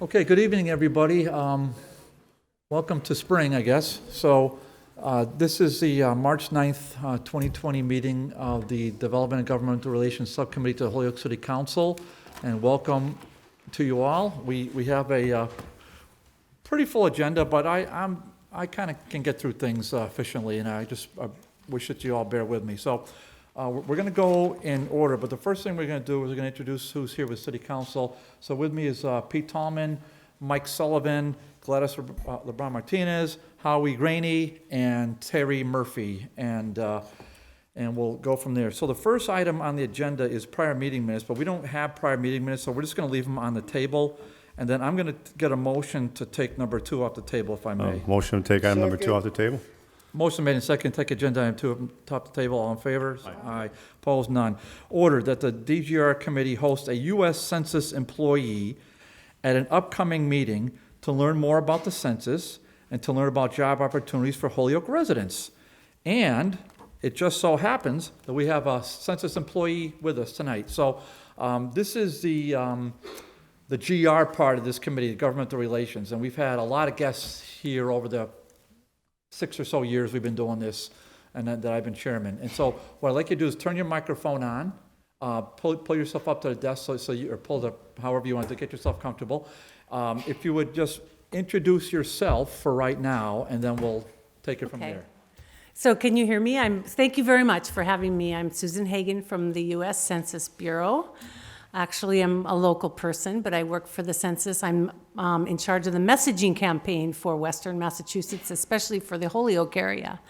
Okay, good evening, everybody. Welcome to spring, I guess. So this is the March 9th, 2020 meeting of the Development and Governmental Relations Subcommittee to the Holyoke City Council, and welcome to you all. We have a pretty full agenda, but I kind of can get through things efficiently, and I wish that you all bear with me. So we're going to go in order, but the first thing we're going to do is we're going to introduce who's here with City Council. So with me is Pete Tallman, Mike Sullivan, Gladys LeBron Martinez, Howie Graney, and Terry Murphy, and we'll go from there. So the first item on the agenda is prior meeting minutes, but we don't have prior meeting minutes, so we're just going to leave them on the table. And then I'm going to get a motion to take number 2 off the table, if I may. Motion to take item number 2 off the table? Motion made and second, take agenda item 2 top the table. All in favor? Aye. Opposed? None. Order that the DGR committee host a U.S. Census employee at an upcoming meeting to learn more about the census and to learn about job opportunities for Holyoke residents. And it just so happens that we have a census employee with us tonight. So this is the GR part of this committee, governmental relations, and we've had a lot of guests here over the 6 or so years we've been doing this, and that I've been chairman. And so what I'd like you to do is turn your microphone on, pull yourself up to the desk, or pull it up however you want to get yourself comfortable. If you would just introduce yourself for right now, and then we'll take it from there. So can you hear me? Thank you very much for having me. I'm Susan Hagan from the U.S. Census Bureau. Actually, I'm a local person, but I work for the census. I'm in charge of the messaging campaign for Western Massachusetts, especially for the Holyoke area.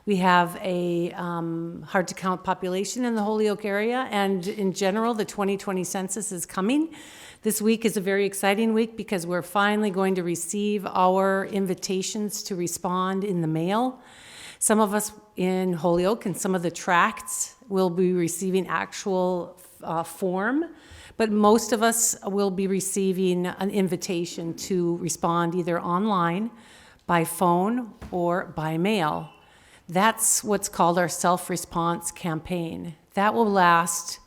We have a hard-to-count population in the Holyoke area, and in general, the 2020 census is coming. This week is a very exciting week because we're finally going to receive our invitations to respond in the mail. Some of us in Holyoke and some of the tracts will be receiving actual form, but most of us will be receiving an invitation to respond either online, by phone, or by mail. That's what's called our self-response campaign. That will last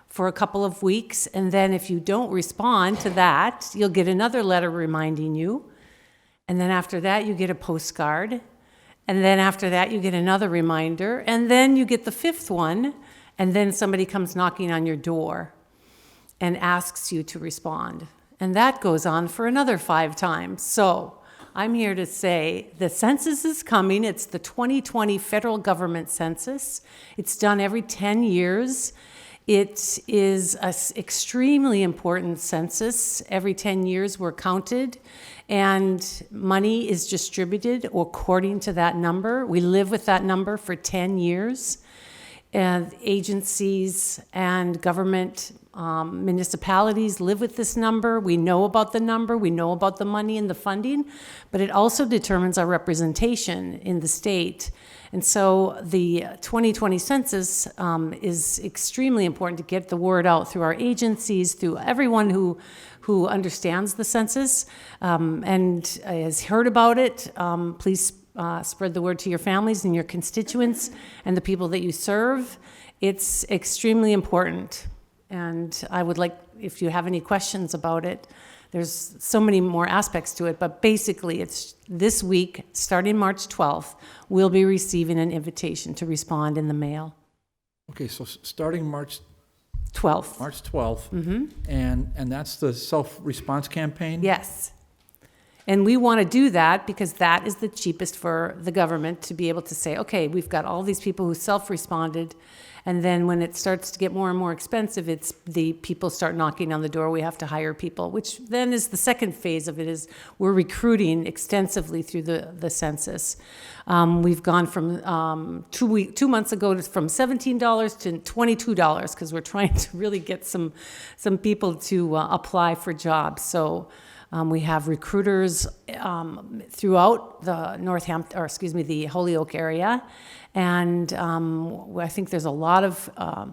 for a couple of weeks, and then if you don't respond to that, you'll get another letter reminding you, and then after that you get a postcard, and then after that you get another reminder, and then you get the 5th one, and then somebody comes knocking on your door and asks you to respond. And that goes on for another 5 times. So I'm here to say the census is coming. It's the 2020 federal government census. It's done every 10 years. It is an extremely important census. Every 10 years we're counted, and money is distributed according to that number. We live with that number for 10 years. And agencies and government municipalities live with this number. We know about the number, we know about the money and the funding, but it also determines our representation in the state. And so the 2020 census is extremely important to get the word out through our agencies, through everyone who understands the census and has heard about it. Please spread the word to your families and your constituents and the people that you serve. It's extremely important. And I would like, if you have any questions about it, there's so many more aspects to it, but basically it's this week, starting March 12th, we'll be receiving an invitation to respond in the mail. Okay, so starting March 12th. March 12th, and that's the self-response campaign? Yes. And we want to do that because that is the cheapest for the government to be able to say, okay, we've got all these people who self-responded, and then when it starts to get more and more expensive, it's the people start knocking on the door, we have to hire people, which then is the second phase of it, is we're recruiting extensively through the census. We've gone from 2 months ago from $17 to $22 because we're trying to really get some people to apply for jobs. So we have recruiters throughout the the Holyoke area, and I think there's a lot of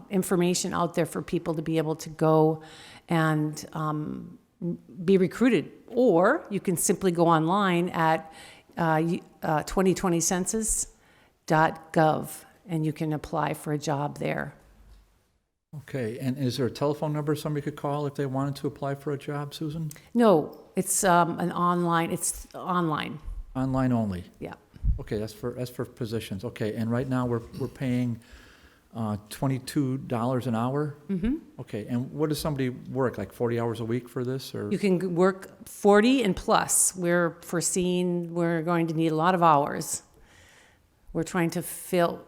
information out there for people to be able to go and be recruited. Or you can simply go online at 2020census.gov, and you can apply for a job there. Okay, and is there a telephone number somebody could call if they wanted to apply for a job, Susan? No, it's it's online, Online only? yeah. Okay, that's for positions. Okay, and right now we're paying $22 an hour? Mm-hmm. Okay, and what does somebody work, like 40 hours a week for this, or? You can work 40 and plus. We're going to need a lot of hours. We're trying to fill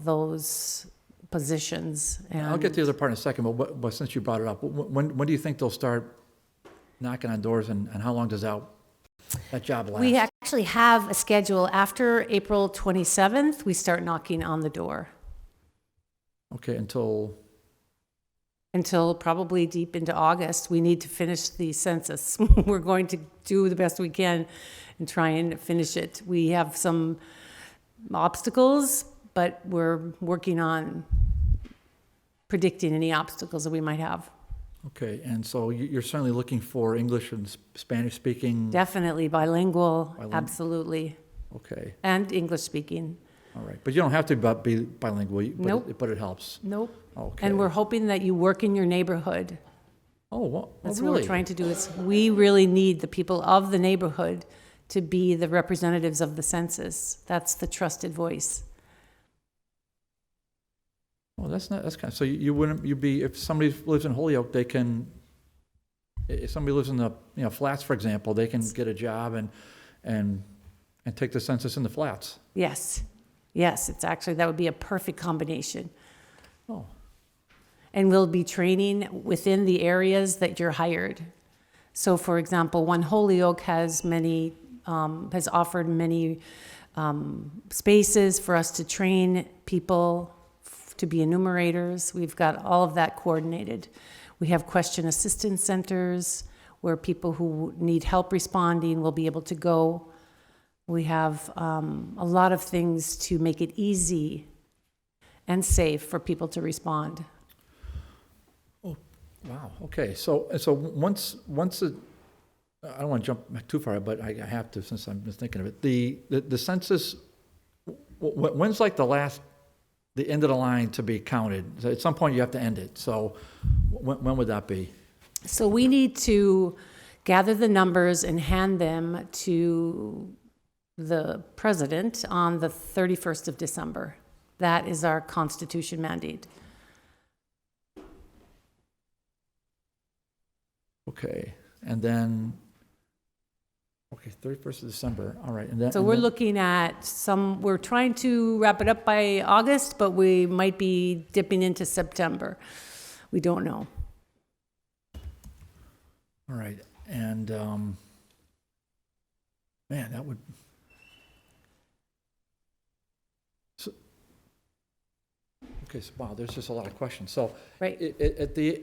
those positions. And I'll get to the other part in a second, but since you brought it up, when do you think they'll start knocking on doors, and how long does that job last? we actually have a schedule. After April 27th, we start knocking on the door Okay, until probably deep into August. We need to finish the census. We're going to do the best we can and try and finish it. We have some obstacles, but we're working on predicting any obstacles that we might have. Okay, and so you're certainly looking for English and Spanish speaking? Definitely bilingual, absolutely, Okay, and English speaking. all right. But you don't have to be bilingual, Nope. but it helps. Nope. Okay. And we're hoping that you work in your neighborhood. Oh, well, That's really? what we're trying to do. Is we really need the people of the neighborhood to be the representatives of the census. That's the trusted voice. Well, that's kind of, so you'd be, if somebody lives in Holyoke, if somebody lives in the, flats, for example, they can get a job and take the census in the flats. Yes, it's actually, that would be a perfect combination. Oh, And we'll be training within the areas that you're hired. So for example, One Holyoke has offered many spaces for us to train people to be enumerators. We've got all of that coordinated. We have question assistance centers where people who need help responding will be able to go. We have a lot of things to make it easy and safe for people to respond. wow, okay, so once I don't want to jump too far, but I have to since I'm just thinking of it. The census, when's like the end of the line to be counted? So at some point you have to end it, so when would that be? So we need to gather the numbers and hand them to the president on the 31st of December. That is our Constitution mandate. Okay, and then, 31st of December, all right. And then, So we're looking at we're trying to wrap it up by August, but we might be dipping into September. We don't know. All right, and, man, that would, okay, so, wow, there's just a lot of questions. So, Right. at the,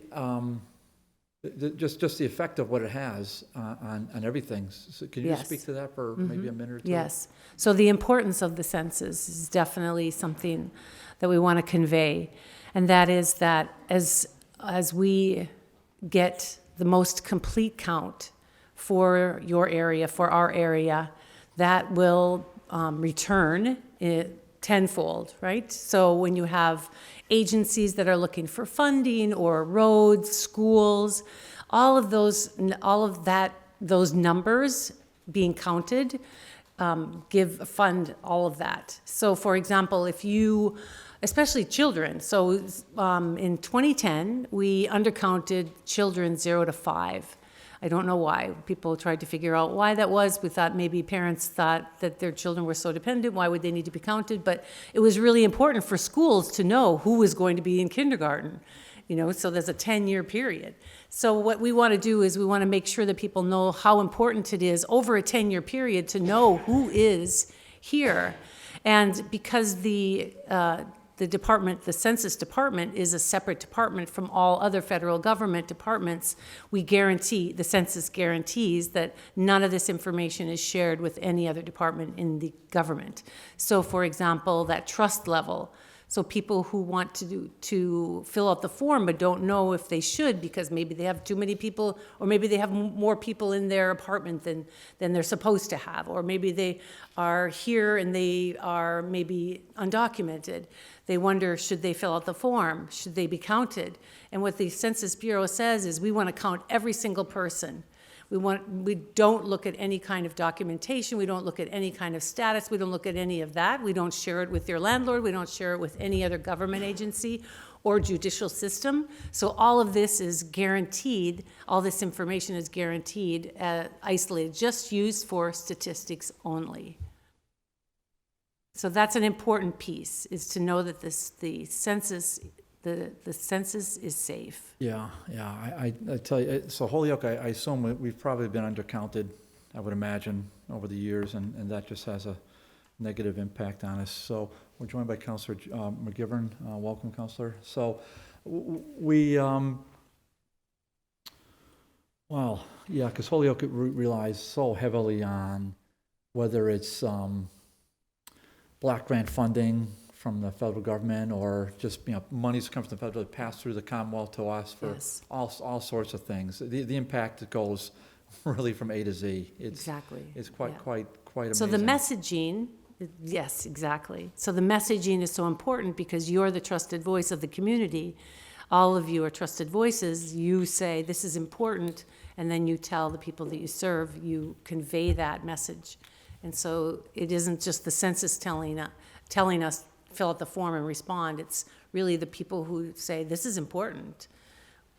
just the effect of what it has on everything. So can you Yes. speak to that for maybe a minute or two? Yes. So the importance of the census is definitely something that we want to convey. And that is that as we get the most complete count for your area, for our area, that will return tenfold, right? So when you have agencies that are looking for funding or roads, schools, all of those numbers being counted fund all of that. So for example, if you, especially children, so in 2010, we undercounted children 0 to 5. I don't know why. People tried to figure out why that was. We thought maybe parents thought that their children were so dependent. Why would they need to be counted? But it was really important for schools to know who was going to be in kindergarten. So there's a 10-year period. So what we want to do is we want to make sure that people know how important it is over a 10-year period to know who is here. And because the Census Department is a separate department from all other federal government departments, the census guarantees that none of this information is shared with any other department in the government. So for example, that trust level. So people who want to fill out the form but don't know if they should because maybe they have too many people, or maybe they have more people in their apartment than they're supposed to have, or maybe they are here and they are maybe undocumented. They wonder, should they fill out the form? Should they be counted? And what the Census Bureau says is we want to count every single person. We don't look at any kind of documentation, we don't look at any kind of status, we don't look at any of that. We don't share it with your landlord, we don't share it with any other government agency or judicial system. So all of this is guaranteed, all this information is guaranteed, isolated, just used for statistics only. So that's an important piece, is to know that the census is safe. Yeah, I tell you, so Holyoke, I assume we've probably been undercounted, I would imagine, over the years, and that just has a negative impact on us. So we're joined by Councilor McGivern. Welcome, Councilor. So well, yeah, because Holyoke relies so heavily on whether it's block grant funding from the federal government, or just, monies come from the federal, pass through the Commonwealth to us for Yes. all sorts of things. The impact goes really from A to Z. Exactly. It's quite Yeah. amazing. So the messaging, yes, exactly. So the messaging is so important because you're the trusted voice of the community. All of you are trusted voices. You say this is important, and then you tell the people that you serve, you convey that message. And so it isn't just the census telling us, fill out the form and respond. It's really the people who say, this is important.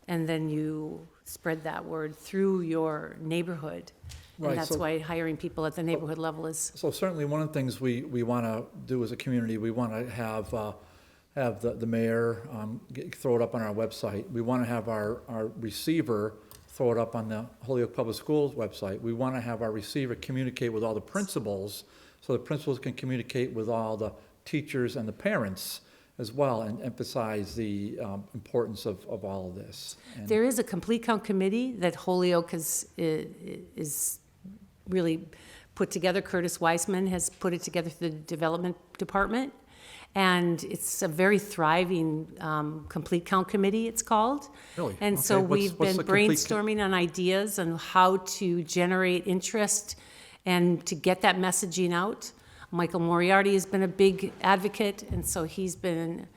And then you spread that word through your neighborhood. Right, And that's so- why hiring people at the neighborhood level is, So certainly one of the things we want to do as a community, we want to have the mayor throw it up on our website. We want to have our receiver throw it up on the Holyoke Public Schools website. We want to have our receiver communicate with all the principals, so the principals can communicate with all the teachers and the parents as well, and emphasize the importance of all of this. And there is a complete count committee that Holyoke is really put together. Curtis Weissman has put it together through the Development Department. And it's a very thriving complete count committee, it's called. Really? And so Okay. we've What's been the complete brainstorming on ideas on how to generate interest and to get that messaging out. Michael Moriarty has been a big advocate, and so he's been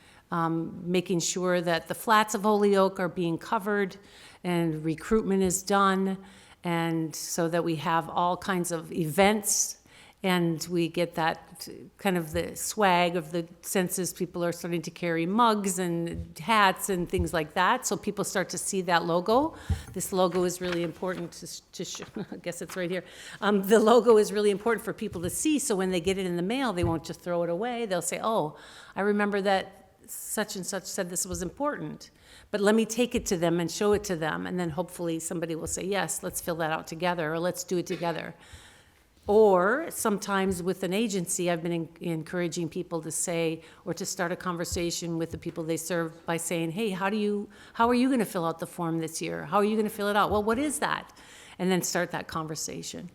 making sure that the flats of Holyoke are being covered and recruitment is done, and so that we have all kinds of events and we get that kind of the swag of the census. People are starting to carry mugs and hats and things like that, so people start to see that logo. This logo is really important to show. I guess it's right here. The logo is really important for people to see, so when they get it in the mail, they won't just throw it away. They'll say, oh, I remember that such and such said this was important, but let me take it to them and show it to them, and then hopefully somebody will say, yes, let's fill that out together, or let's do it together. Or sometimes with an agency, I've been encouraging people to say, or to start a conversation with the people they serve by saying, hey, how are you going to fill out the form this year? How are you going to fill it out? Well, what is that? And then start that conversation.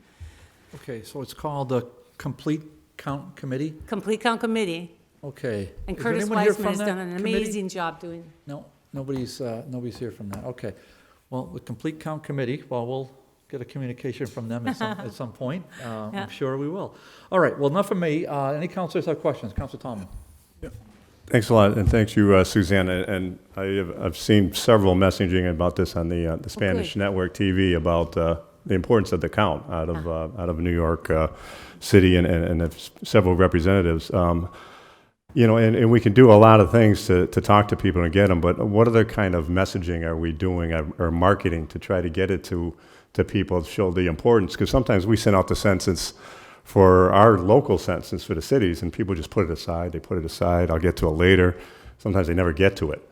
Okay, so it's called the Complete Count Committee? Complete Count Committee. Okay. And Is there Curtis anyone here Weissman from has that done an committee? amazing job doing. No, nobody's here from that. Okay. Well, the Complete Count Committee, well, we'll get a communication from them at some point. Yeah. I'm sure we will. All right, well, enough from me. Any councilors have questions? Councilor Tallman. Thanks a lot, and thanks you, Suzanne. And I've seen several messaging about this on the Spanish good. network TV about the importance of the count out of New York City and several representatives. And we can do a lot of things to talk to people and get them, but what other kind of messaging are we doing or marketing to try to get it to people, to show the importance? Because sometimes we send out the census for our local census for the cities, and people just put it aside. I'll get to it later. Sometimes they never get to it.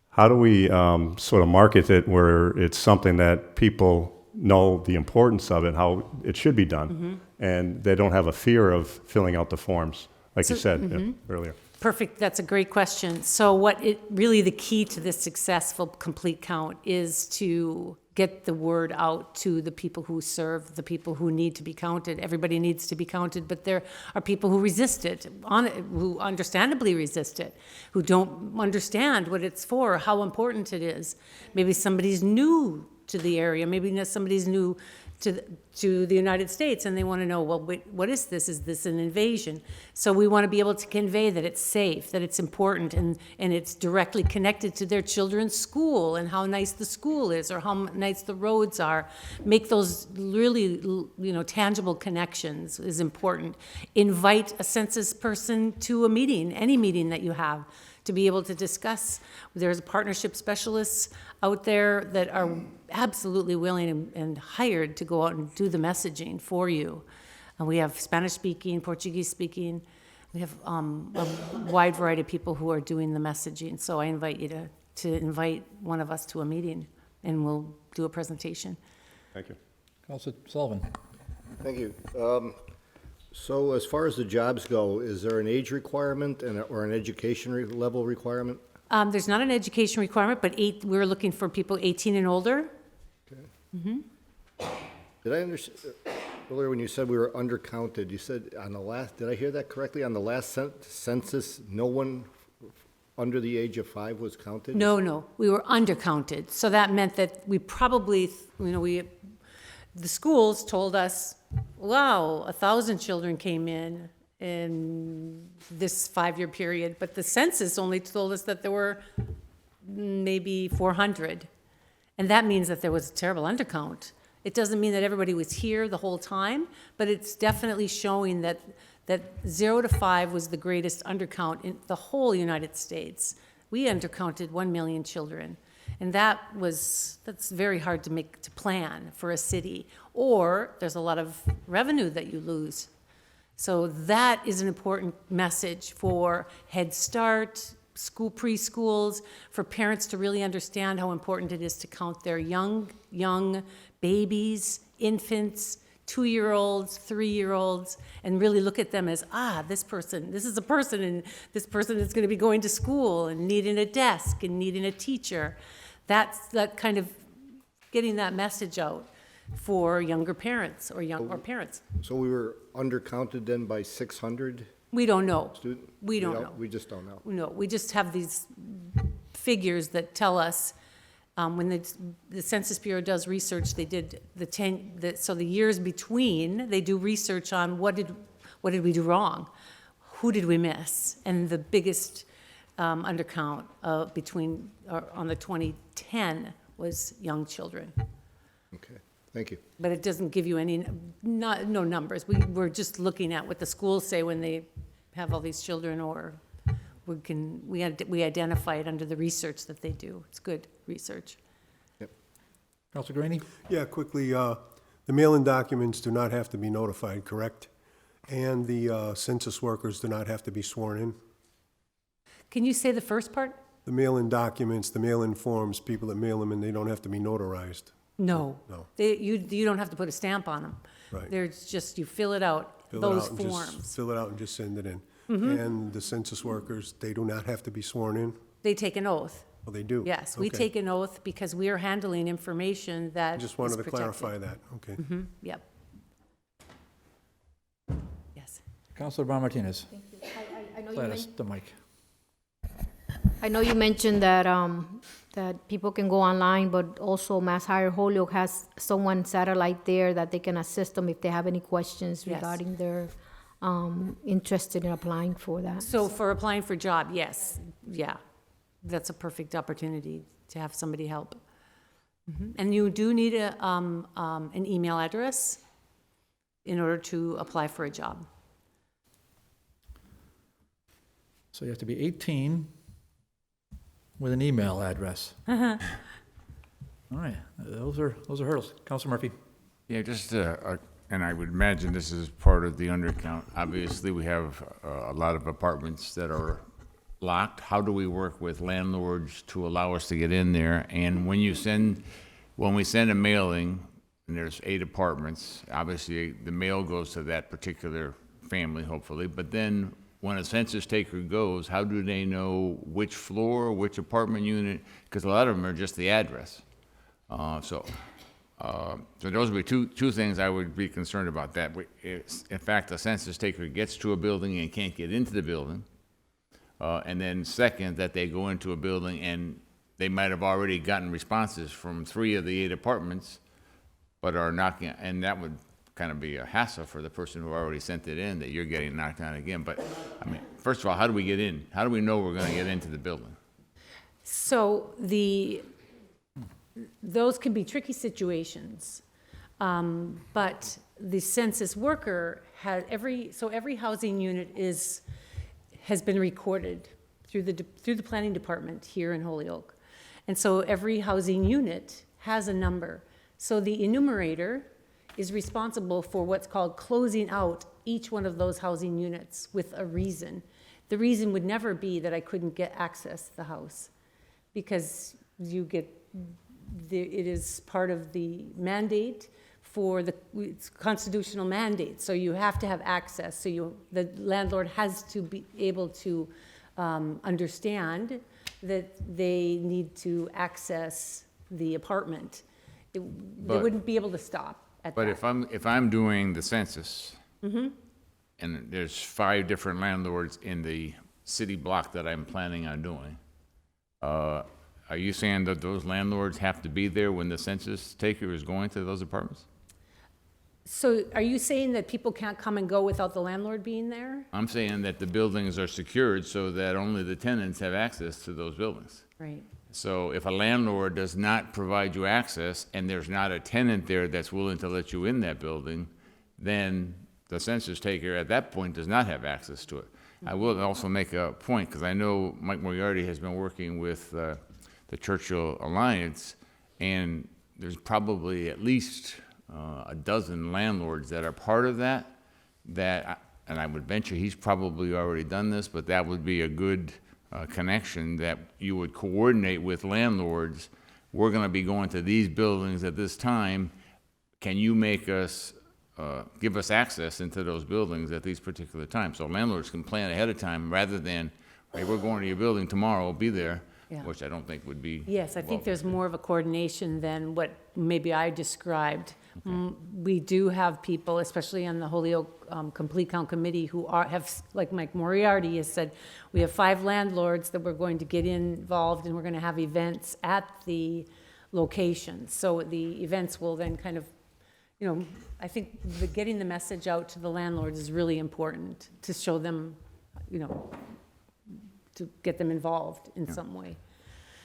How do we sort of market it where it's something that people know the importance of it, how it should be done, and they don't have a fear of filling out the forms, like you said earlier? Perfect, that's a great question. So really the key to this successful complete count is to get the word out to the people who serve, the people who need to be counted. Everybody needs to be counted, but there are people who resist it, who understandably resist it, who don't understand what it's for, how important it is. Maybe somebody's new to the area, maybe somebody's new to the United States, and they want to know, well, wait, what is this? Is this an invasion? So we want to be able to convey that it's safe, that it's important, and it's directly connected to their children's school and how nice the school is or how nice the roads are. Make those really, tangible connections is important. Invite a census person to a meeting, any meeting that you have, to be able to discuss. There's partnership specialists out there that are absolutely willing and hired to go out and do the messaging for you. And we have Spanish speaking, Portuguese speaking. We have a wide variety of people who are doing the messaging. So I invite you to invite one of us to a meeting, and we'll do a presentation. Thank you. Councilor Sullivan. Thank you. So as far as the jobs go, is there an age requirement or an education level requirement? There's not an education requirement, but we're looking for people 18 and older. Okay. Did I understand, earlier when you said we were undercounted, you said on the last, did I hear that correctly? On the last census, no one under the age of 5 was counted? No, we were undercounted. So that meant that we probably, the schools told us, wow, 1,000 children came in this 5-year period, but the census only told us that there were maybe 400. And that means that there was a terrible undercount. It doesn't mean that everybody was here the whole time, but it's definitely showing that 0 to 5 was the greatest undercount in the whole United States. We undercounted 1 million children. And that's very hard to plan for a city. Or there's a lot of revenue that you lose. So that is an important message for Head Start, preschools, for parents to really understand how important it is to count their young babies, infants, 2-year-olds, 3-year-olds, and really look at them as, this is a person, and this person is going to be going to school and needing a desk and needing a teacher. That's that kind of getting that message out for younger parents or parents. So we were undercounted then by 600? We don't know. We We don't know. We just don't know. No, we just have these figures that tell us, when the Census Bureau does research, they did so the years between, they do research on what did we do wrong? Who did we miss? And the biggest undercount on the 2010 was young children. Okay, thank you. But it doesn't give you no numbers. We're just looking at what the schools say when they have all these children, or we identify it under the research that they do. It's good research. Yep. Councilor Greeny? Yeah, quickly, the mail-in documents do not have to be notified, correct? And the census workers do not have to be sworn in? Can you say the first part? The mail-in documents, the mail-in forms, people that mail them in, they don't have to be notarized. No. No. You don't have to put a stamp on them. Right. There's just, you fill it out, Fill those it out and forms. just fill it out and just send it in. And the census workers, they do not have to be sworn in? They take an oath. Oh, they do? Yes, we Okay. take an oath because we are handling information that I just wanted is to protected. clarify that, okay. Yep. Yes. Councilor Brown Martinez. I know you Gladys, the mic. I know you mentioned that that people can go online, but also Mass Hire Holyoke has someone satellite there that they can assist them if they have any questions Yes. regarding their interested in applying for that. So for applying for a job, yes, yeah. That's a perfect opportunity to have somebody help. And you do need an email address in order to apply for a job. So you have to be 18 with an email address. All right, those are hurdles. Councilor Murphy. Yeah, just, and I would imagine this is part of the undercount. Obviously, we have a lot of apartments that are locked. How do we work with landlords to allow us to get in there? And when we send a mailing, and there's 8 apartments, obviously, the mail goes to that particular family, hopefully, but then when a census taker goes, how do they know which floor, which apartment unit? Because a lot of them are just the address. So those would be two things I would be concerned about. That in fact, the census taker gets to a building and can't get into the building. And then second, that they go into a building and they might have already gotten responses from 3 of the 8 apartments, but are knocking, and that would kind of be a hassle for the person who already sent it in, that you're getting knocked down again. But, I mean, first of all, how do we get in? How do we know we're gonna get into the building? So those can be tricky situations. But the census worker has every housing unit has been recorded through the planning department here in Holyoke. And so every housing unit has a number. So the enumerator is responsible for what's called closing out each one of those housing units with a reason. The reason would never be that I couldn't get access to the house, because it is part of the mandate it's constitutional mandate, so you have to have access. So the landlord has to be able to understand that they need to access the apartment. They wouldn't be able to stop at But that. if I'm doing the census, and there's 5 different landlords in the city block that I'm planning on doing, are you saying that those landlords have to be there when the census taker is going to those apartments? So are you saying that people can't come and go without the landlord being there? I'm saying that the buildings are secured so that only the tenants have access to those buildings. Right. So if a landlord does not provide you access and there's not a tenant there that's willing to let you in that building, then the census taker at that point does not have access to it. I will also make a point, because I know Mike Moriarty has been working with the Churchill Alliance, and there's probably at least a dozen landlords that are part of that, and I would venture he's probably already done this, but that would be a good connection, that you would coordinate with landlords. We're going to be going to these buildings at this time. Can you make us, give us access into those buildings at these particular times? So landlords can plan ahead of time rather than, hey, we're going to your building tomorrow, be there, Yeah. which I don't think would be. Yes, I think there's more of a coordination than what maybe I described. We do have people, especially on the Holyoke Complete Count Committee, who like Mike Moriarty has said, we have 5 landlords that we're going to get involved, and we're going to have events at the location. So the events will then kind of, I think getting the message out to the landlords is really important, to show them, to get them involved in some way.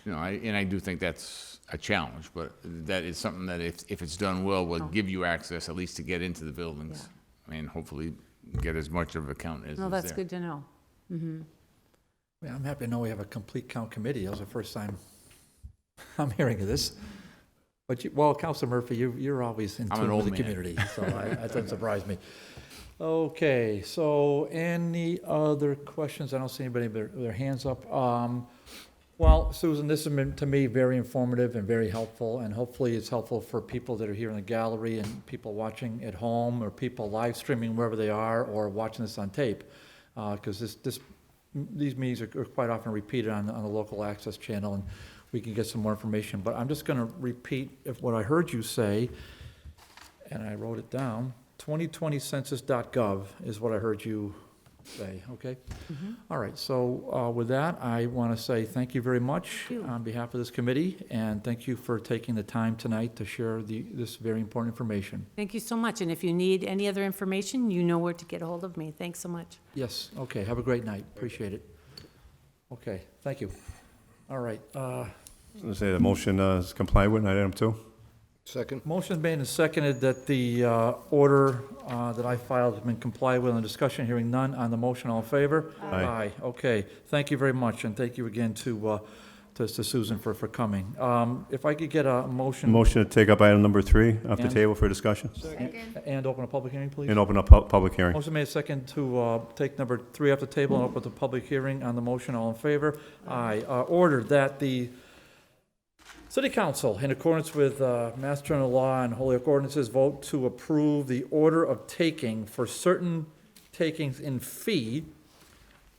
I do think that's a challenge, but that is something that if it's done well, will give you access at least to get into the buildings. And hopefully get as much of a count as is there. No, that's good to know. Yeah, I'm happy to know we have a complete count committee. That was the first time I'm hearing of this. But Councilor Murphy, you're always in I'm an tune with old the man. community, so that doesn't surprise me. Okay, so any other questions? I don't see anybody with their hands up. Well, Susan, this has been, to me, very informative and very helpful, and hopefully it's helpful for people that are here in the gallery and people watching at home, or people live streaming wherever they are, or watching this on tape, because these meetings are quite often repeated on the local access channel, and we can get some more information. But I'm just going to repeat what I heard you say, and I wrote it down. 2020census.gov is what I heard you say, okay? All right, so with that, I want to say thank you very much on behalf of this committee, and thank you for taking the time tonight to share this very important information. Thank you so much, and if you need any other information, you know where to get a hold of me. Thanks so much. Yes, okay, have a great night, appreciate it. Okay, thank you. All right, I was going to say the motion is complied with, item 2. Second? motion made and seconded that the order that I filed has been complied with. On the discussion, hearing none on the motion, all in favor? Aye. Okay, thank you very much, and thank you again to Susan for coming. If I could get a motion. Motion to take up item number 3 off the And- table for discussion, And open a public hearing, please. and open up public hearing. Motion made second to take number 3 off the table and open the public hearing on the motion. All in favor? Aye. Ordered that the City Council, in accordance with Mass General Law and Holyoke Ordinances, vote to approve the order of taking for certain takings in fee,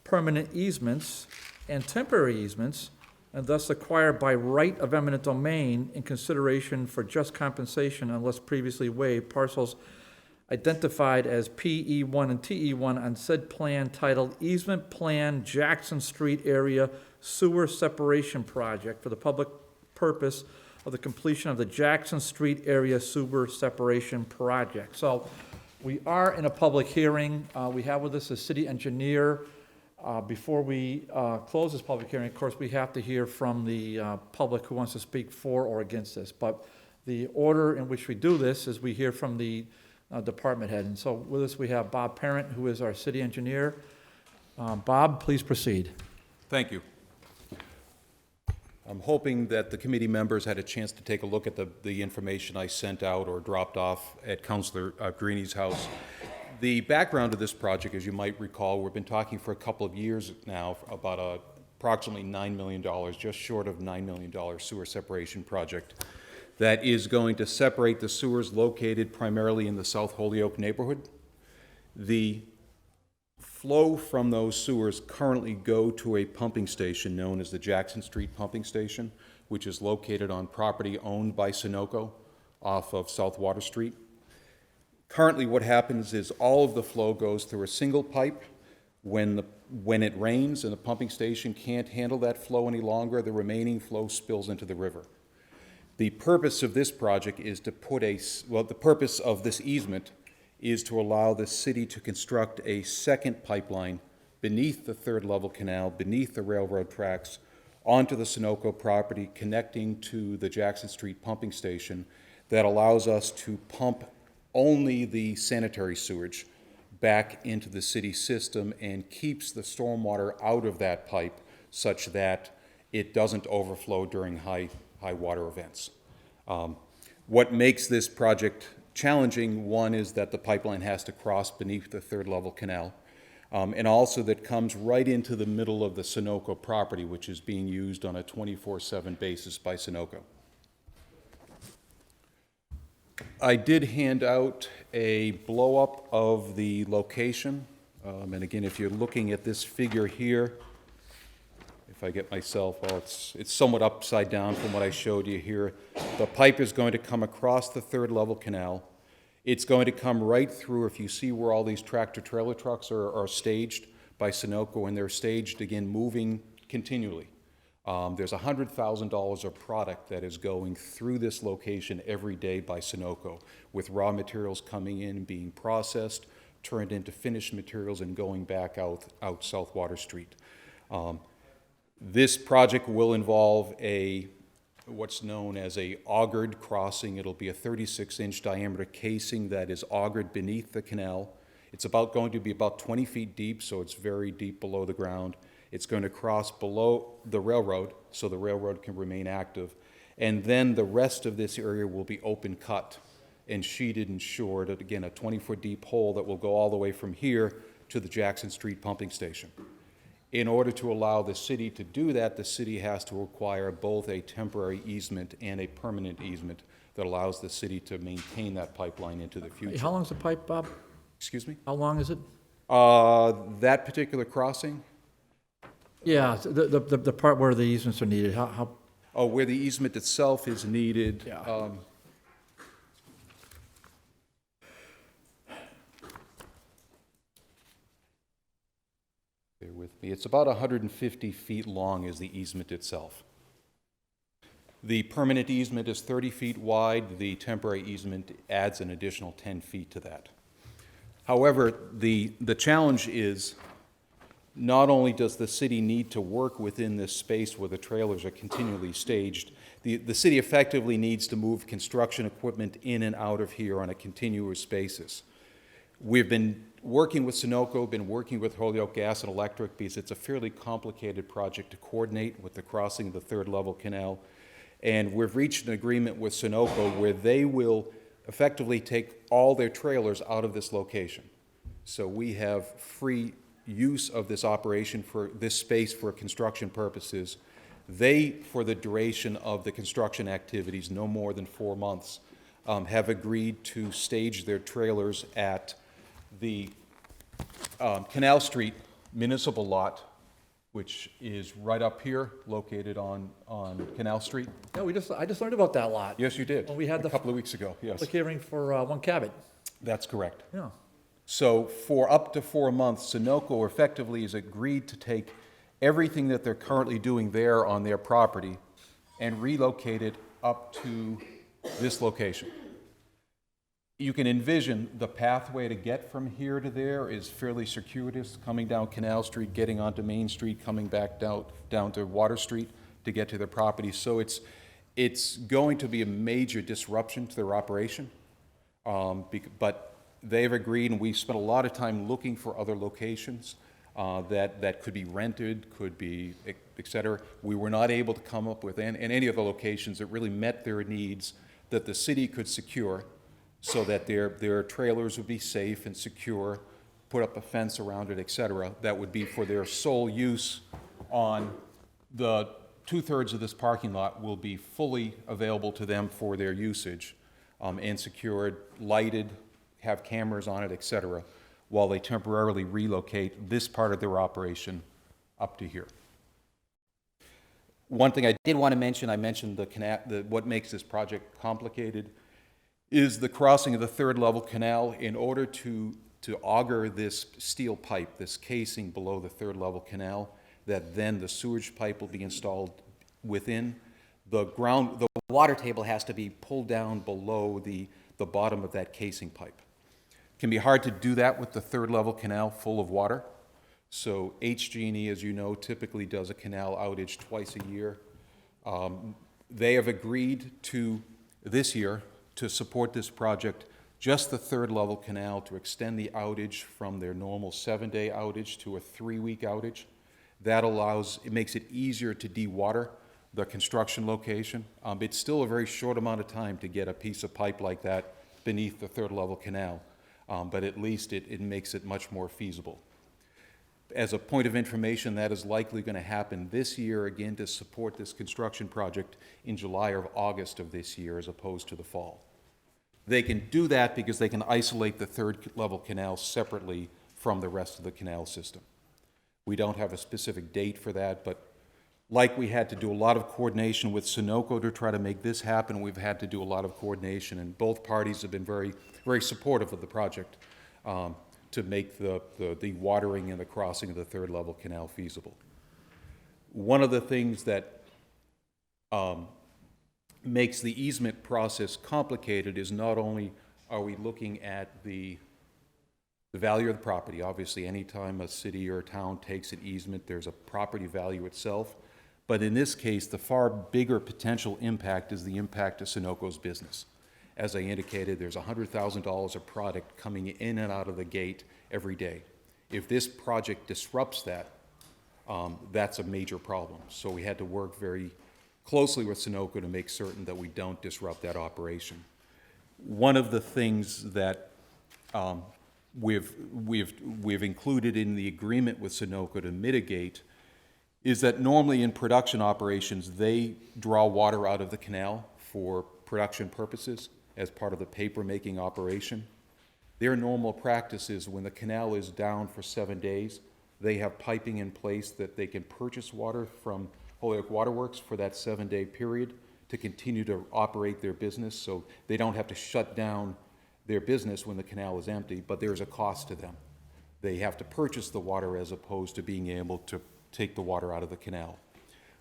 permanent easements, and temporary easements and thus acquire by right of eminent domain in consideration for just compensation unless previously waived parcels identified as PE1 and TE1 on said plan titled Easement Plan Jackson Street Area Sewer Separation Project for the public purpose of the completion of the Jackson Street Area Sewer Separation Project. So we are in a public hearing. We have with us a city engineer. Before we close this public hearing, of course, we have to hear from the public who wants to speak for or against this. But the order in which we do this is we hear from the department head. And so with us, we have Bob Parent, who is our city engineer. Bob, please proceed. Thank you. I'm hoping that the committee members had a chance to take a look at the information I sent out or dropped off at Councilor Greeny's house. The background of this project, as you might recall, we've been talking for a couple of years now about approximately $9 million, just short of $9 million sewer separation project that is going to separate the sewers located primarily in the South Holyoke neighborhood. The flow from those sewers currently go to a pumping station known as the Jackson Street Pumping Station, which is located on property owned by Sunoco off of South Water Street. Currently, what happens is all of the flow goes through a single pipe. When it rains and the pumping station can't handle that flow any longer, the remaining flow spills into the river. The purpose of this project is to the purpose of this easement is to allow the city to construct a second pipeline beneath the third level canal, beneath the railroad tracks, onto the Sunoco property, connecting to the Jackson Street pumping station that allows us to pump only the sanitary sewage back into the city system and keeps the stormwater out of that pipe such that it doesn't overflow during high water events. What makes this project challenging, one, is that the pipeline has to cross beneath the third level canal, and also that comes right into the middle of the Sunoco property, which is being used on a 24/7 basis by Sunoco. I did hand out a blow-up of the location, and again, if you're looking at this figure here, if I get myself, well, it's somewhat upside down from what I showed you here. The pipe is going to come across the third level canal. It's going to come right through, if you see where all these tractor-trailer trucks are staged by Sunoco, and they're staged, again, moving continually. There's $100,000 of product that is going through this location every day by Sunoco, with raw materials coming in, being processed, turned into finished materials, and going back out South Water Street. This project will involve what's known as a augered crossing. It'll be a 36-inch diameter casing that is augered beneath the canal. It's going to be about 20 feet deep, so it's very deep below the ground. It's going to cross below the railroad, so the railroad can remain active. And then the rest of this area will be open cut and sheeted and shored. Again, a 20-foot deep hole that will go all the way from here to the Jackson Street pumping station. In order to allow the city to do that, the city has to acquire both a temporary easement and a permanent easement that allows the city to maintain that pipeline into the future. How long is the pipe, Bob? Excuse me? How long is it? That particular crossing? Yeah, the part where the easements are needed, how? Oh, where the easement itself is needed. Yeah. Bear with me. It's about 150 feet long is the easement itself. The permanent easement is 30 feet wide. The temporary easement adds an additional 10 feet to that. However, the challenge is not only does the city need to work within this space where the trailers are continually staged, the city effectively needs to move construction equipment in and out of here on a continuous basis. We've been working with Sunoco, been working with Holyoke Gas and Electric, because it's a fairly complicated project to coordinate with the crossing of the third level canal. And we've reached an agreement with Sunoco where they will effectively take all their trailers out of this location. So we have free use of this operation for this space for construction purposes. They, for the duration of the construction activities, no more than 4 months, have agreed to stage their trailers at the Canal Street municipal lot, which is right up here, located on Canal Street. Yeah, I just learned about that lot. Yes, you did. When we had a the couple of weeks ago, yes. public hearing for One Cabot. That's correct. Yeah. So for up to 4 months, Sunoco effectively has agreed to take everything that they're currently doing there on their property and relocate it up to this location. You can envision the pathway to get from here to there is fairly circuitous, coming down Canal Street, getting onto Main Street, coming back down to Water Street to get to their property. So it's going to be a major disruption to their operation. But they've agreed, and we've spent a lot of time looking for other locations that could be rented, could be, et cetera. We were not able to come up with any of the locations that really met their needs that the city could secure so that their trailers would be safe and secure, put up a fence around it, et cetera, that would be for their sole use on the 2/3 of this parking lot will be fully available to them for their usage and secured, lighted, have cameras on it, et cetera, while they temporarily relocate this part of their operation up to here. One thing I did want to mention, I mentioned what makes this project complicated is the crossing of the third level canal. In order to auger this steel pipe, this casing below the third level canal, that then the sewage pipe will be installed within, the water table has to be pulled down below the bottom of that casing pipe. It can be hard to do that with the third level canal full of water. So HG&E, as you know, typically does a canal outage twice a year. They have agreed to, this year, to support this project, just the third level canal, to extend the outage from their normal 7-day outage to a 3-week outage. That it makes it easier to dewater the construction location. It's still a very short amount of time to get a piece of pipe like that beneath the third level canal, but at least it makes it much more feasible. As a point of information, that is likely going to happen this year, again, to support this construction project in July or August of this year, as opposed to the fall. They can do that because they can isolate the third level canal separately from the rest of the canal system. We don't have a specific date for that, but like we had to do a lot of coordination with Sunoco to try to make this happen, we've had to do a lot of coordination, and both parties have been very, very supportive of the project to make the watering and the crossing of the third level canal feasible. One of the things that makes the easement process complicated is not only are we looking at the value of the property. Obviously, anytime a city or a town takes an easement, there's a property value itself. But in this case, the far bigger potential impact is the impact to Sunoco's business. As I indicated, there's $100,000 of product coming in and out of the gate every day. If this project disrupts that, that's a major problem. So we had to work very closely with Sunoco to make certain that we don't disrupt that operation. One of the things that we've included in the agreement with Sunoco to mitigate is that normally in production operations, they draw water out of the canal for production purposes as part of the paper-making operation. Their normal practice is when the canal is down for 7 days, they have piping in place that they can purchase water from Holyoke Waterworks for that 7-day period to continue to operate their business, so they don't have to shut down their business when the canal is empty, but there's a cost to them. They have to purchase the water as opposed to being able to take the water out of the canal.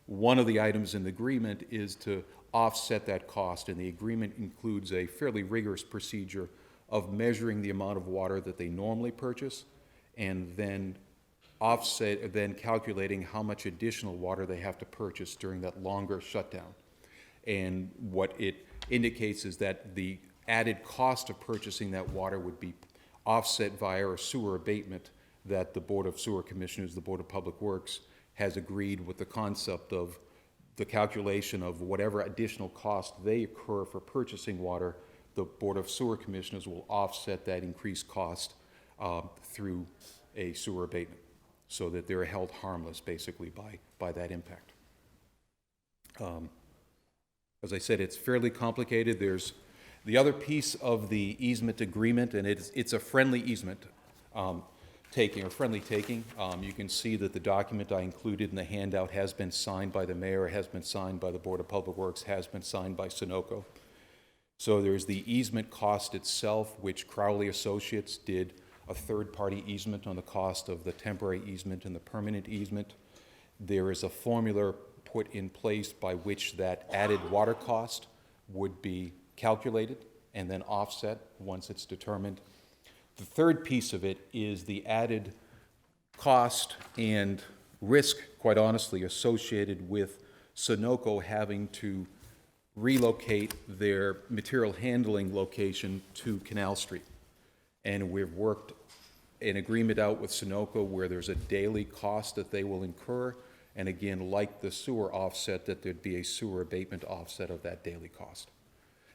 One of the items in the agreement is to offset that cost, and the agreement includes a fairly rigorous procedure of measuring the amount of water that they normally purchase and then calculating how much additional water they have to purchase during that longer shutdown. And what it indicates is that the added cost of purchasing that water would be offset via a sewer abatement that the Board of Sewer Commissioners, the Board of Public Works, has agreed with the concept of the calculation of whatever additional cost they incur for purchasing water. The Board of Sewer Commissioners will offset that increased cost through a sewer abatement, so that they're held harmless basically by that impact. As I said, it's fairly complicated. There's the other piece of the easement agreement, and it's a friendly easement. taking, or friendly taking. You can see that the document I included in the handout has been signed by the mayor, has been signed by the Board of Public Works, has been signed by Sunoco. So there's the easement cost itself, which Crowley Associates did a third-party easement on the cost of the temporary easement and the permanent easement. There is a formula put in place by which that added water cost would be calculated and then offset once it's determined. The third piece of it is the added cost and risk, quite honestly, associated with Sunoco having to relocate their material handling location to Canal Street. And we've worked an agreement out with Sunoco where there's a daily cost that they will incur, and again, like the sewer offset, that there'd be a sewer abatement offset of that daily cost.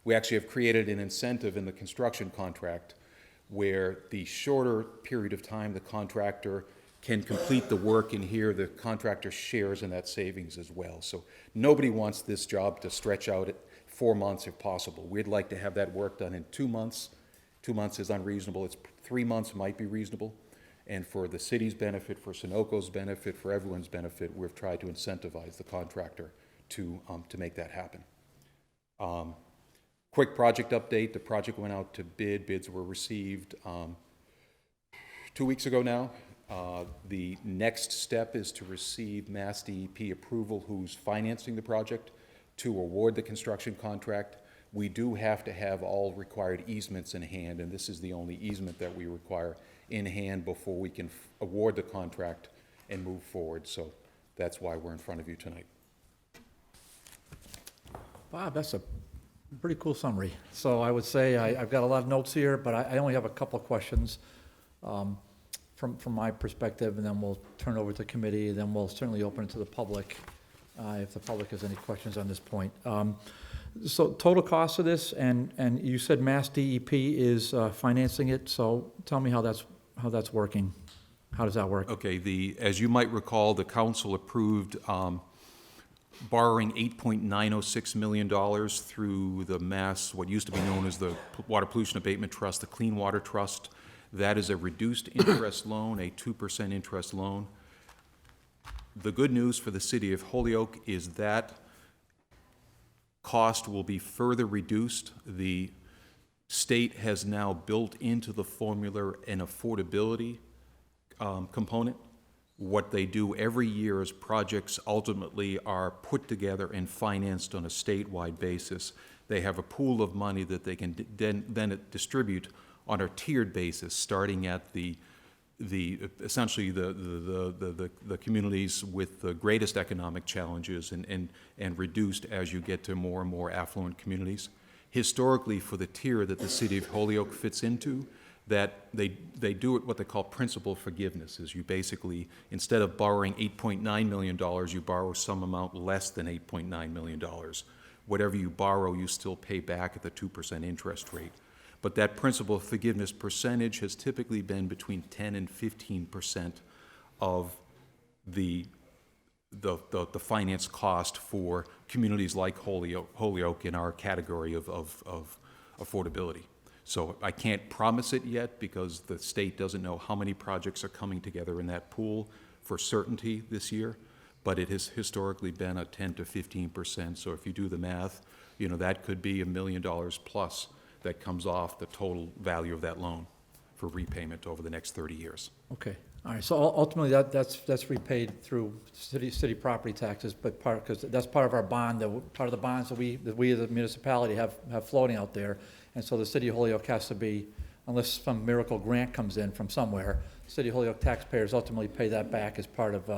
We actually have created an incentive in the construction contract where the shorter period of time the contractor can complete the work in here, the contractor shares in that savings as well. So nobody wants this job to stretch out at 4 months if possible. We'd like to have that work done in 2 months. 2 months is unreasonable. 3 months might be reasonable. And for the city's benefit, for Sunoco's benefit, for everyone's benefit, we've tried to incentivize the contractor to make that happen. Quick project update. The project went out to bid. Bids were received 2 weeks ago now. The next step is to receive Mass DEP approval, who's financing the project, to award the construction contract. We do have to have all required easements in hand, and this is the only easement that we require in hand before we can award the contract and move forward. So that's why we're in front of you tonight. Bob, that's a pretty cool summary. So I would say I've got a lot of notes here, but I only have a couple of questions from my perspective, and then we'll turn it over to the committee, and then we'll certainly open it to the public if the public has any questions on this point. So total cost of this, and you said Mass DEP is financing it, so tell me how that's working. How does that work? Okay, as you might recall, the council approved borrowing $8.906 million through the Mass, what used to be known as the Water Pollution Abatement Trust, the Clean Water Trust. That is a reduced interest loan, a 2% interest loan. The good news for the city of Holyoke is that cost will be further reduced. The state has now built into the formula an affordability component. What they do every year is projects ultimately are put together and financed on a statewide basis. They have a pool of money that they can then distribute on a tiered basis, starting at essentially the communities with the greatest economic challenges and reduced as you get to more and more affluent communities. Historically, for the tier that the city of Holyoke fits into, that they do it what they call principal forgiveness, is you basically, instead of borrowing $8.9 million, you borrow some amount less than $8.9 million. Whatever you borrow, you still pay back at the 2% interest rate. But that principal forgiveness percentage has typically been between 10 and 15% of the finance cost for communities like Holyoke in our category of affordability. So I can't promise it yet because the state doesn't know how many projects are coming together in that pool for certainty this year, but it has historically been a 10 to 15%. So if you do the math, that could be $1 million plus that comes off the total value of that loan for repayment over the next 30 years. Okay, all right, so ultimately that's repaid through city property taxes, but because that's part of our bond, part of the bonds that we as a municipality have floating out there. And so the city of Holyoke has to be, unless some miracle grant comes in from somewhere, city of Holyoke taxpayers ultimately pay that back as part of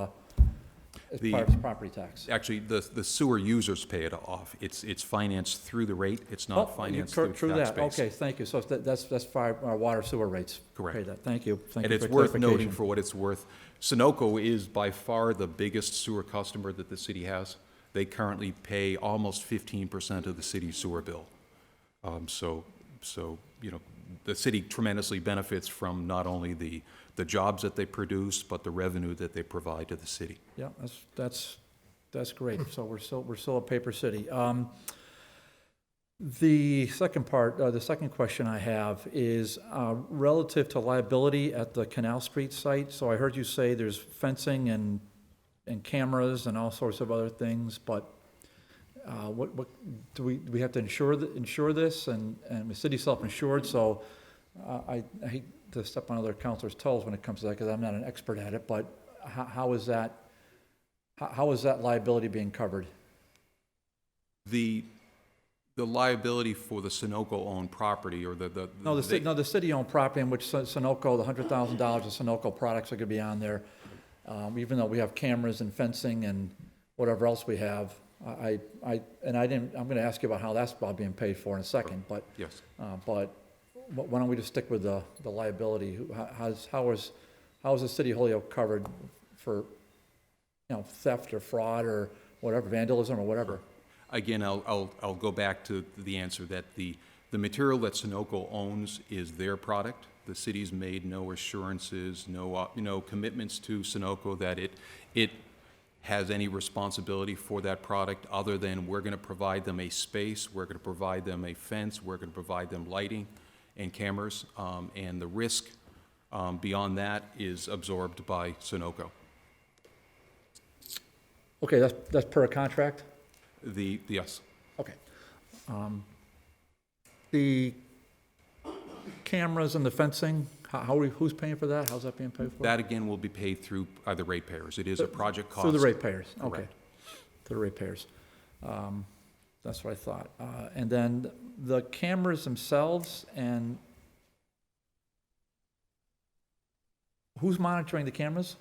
its property tax. Actually, the sewer users pay it off. It's financed through the rate. It's not financed through True tax that. base. Okay, thank you. So that's for our water sewer rates. Correct. Pay that. Thank you. Thank And you it's for worth clarification. noting for what it's worth, Sunoco is by far the biggest sewer customer that the city has. They currently pay almost 15% of the city's sewer bill. So the city tremendously benefits from not only the jobs that they produce, but the revenue that they provide to the city. Yeah, that's great. So we're still a paper city. The second part, the second question I have is relative to liability at the Canal Street site. So I heard you say there's fencing and cameras and all sorts of other things, but what do we have to insure this? And the city's self-insured, so I hate to step on other counselors' toes when it comes to that, because I'm not an expert at it, but how is that liability being covered? The liability for the Sunoco-owned property, or the The city-owned property in which Sunoco, the $100,000 of Sunoco products are gonna be on there, even though we have cameras and fencing and whatever else we have. I'm gonna ask you about how that's about being paid for in a second, but. Yes. But why don't we just stick with the liability? How is the city of Holyoke covered for, theft or fraud or whatever, vandalism or whatever? Again, I'll go back to the answer that the material that Sunoco owns is their product. The city's made no assurances, no commitments to Sunoco that it has any responsibility for that product, other than we're going to provide them a space, we're going to provide them a fence, we're going to provide them lighting and cameras, and the risk beyond that is absorbed by Sunoco. Okay, that's per contract? Yes. Okay. The cameras and the fencing, who's paying for that? How's that being paid for? That again will be paid through the ratepayers. It is a project cost. Through the ratepayers, okay. Correct. Through the ratepayers. That's what I thought. And then the cameras themselves, and who's monitoring the cameras?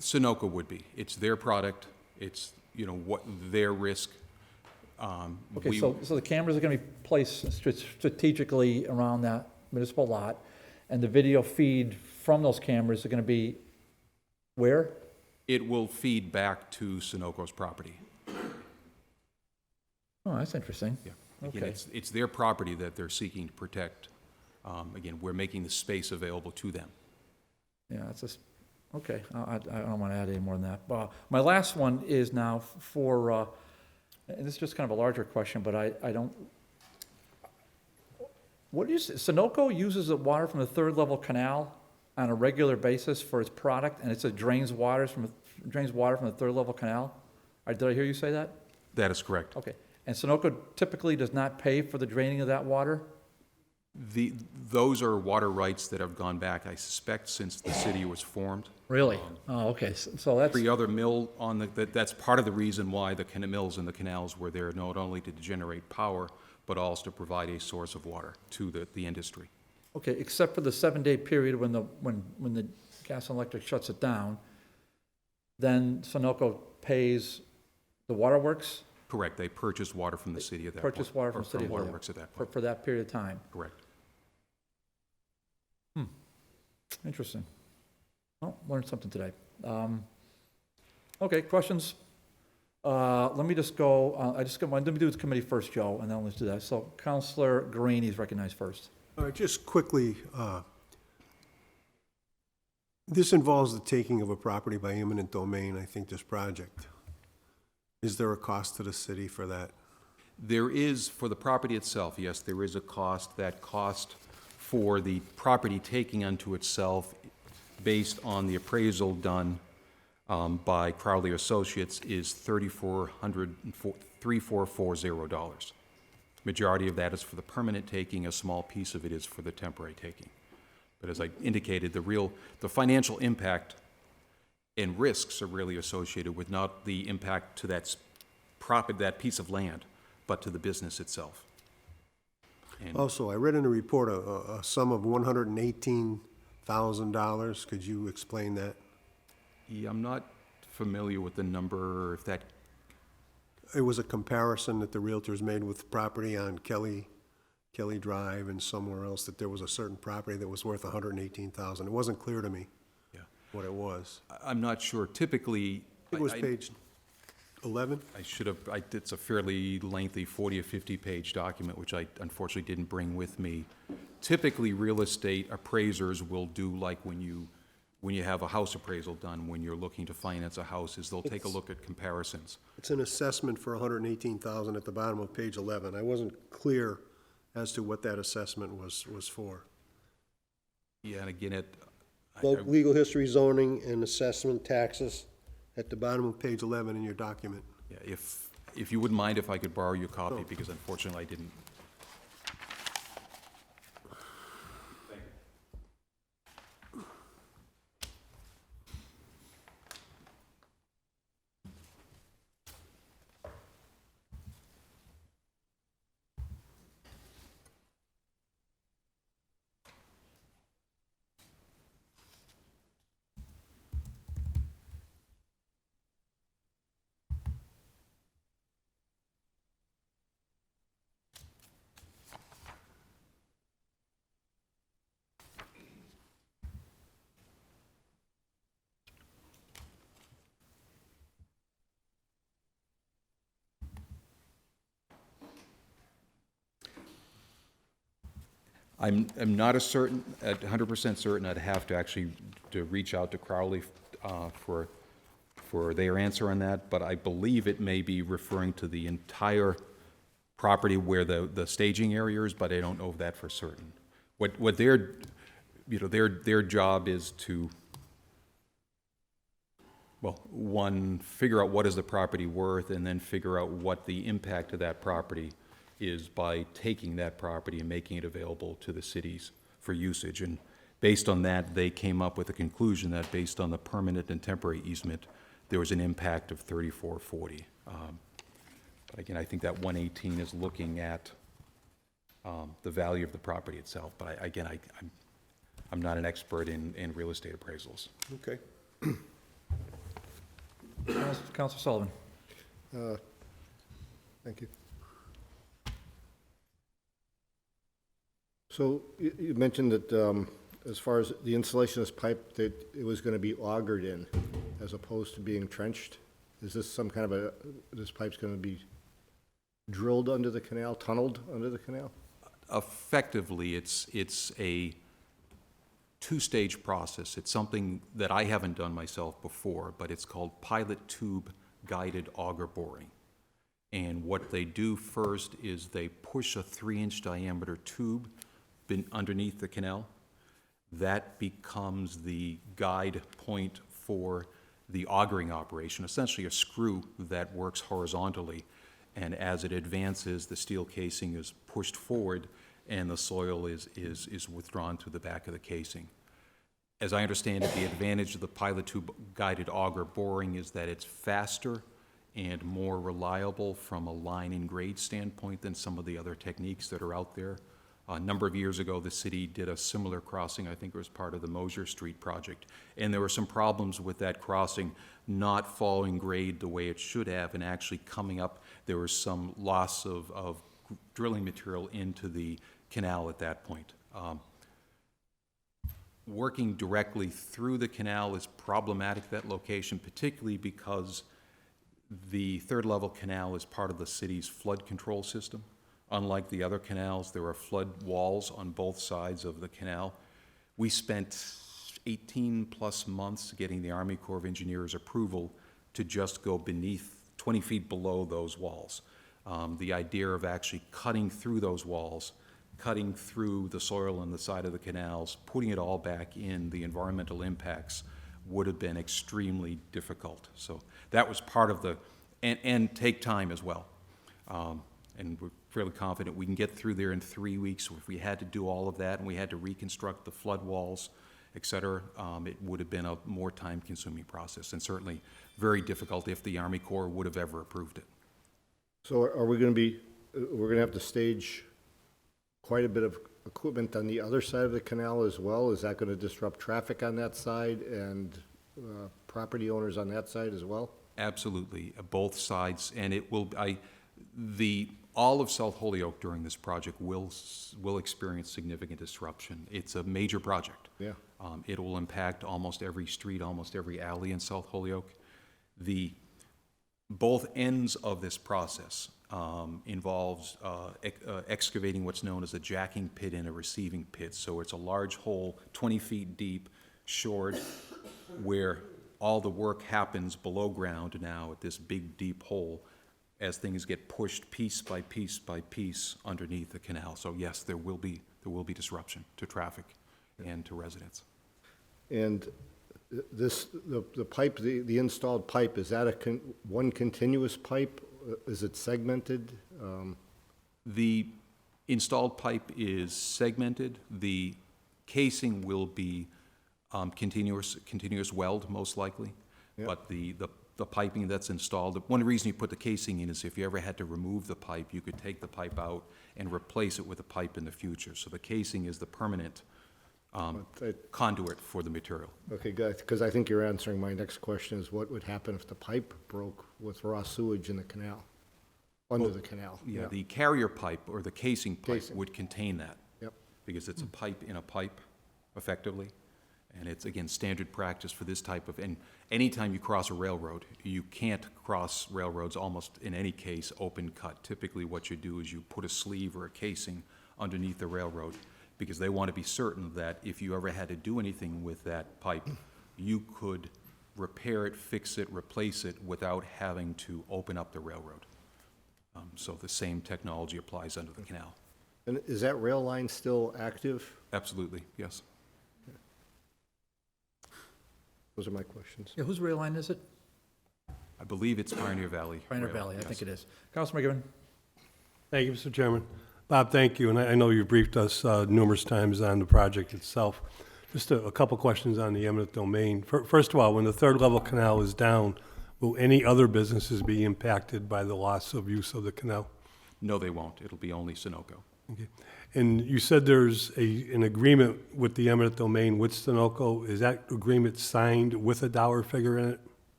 Sunoco would be. It's their product. It's, what their risk. Okay, so the cameras are gonna be placed strategically around that municipal lot, and the video feed from those cameras are gonna be where? It will feed back to Sunoco's property. Oh, that's interesting. Yeah. Again, Okay. it's their property that they're seeking to protect. Again, we're making the space available to them. Yeah, it's just, okay, I don't want to add any more than that. My last one is now for, and this is just kind of a larger question, but I don't, what do you say, Sunoco uses the water from the third level canal on a regular basis for its product, and it drains water from the third level canal? Did I hear you say that? That is correct. Okay, and Sunoco typically does not pay for the draining of that water? Those are water rights that have gone back, I suspect, since the city was formed. Really? Oh, okay, so that's, Every other mill that's part of the reason why the mills and the canals were there, not only to generate power, but also to provide a source of water to the industry. okay, except for the 7-day period when the gas and electric shuts it down, then Sunoco pays the waterworks? Correct. They purchase water from the city at that point. Purchase water from or the city of Holyoke waterworks at that point. for that period of time. Correct. Interesting. Well, learned something today. Okay, questions? Let me just go, let me do the committee first, Joe, and then let's do that. So Counselor Guarini is recognized first. All right, just quickly, this involves the taking of a property by eminent domain, I think, this project. Is there a cost to the city for that? There is, for the property itself, yes, there is a cost. That cost for the property taking unto itself, based on the appraisal done by Crowley Associates, is $3,440. Majority of that is for the permanent taking. A small piece of it is for the temporary taking. But as I indicated, the financial impact and risks are really associated with not the impact to that piece of land, but to the business itself. And Also, I read in a report a sum of $118,000. Could you explain that? yeah, I'm not familiar with the number, or if that, It was a comparison that the realtors made with property on Kelly Drive and somewhere else, that there was a certain property that was worth $118,000. It wasn't clear to me what it was. I'm not sure. Typically, It was page 11? it's a fairly lengthy 40 or 50-page document, which I unfortunately didn't bring with me. Typically, real estate appraisers will do like when when you have a house appraisal done, when you're looking to finance a house, is they'll take a look at comparisons. It's an assessment for 118,000 at the bottom of page 11. I wasn't clear as to what that assessment was for. Yeah, and again, Legal history, zoning, and assessment taxes at the bottom of page 11 in your document. yeah, if you wouldn't mind if I could borrow your copy, because unfortunately I didn't. I'm not at 100% certain. I'd have to actually to reach out to Crowley for their answer on that, but I believe it may be referring to the entire property where the staging area is, but I don't know that for certain. What their job is to, well, one, figure out what is the property worth, and then figure out what the impact of that property is by taking that property and making it available to the cities for usage. And based on that, they came up with a conclusion that based on the permanent and temporary easement, there was an impact of 3440. But again, I think that 118 is looking at the value of the property itself. But I'm not an expert in real estate appraisals. Okay. Councilor Sullivan. Thank you. So you mentioned that as far as the installation of this pipe, that it was going to be augered in as opposed to being trenched? Is this some kind of this pipe's going to be drilled under the canal, tunneled under the canal? Effectively, it's a two-stage process. It's something that I haven't done myself before, but it's called pilot tube guided auger boring. And what they do first is they push a 3-inch diameter tube underneath the canal. That becomes the guide point for the augering operation, essentially a screw that works horizontally. And as it advances, the steel casing is pushed forward and the soil is withdrawn to the back of the casing. As I understand it, the advantage of the pilot tube guided auger boring is that it's faster and more reliable from a line and grade standpoint than some of the other techniques that are out there. A number of years ago, the city did a similar crossing. I think it was part of the Mosier Street project. And there were some problems with that crossing not following grade the way it should have and actually coming up. There was some loss of drilling material into the canal at that point. Working directly through the canal is problematic at that location, particularly because the third-level canal is part of the city's flood control system. Unlike the other canals, there are flood walls on both sides of the canal. We spent 18-plus months getting the Army Corps of Engineers approval to just go beneath, 20 feet below those walls. The idea of actually cutting through those walls, cutting through the soil on the side of the canals, putting it all back in, the environmental impacts would have been extremely difficult. So that was part of the, and take time as well. And we're fairly confident we can get through there in 3 weeks. If we had to do all of that and we had to reconstruct the flood walls, et cetera, it would have been a more time-consuming process and certainly very difficult if the Army Corps would have ever approved it. So are we going to be, we're going to have to stage quite a bit of equipment on the other side of the canal as well? Is that going to disrupt traffic on that side and property owners on that side as well? Absolutely, both sides, and it will, all of South Holyoke during this project will experience significant disruption. It's a major project. Yeah. It will impact almost every street, almost every alley in South Holyoke. Both ends of this process involves excavating what's known as a jacking pit and a receiving pit. So it's a large hole, 20 feet deep, shored, where all the work happens below ground now at this big, deep hole as things get pushed piece by piece by piece underneath the canal. So yes, there will be disruption to traffic and to residents. And the pipe, the installed pipe, is that one continuous pipe? Is it segmented? The installed pipe is segmented. The casing will be continuous weld, most likely. Yep. But the piping that's installed, one reason you put the casing in is if you ever had to remove the pipe, you could take the pipe out and replace it with a pipe in the future. So the casing is the permanent conduit for the material. Okay, good, because I think you're answering my next question, is what would happen if the pipe broke with raw sewage in the canal, under the canal? Yeah, the carrier pipe or the casing pipe Casing. would contain that. Yep. Because it's a pipe in a pipe, effectively. And it's, again, standard practice for this type of, and anytime you cross a railroad, you can't cross railroads almost in any case open cut. Typically what you do is you put a sleeve or a casing underneath the railroad, because they want to be certain that if you ever had to do anything with that pipe, you could repair it, fix it, replace it without having to open up the railroad. So the same technology applies under the canal. And is that rail line still active? Absolutely, yes. Those are my questions. Yeah, whose rail line is it? I believe it's Pioneer Valley. Pioneer Rail, Valley, I yes. think it is. Councilman McGivern? Thank you, Mr. Chairman. Bob, thank you, and I know you've briefed us numerous times on the project itself. Just a couple questions on the eminent domain. First of all, when the third level canal is down, will any other businesses be impacted by the loss of use of the canal? No, they won't. It'll be only Sunoco. Okay. And you said there's an agreement with the eminent domain with Sunoco. Is that agreement signed with a dollar figure in it?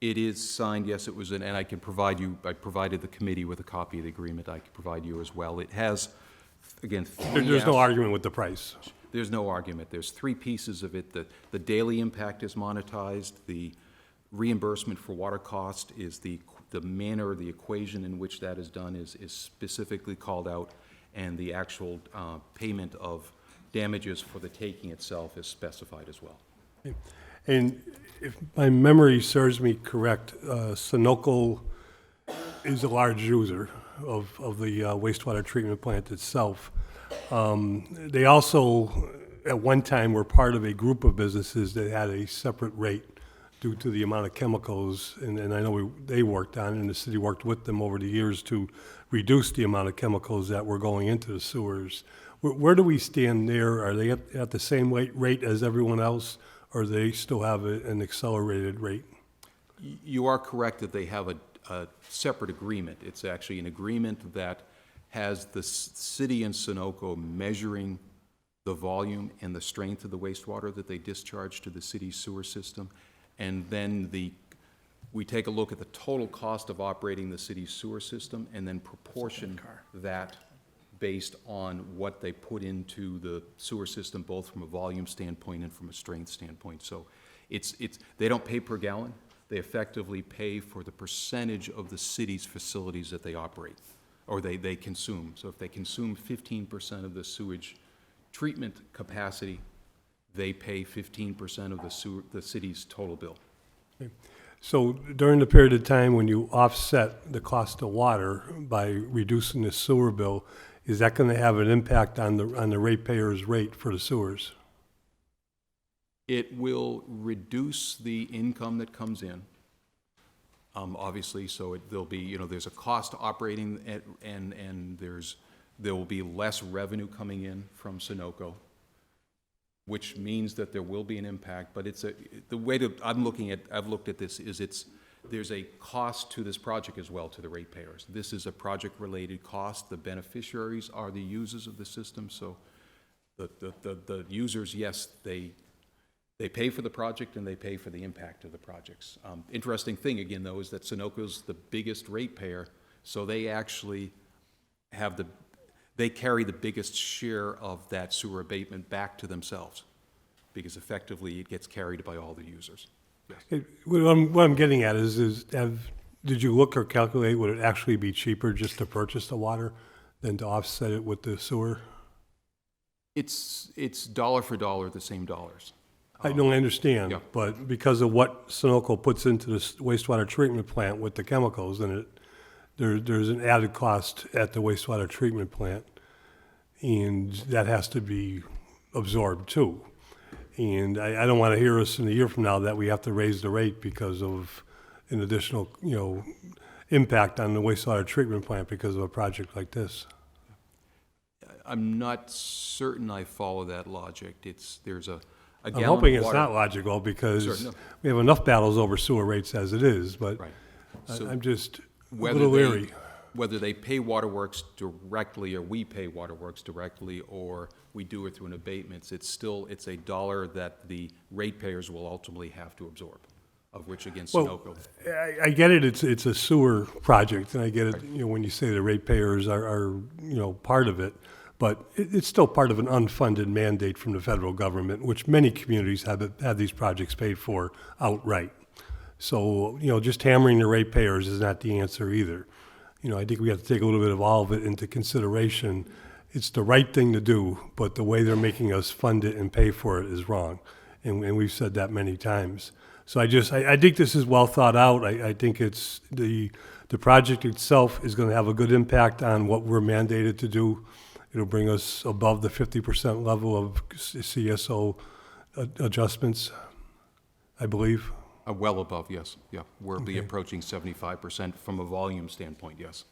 It is signed, yes, it was, and I can provide you, I provided the committee with a copy of the agreement. I can provide you as well. It has, again, There's no argument with the price. There's no argument. There's three pieces of it. The daily impact is monetized. The reimbursement for water cost is the manner, the equation in which that is done is specifically called out, and the actual payment of damages for the taking itself is specified as well. And if my memory serves me correct, Sunoco is a large user of the wastewater treatment plant itself. They also, at one time, were part of a group of businesses that had a separate rate due to the amount of chemicals, and I know they worked on it, and the city worked with them over the years to reduce the amount of chemicals that were going into the sewers. Where do we stand there? Are they at the same rate as everyone else, or do they still have an accelerated rate? You are correct that they have a separate agreement. It's actually an agreement that has the city and Sunoco measuring the volume and the strength of the wastewater that they discharge to the city's sewer system. And then we take a look at the total cost of operating the city's sewer system and then proportion that based on what they put into the sewer system, both from a volume standpoint and from a strength standpoint. So they don't pay per gallon. They effectively pay for the percentage of the city's facilities that they operate, or they consume. So if they consume 15% of the sewage treatment capacity, they pay 15% of the city's total bill. Okay. So during the period of time when you offset the cost of water by reducing the sewer bill, is that going to have an impact on the ratepayer's rate for the sewers? It will reduce the income that comes in, obviously, so there'll be, there's a cost to operating and there will be less revenue coming in from Sunoco, which means that there will be an impact, but the way I've looked at this is there's a cost to this project as well to the ratepayers. This is a project-related cost. The beneficiaries are the users of the system, so the users, yes, they pay for the project and they pay for the impact of the projects. Interesting thing, again, though, is that Sunoco's the biggest ratepayer, so they actually they carry the biggest share of that sewer abatement back to themselves, because effectively it gets carried by all the users. Yes. What I'm getting at is did you look or calculate, would it actually be cheaper just to purchase the water than to offset it with the sewer? It's dollar for dollar the same dollars. I don't understand, Yeah. but because of what Sunoco puts into the wastewater treatment plant with the chemicals in it, there's an added cost at the wastewater treatment plant, and that has to be absorbed too. And I don't want to hear us in a year from now that we have to raise the rate because of an additional, impact on the wastewater treatment plant because of a project like this. I'm not certain I follow that logic. There's a I'm gallon hoping of it's water. not logical because Sure, no. we have enough battles over sewer rates as it is, but Right. I- So I'm just a whether little they- leery. Whether they pay Waterworks directly, or we pay Waterworks directly, or we do it through an abatements, it's a dollar that the ratepayers will ultimately have to absorb, of which again Well, Sunoco. I get it, it's a sewer project, and I get it, when you say the ratepayers are part of it, but it's still part of an unfunded mandate from the federal government, which many communities have these projects paid for outright. So, just hammering the ratepayers is not the answer either. I think we have to take a little bit of all of it into consideration. It's the right thing to do, but the way they're making us fund it and pay for it is wrong. And we've said that many times. So I think this is well thought out. I think it's the project itself is going to have a good impact on what we're mandated to do. It'll bring us above the 50% level of CSO adjustments, I believe. Well above, yes, yeah. We'll be approaching 75% from a volume standpoint, yes.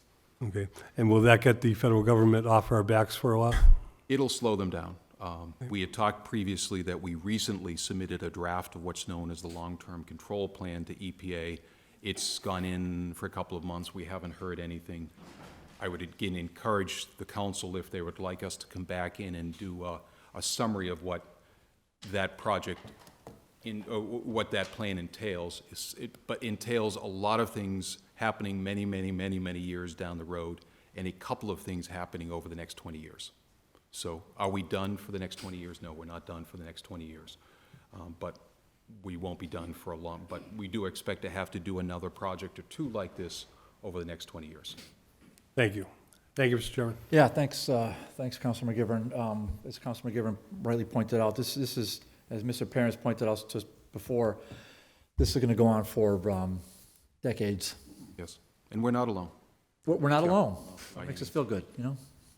Okay. And will that get the federal government off our backs for a while? It'll slow them down. We had talked previously that we recently submitted a draft of what's known as the long-term control plan to EPA. It's gone in for a couple of months. We haven't heard anything. I would again encourage the council, if they would like us to come back in and do a summary of what that project, what that plan entails. But entails a lot of things happening many years down the road, and a couple of things happening over the next 20 years. So are we done for the next 20 years? No, we're not done for the next 20 years. But we won't be done for a long, but we do expect to have to do another project or two like this over the next 20 years. Thank you. Thank you, Mr. Chairman. Yeah, thanks, Councilor McGivern. As Councilor McGivern rightly pointed out, this is, as Mr. Parents pointed out just before, this is going to go on for decades. Yes, and we're not alone. We're not alone. Makes us feel good,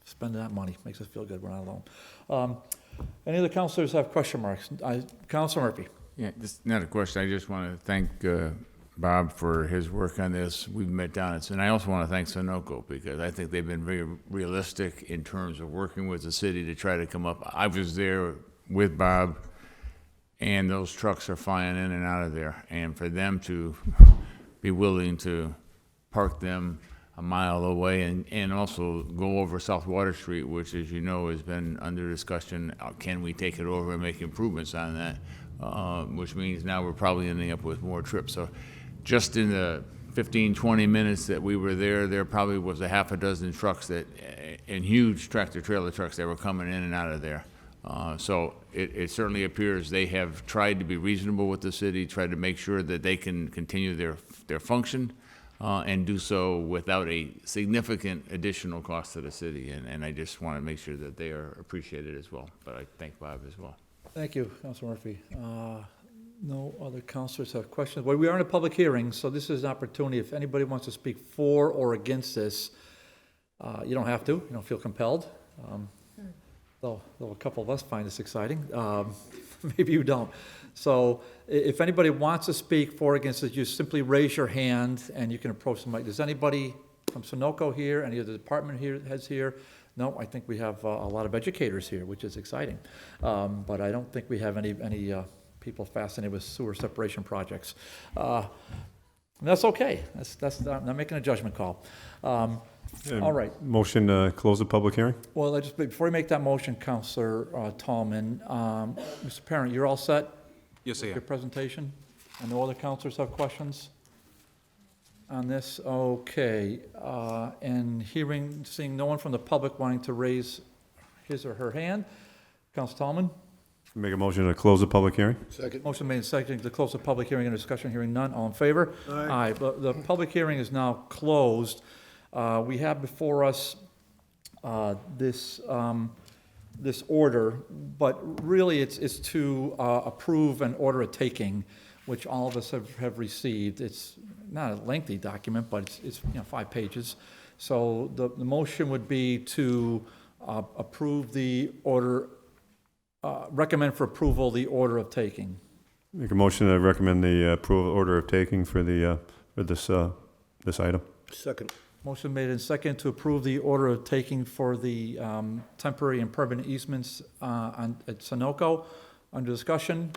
Spending that money makes us feel good. We're not alone. Any other councilors have question marks? Councilor Murphy. Yeah, just not a question. I just want to thank Bob for his work on this. We've met down at, and I also want to thank Sunoco because I think they've been very realistic in terms of working with the city to try to come up. I was there with Bob, and those trucks are flying in and out of there. And for them to be willing to park them a mile away and also go over South Water Street, which, as you know, has been under discussion. Can we take it over and make improvements on that? Which means now we're probably ending up with more trips. So just in the 15, 20 minutes that we were there probably was a half a dozen trucks and huge tractor-trailer trucks that were coming in and out of there. So it certainly appears they have tried to be reasonable with the city, tried to make sure that they can continue their function, and do so without a significant additional cost to the city. And I just want to make sure that they are appreciated as well. But I thank Bob as well. Thank you, Councilor Murphy. No other councilors have questions. Well, we are in a public hearing, so this is an opportunity. If anybody wants to speak for or against this, you don't have to. You don't feel compelled. Though a couple of us find this exciting. Maybe you don't. So if anybody wants to speak for or against it, you simply raise your hand and you can approach somebody. Does anybody from Sunoco here, any of the department heads here? No, I think we have a lot of educators here, which is exciting. But I don't think we have any people fascinated with sewer separation projects. And that's okay. I'm not making a judgment call. All right. Motion to close the public hearing? Well, before you make that motion, Councilor Tallman, Mr. Parent, you're all set? Yes, I Your am. presentation? And no other councilors have questions on this? Okay. And seeing no one from the public wanting to raise his or her hand, Councilor Tallman? Make a motion to close the public hearing? Second? Motion made and seconded to close the public hearing and discussion. Hearing none. All in favor? Aye. But the public hearing is now closed. We have before us this this order, but really it's to approve an order of taking, which all of us have received. It's not a lengthy document, but it's 5 pages. So the motion would be to approve the order, recommend for approval the order of taking. Make a motion to recommend the approval order of taking for the, for this item. Second. Motion made and second to approve the order of taking for the temporary and permanent easements at Sunoco. Under discussion?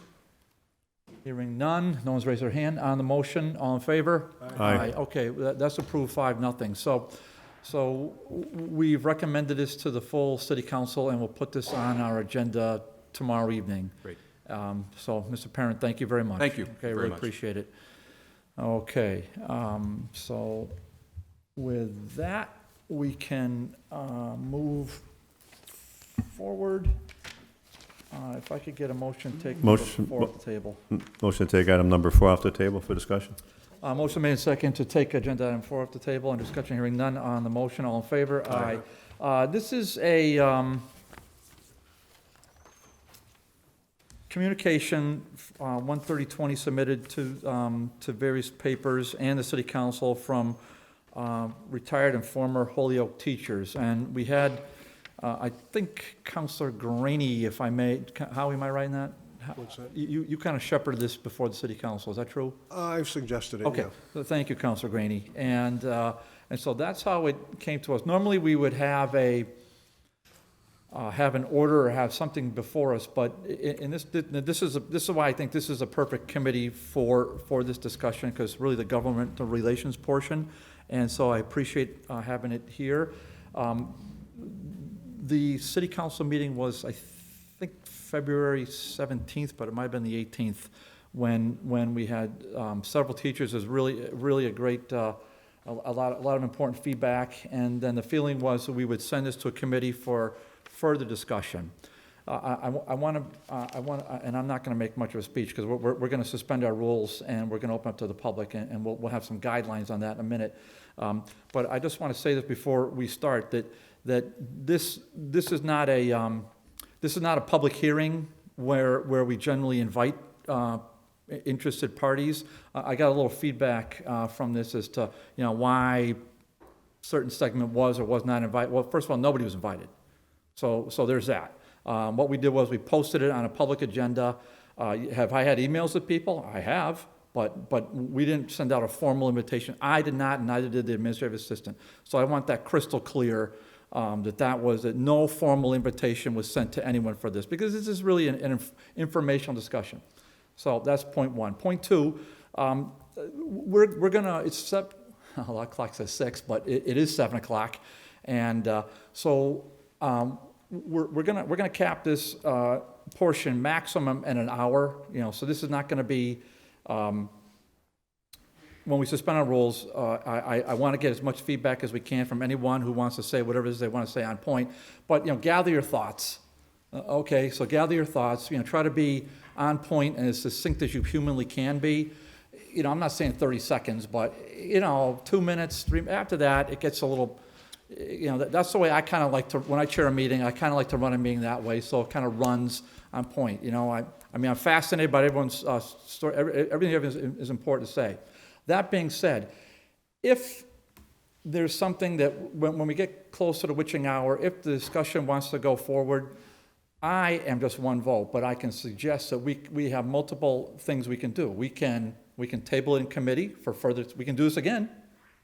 Hearing none. No one's raised their hand on the motion. All in favor? Aye. Okay, that's approved 5-0. So we've recommended this to the full city council, and we'll put this on our agenda tomorrow evening. Great. So, Mr. Parent, thank you very much. Thank you Okay, very really much. appreciate it. Okay, so with that, we can move forward. If I could get a motion to take number Motion- 4 off the table. Motion to take item number 4 off the table for discussion. Motion made and second to take agenda item 4 off the table, and discussion hearing none on the motion. All in favor? Aye. This is a communication, 13020 submitted to various papers and the city council from retired and former Holyoke teachers. And we had, I think, Counselor Graney, if I may, Howie, am I right in that? What's that? You kind of shepherded this before the city council, is that true? I've suggested it, Okay, yeah. so thank you, Counselor Graney. And so that's how it came to us. Normally, we would have have an order or have something before us, but in this is why I think this is a perfect committee for this discussion, because really the government relations portion. And so I appreciate having it here. The city council meeting was, I think, February 17th, but it might have been the 18th, when we had several teachers. It was really a great, a lot of important feedback. And then the feeling was that we would send this to a committee for further discussion. I want to, and I'm not going to make much of a speech, because we're going to suspend our rules and we're going to open up to the public, and we'll have some guidelines on that in a minute. But I just want to say this before we start, that this is not a public hearing where we generally invite interested parties. I got a little feedback from this as to why certain segment was or was not invited. Well, first of all, nobody was invited. So there's that. What we did was we posted it on a public agenda. Have I had emails with people? I have, but we didn't send out a formal invitation. I did not, and neither did the administrative assistant. So I want that crystal clear, that no formal invitation was sent to anyone for this, because this is really an informational discussion. So that's point 1. Point 2, we're gonna, the clock says 6, but it is 7 o'clock. And so we're gonna cap this portion maximum in an hour. So this is not gonna be, when we suspend our rules, I want to get as much feedback as we can from anyone who wants to say whatever it is they want to say on point. But gather your thoughts. Okay, so gather your thoughts. Try to be on point and as succinct as you humanly can be. I'm not saying 30 seconds, but 2 minutes, 3. After that, it gets a little. That's the way I kind of like to. When I chair a meeting, I kind of like to run a meeting that way, so it kind of runs on point. I'm fascinated by everyone's story. Everything is important to say. That being said, if there's something that, when we get close to the witching hour, if the discussion wants to go forward, I am just one vote, but I can suggest that we have multiple things we can do. We can table it in committee for further, we can do this again.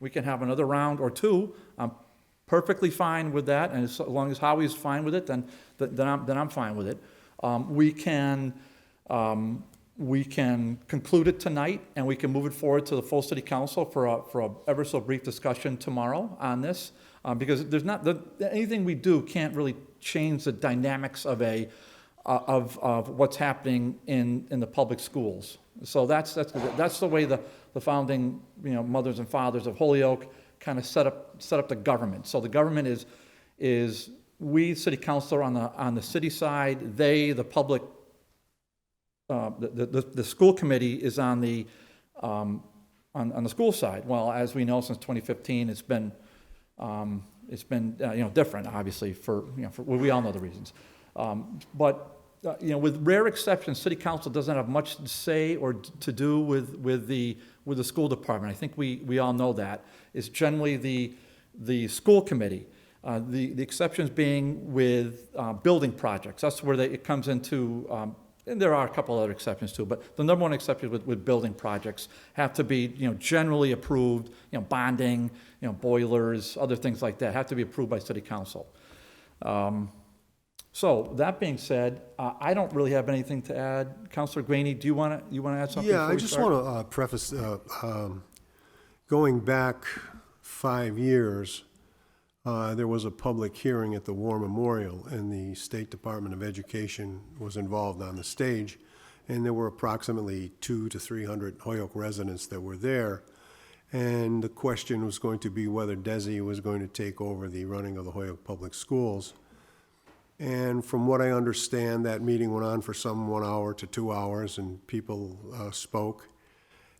We can have another round or 2. I'm perfectly fine with that, and as long as Howie's fine with it, then I'm fine with it. We can conclude it tonight, and we can move it forward to the full city council for a ever so brief discussion tomorrow on this, because there's not anything we do can't really change the dynamics of what's happening in the public schools. So that's the way the founding mothers and fathers of Holyoke kind of set up the government. So the government is we, city council, on the city side, the public. The school committee is on the school side. Well, as we know, since 2015, it's been different, obviously, for we all know the reasons. But, with rare exceptions, city council doesn't have much to say or to do with the school department. I think we all know that. It's generally the school committee. The exceptions being with building projects. That's where it comes into, and there are a couple other exceptions too, but the number one exception with building projects have to be, generally approved, bonding, boilers, other things like that, have to be approved by city council. So that being said, I don't really have anything to add. Councilor Graney, do you want to add something? Yeah, before I we just start? want to preface, going back 5 years, there was a public hearing at the War Memorial, and the State Department of Education was involved on the stage, and there were approximately 200 to 300 Holyoke residents that were there, and the question was going to be whether DESI was going to take over the running of the Holyoke Public Schools. And from what I understand, that meeting went on for some 1 hour to 2 hours, and people spoke.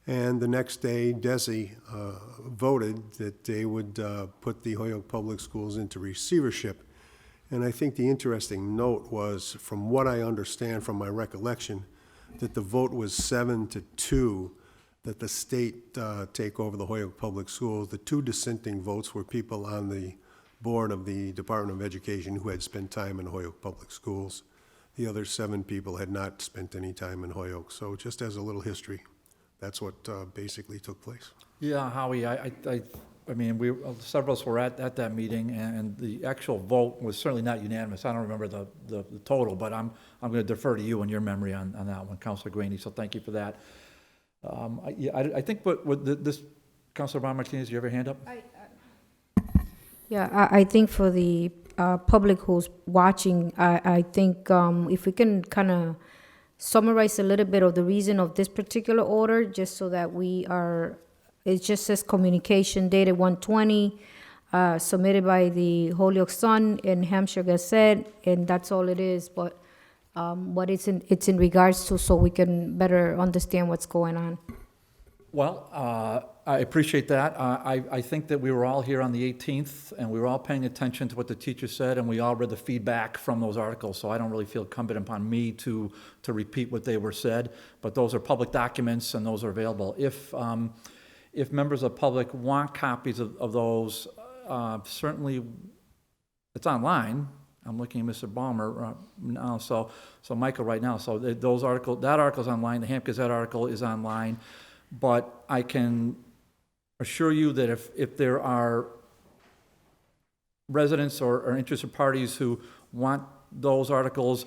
And the next day, DESI voted that they would put the Holyoke Public Schools into receivership. And I think the interesting note was, from what I understand from my recollection, that the vote was 7-2, that the state take over the Holyoke Public Schools. The two dissenting votes were people on the board of the Department of Education who had spent time in Holyoke Public Schools. The other 7 people had not spent any time in Holyoke. So just as a little history, that's what basically took place. Yeah, Howie, I mean, several of us were at that meeting, and the actual vote was certainly not unanimous. I don't remember the total, but I'm going to defer to you and your memory on that one, Councilor Graney, so thank you for that. I think this, Councilor Ron Martinez, you have your hand up? Yeah, I think for the public who's watching, I think if we can kind of summarize a little bit of the reason of this particular order, just so that it just says communication dated 1/20, submitted by the Holyoke Sun and Hampshire Gazette, and that's all it is. But what it's in regards to, so we can better understand what's going on. Well, I appreciate that. I think that we were all here on the 18th, and we were all paying attention to what the teacher said, and we all read the feedback from those articles, so I don't really feel incumbent upon me to repeat what they were said, but those are public documents, and those are available. If members of the public want copies of those, certainly, it's online. I'm looking at Mr. Ballmer now, so Michael right now. So that article's online, the Hampshire Gazette article is online. But I can assure you that if there are residents or interested parties who want those articles,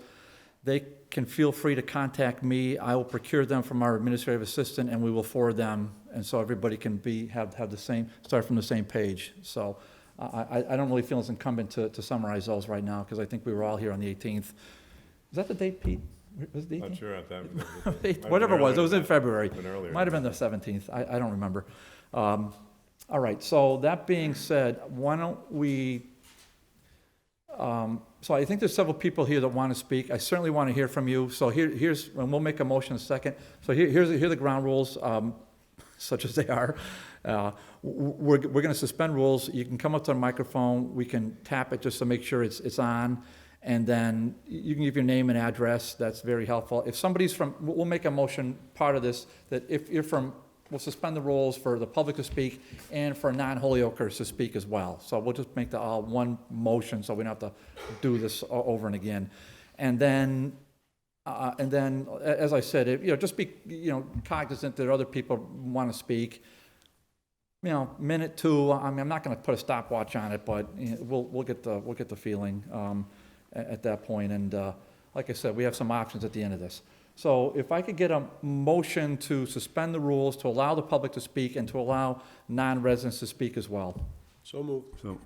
they can feel free to contact me. I will procure them from our administrative assistant, and we will forward them, and so everybody can have the same, start from the same page. So I don't really feel it's incumbent to summarize those right now, because I think we were all here on the 18th. Is that the date, Pete? Was it the 18th? Not sure at that. Whatever it was in February. Been earlier. Might have been the 17th, I don't remember. All right, so that being said, why don't we, so I think there's several people here that want to speak. I certainly want to hear from you, so here's, and we'll make a motion in a second. So here are the ground rules, such as they are. We're going to suspend rules. You can come up to the microphone, we can tap it just to make sure it's on. And then you can give your name and address. That's very helpful. If somebody's we'll make a motion part of this, that if you're we'll suspend the rules for the public to speak and for non-Holyokers to speak as well. So we'll just make the all one motion, so we don't have to do this over and again. And then, as I said, just be, cognizant that other people want to speak. Minute, 2. I mean, I'm not going to put a stopwatch on it, but we'll get the feeling. At that point, and like I said, we have some options at the end of this. So if I could get a motion to suspend the rules, to allow the public to speak, and to allow non-residents to speak as well. So moved. So,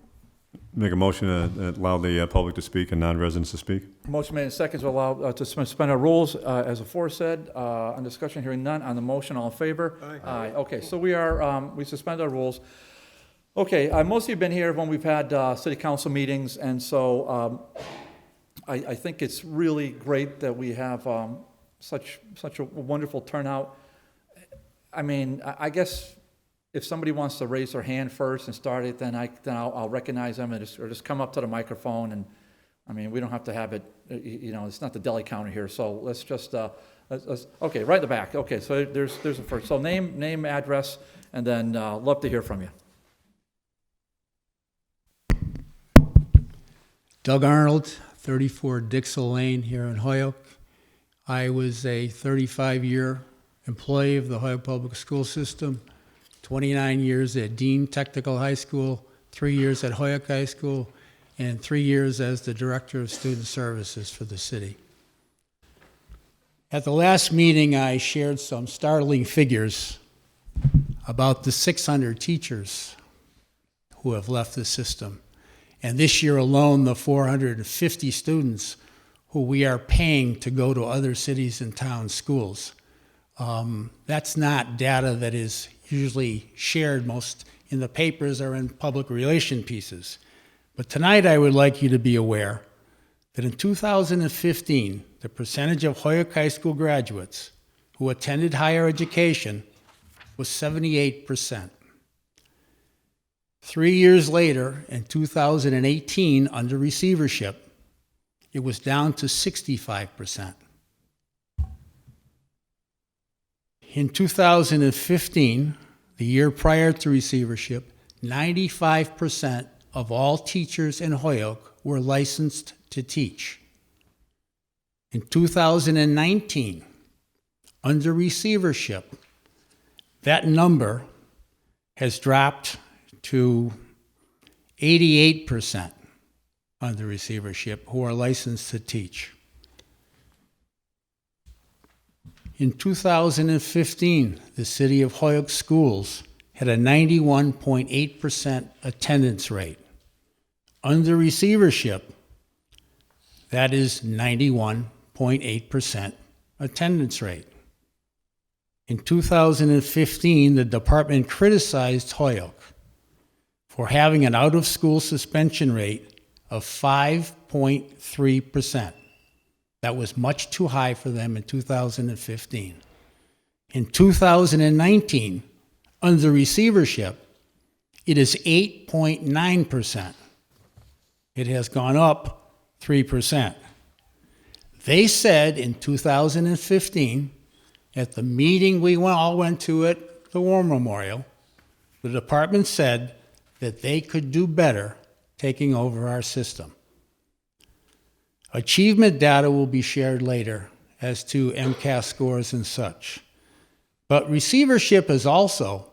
make a motion to allow the public to speak and non-residents to speak. Motion made in second to allow to suspend our rules, as aforesaid. On discussion, hearing none. On the motion, all in favor? Aye. Okay, so we suspend our rules. Okay, most of you have been here when we've had city council meetings, and so I think it's really great that we have such a wonderful turnout. I mean, I guess if somebody wants to raise their hand first and start it, then I'll recognize them, or just come up to the microphone, and I mean, we don't have to have it, it's not the deli counter here, so let's just, okay, right in the back. Okay, so there's a first. So name, address, and then love to hear from you. Doug Arnold, 34 Dixell Lane here in Holyoke. I was a 35-year employee of the Holyoke Public School System, 29 years at Dean Technical High School, 3 years at Holyoke High School, and 3 years as the Director of Student Services for the city. At the last meeting, I shared some startling figures about the 600 teachers who have left the system. And this year alone, the 450 students who we are paying to go to other cities and towns' schools. That's not data that is usually shared most in the papers or in public relation pieces. But tonight I would like you to be aware that in 2015, the percentage of Holyoke High School graduates who attended higher education was 78%. 3 years later, in 2018, under receivership, it was down to 65%. In 2015, the year prior to receivership, 95% of all teachers in Holyoke were licensed to teach. In 2019, under receivership, that number has dropped to 88% under receivership who are licensed to teach. In 2015, the City of Holyoke schools had a 91.8% attendance rate. Under receivership, that is 91.8% attendance rate. In 2015, the department criticized Holyoke for having an out-of-school suspension rate of 5.3%. That was much too high for them in 2015. In 2019, under receivership, it is 8.9%. It has gone up 3%. They said in 2015, at the meeting we all went to at the War Memorial, the department said that they could do better taking over our system. Achievement data will be shared later as to MCAS scores and such. But receivership has also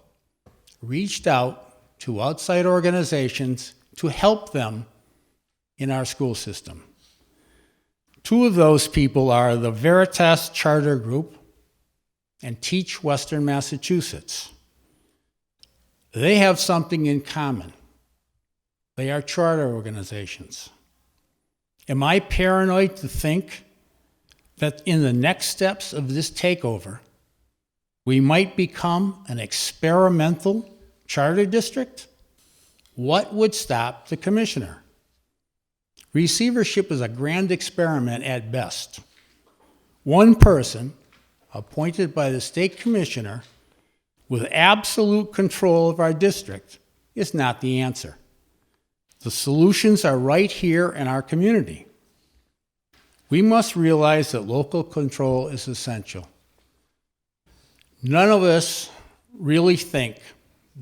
reached out to outside organizations to help them in our school system. Two of those people are the Veritas Charter Group and Teach Western Massachusetts. They have something in common. They are charter organizations. Am I paranoid to think that in the next steps of this takeover, we might become an experimental charter district? What would stop the commissioner? Receivership is a grand experiment at best. One person appointed by the state commissioner with absolute control of our district is not the answer. The solutions are right here in our community. We must realize that local control is essential. None of us really think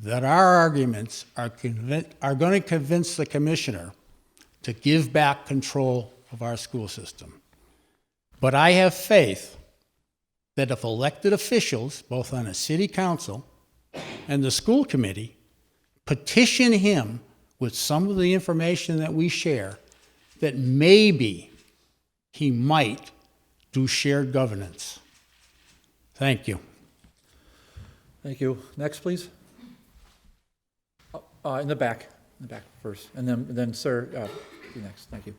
that our arguments are going to convince the commissioner to give back control of our school system. But I have faith that if elected officials, both on the city council and the school committee, petition him with some of the information that we share, that maybe he might do shared governance. Thank you. Thank you. Next, please. In the back first, and then sir, you next. Thank you.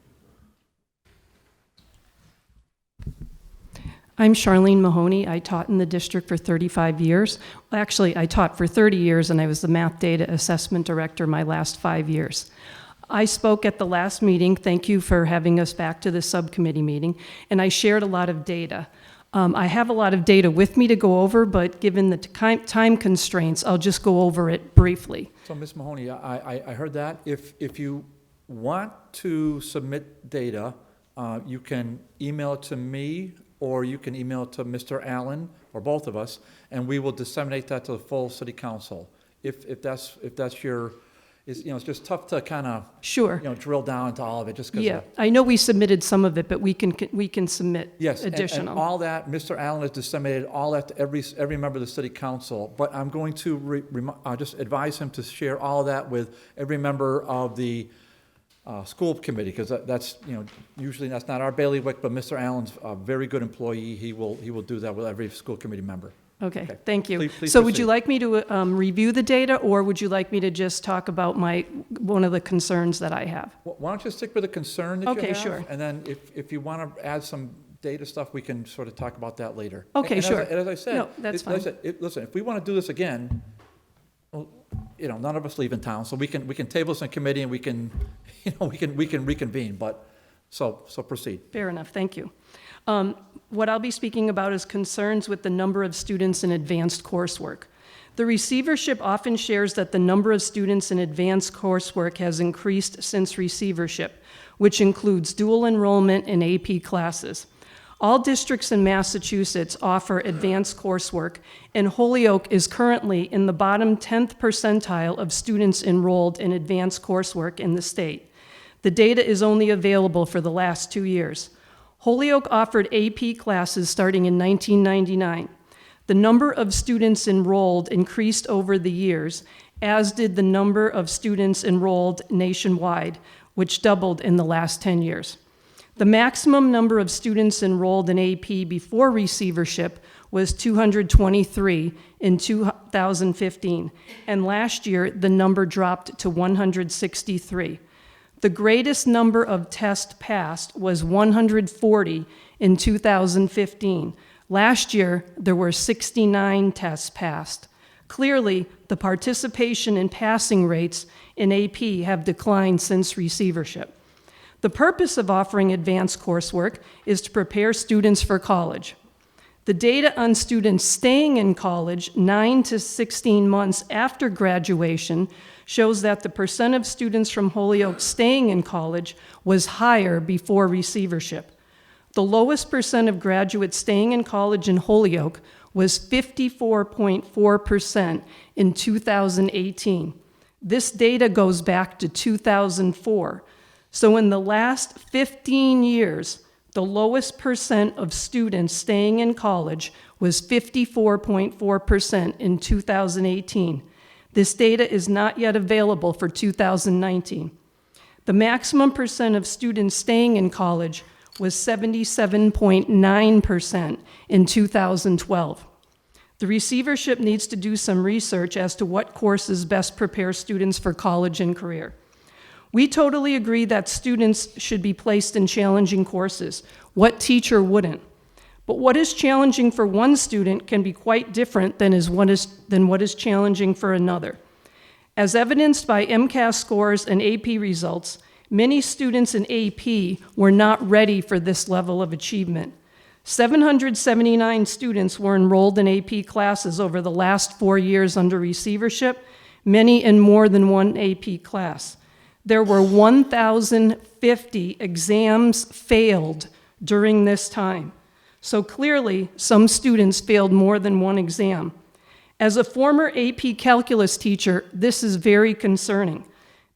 I'm Charlene Mahoney. I taught in the district for 35 years. Actually, I taught for 30 years, and I was the math data assessment director my last 5 years. I spoke at the last meeting. Thank you for having us back to the subcommittee meeting, and I shared a lot of data. I have a lot of data with me to go over, but given the time constraints, I'll just go over it briefly. So, Ms. Mahoney, I heard that. If you want to submit data, you can email it to me, or you can email it to Mr. Allen, or both of us, and we will disseminate that to the full city council. If that's your, it's just tough to kind of, Sure. drill down into all of it, just because. Yeah, I know we submitted some of it, but we can submit Yes, and additional. all that, Mr. Allen has disseminated all that to every member of the city council, but I'm going to just advise him to share all of that with every member of the school committee, because that's, usually that's not our bailiwick, but Mr. Allen's a very good employee. He will do that with every school committee member. Okay, thank you. Please So would you proceed. like me to review the data, or would you like me to just talk about one of the concerns that I have? Why don't you stick with the concern that you have? Okay, sure. And then if you want to add some data stuff, we can sort of talk about that later. Okay, And sure. As I said. No, that's fine. Listen, if we want to do this again, well, none of us leave in town, so we can table this in committee and we can reconvene, but, so proceed. Fair enough, thank you. What I'll be speaking about is concerns with the number of students in advanced coursework. The receivership often shares that the number of students in advanced coursework has increased since receivership, which includes dual enrollment in AP classes. All districts in Massachusetts offer advanced coursework, and Holyoke is currently in the bottom 10th percentile of students enrolled in advanced coursework in the state. The data is only available for the last 2 years. Holyoke offered AP classes starting in 1999. The number of students enrolled increased over the years, as did the number of students enrolled nationwide, which doubled in the last 10 years. The maximum number of students enrolled in AP before receivership was 223 in 2015, and last year the number dropped to 163. The greatest number of tests passed was 140 in 2015. Last year, there were 69 tests passed. Clearly, the participation and passing rates in AP have declined since receivership. The purpose of offering advanced coursework is to prepare students for college. The data on students staying in college 9 to 16 months after graduation shows that the percent of students from Holyoke staying in college was higher before receivership. The lowest percent of graduates staying in college in Holyoke was 54.4% in 2018. This data goes back to 2004. So in the last 15 years, the lowest percent of students staying in college was 54.4% in 2018. This data is not yet available for 2019. The maximum percent of students staying in college was 77.9% in 2012. The receivership needs to do some research as to what courses best prepare students for college and career. We totally agree that students should be placed in challenging courses. What teacher wouldn't? But what is challenging for one student can be quite different than what is challenging for another. As evidenced by MCAS scores and AP results, many students in AP were not ready for this level of achievement. 779 students were enrolled in AP classes over the last 4 years under receivership, many in more than one AP class. There were 1,050 exams failed during this time. So clearly, some students failed more than one exam. As a former AP calculus teacher, this is very concerning.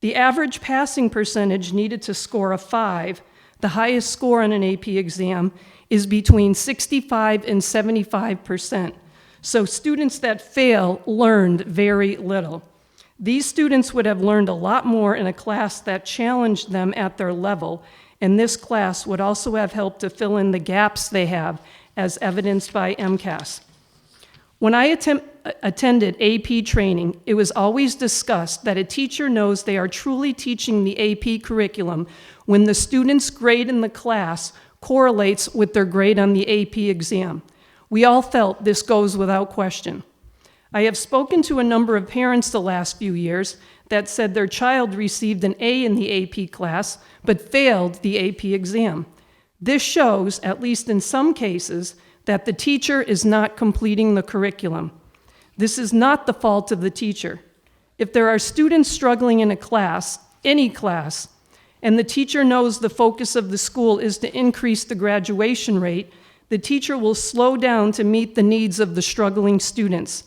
The average passing percentage needed to score a 5, the highest score on an AP exam, is between 65 and 75%. So students that fail learned very little. These students would have learned a lot more in a class that challenged them at their level, and this class would also have helped to fill in the gaps they have, as evidenced by MCAS. When I attended AP training, it was always discussed that a teacher knows they are truly teaching the AP curriculum when the student's grade in the class correlates with their grade on the AP exam. We all felt this goes without question. I have spoken to a number of parents the last few years that said their child received an A in the AP class but failed the AP exam. This shows, at least in some cases, that the teacher is not completing the curriculum. This is not the fault of the teacher. If there are students struggling in a class, any class, and the teacher knows the focus of the school is to increase the graduation rate, the teacher will slow down to meet the needs of the struggling students.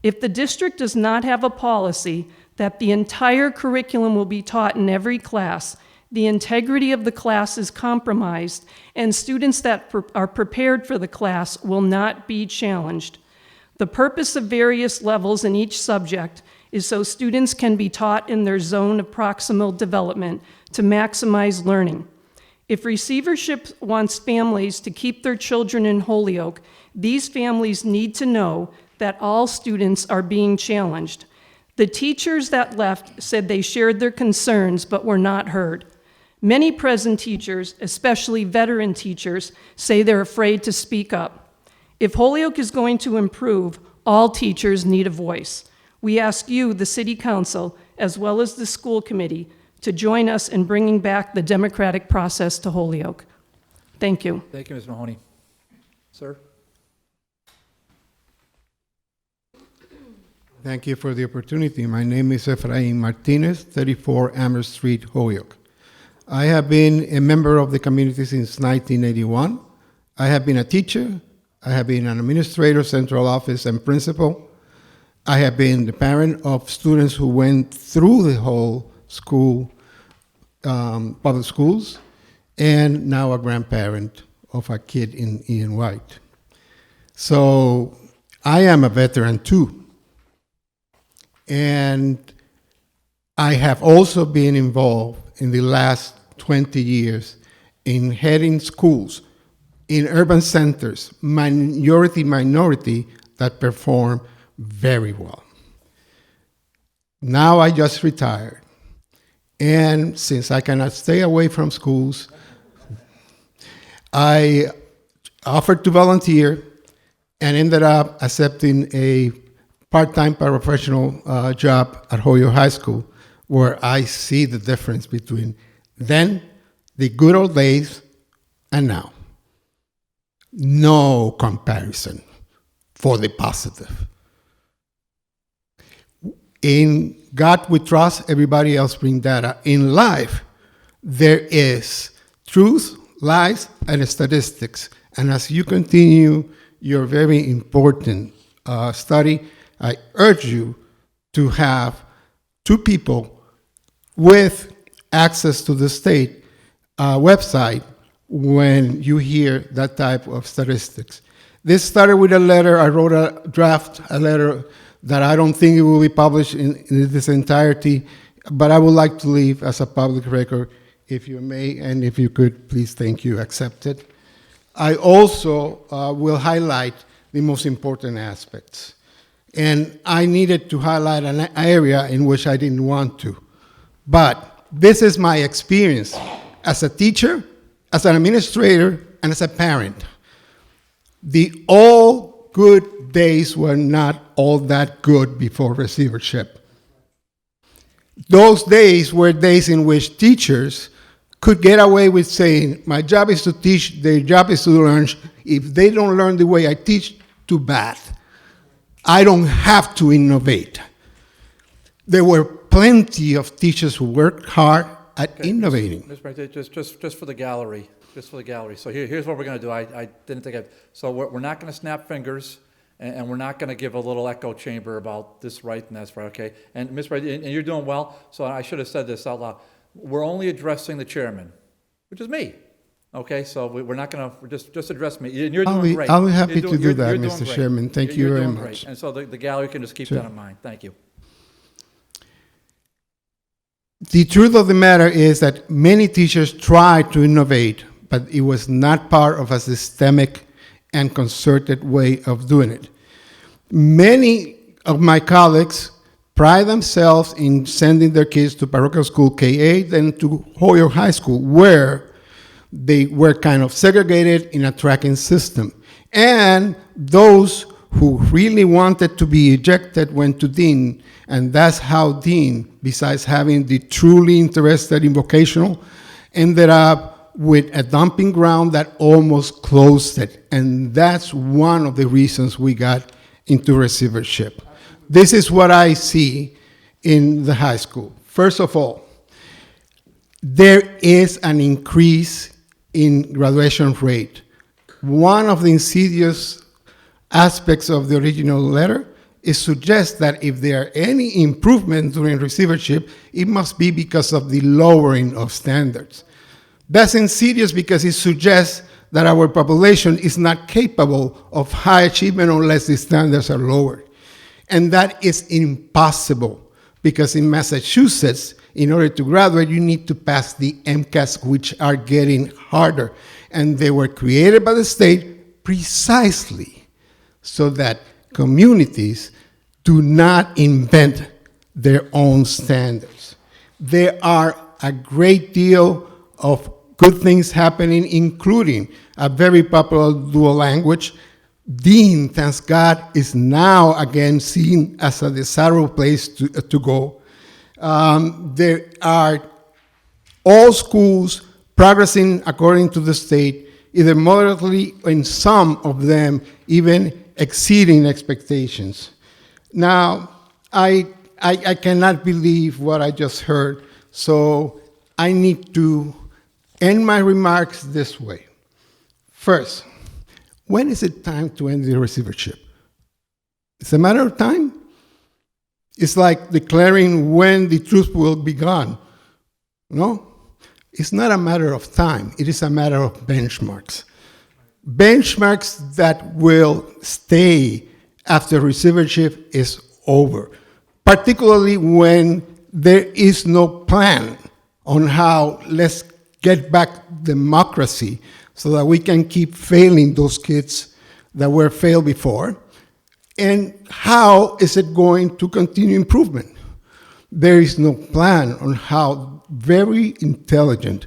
If the district does not have a policy that the entire curriculum will be taught in every class, the integrity of the class is compromised, and students that are prepared for the class will not be challenged. The purpose of various levels in each subject is so students can be taught in their zone of proximal development to maximize learning. If Receivership wants families to keep their children in Holyoke, these families need to know that all students are being challenged. The teachers that left said they shared their concerns but were not heard. Many present teachers, especially veteran teachers, say they're afraid to speak up. If Holyoke is going to improve, all teachers need a voice. We ask you, the City Council, as well as the school committee, to join us in bringing back the democratic process to Holyoke. Thank you. Thank you, Ms. Mahoney. Sir? Thank you for the opportunity. My name is Efrain Martinez, 34 Amherst Street, Holyoke. I have been a member of the community since 1981. I have been a teacher. I have been an administrator, central office, and principal. I have been the parent of students who went through the whole school, public schools, and now a grandparent of a kid in Ian White. So I am a veteran too. And I have also been involved in the last 20 years in heading schools in urban centers, minority, that perform very well. Now I just retired. And since I cannot stay away from schools, I offered to volunteer and ended up accepting a part-time paraprofessional job at Holyoke High School, where I see the difference between then, the good old days, and now. No comparison for the positive. In God we trust, everybody else bring data. In life, there is truth, lies, and statistics. And as you continue your very important study, I urge you to have two people with access to the state website when you hear that type of statistics. This started with a letter. I wrote a letter that I don't think it will be published in its entirety, but I would like to leave as a public record, if you may, and if you could, please, thank you, accept it. I also will highlight the most important aspects. And I needed to highlight an area in which I didn't want to. But this is my experience as a teacher, as an administrator, and as a parent. The all good days were not all that good before receivership. Those days were days in which teachers could get away with saying, my job is to teach, their job is to learn. If they don't learn the way I teach, too bad. I don't have to innovate. There were plenty of teachers who worked hard at innovating. Ms. Martinez, just for the gallery, So here's what we're going to do. I didn't think so we're not going to snap fingers, and we're not going to give a little echo chamber about this right and that's right, okay? And Ms. Martinez, and you're doing well, so I should have said this out loud. We're only addressing the chairman, which is me. Okay, so we're not going to, just address me. And you're doing great. I'll be happy to do that, Mr. Chairman. Thank you very much. And so the gallery can just keep that in mind. Thank you. The truth of the matter is that many teachers tried to innovate, but it was not part of a systemic and concerted way of doing it. Many of my colleagues pride themselves in sending their kids to parochial school K-8 and to Holyoke High School, where they were kind of segregated in a tracking system. And those who really wanted to be ejected went to Dean, and that's how Dean, besides having the truly interested in vocational, ended up with a dumping ground that almost closed it. And that's one of the reasons we got into receivership. This is what I see in the high school. First of all, there is an increase in graduation rate. One of the insidious aspects of the original letter is suggest that if there are any improvements during receivership, it must be because of the lowering of standards. That's insidious because it suggests that our population is not capable of high achievement unless the standards are lowered. And that is impossible because in Massachusetts, in order to graduate, you need to pass the MCAS, which are getting harder. And they were created by the state precisely so that communities do not invent their own standards. There are a great deal of good things happening, including a very popular dual language. Dean, thanks God, is now again seen as a desirable place to go. There are all schools progressing according to the state, either moderately, and some of them even exceeding expectations. Now, I cannot believe what I just heard, so I need to end my remarks this way. First, when is it time to end the receivership? It's a matter of time. It's like declaring when the truth will be gone. No, it's not a matter of time. It is a matter of benchmarks. Benchmarks that will stay after receivership is over, particularly when there is no plan on how let's get back democracy so that we can keep failing those kids that were failed before. And how is it going to continue improvement? There is no plan on how very intelligent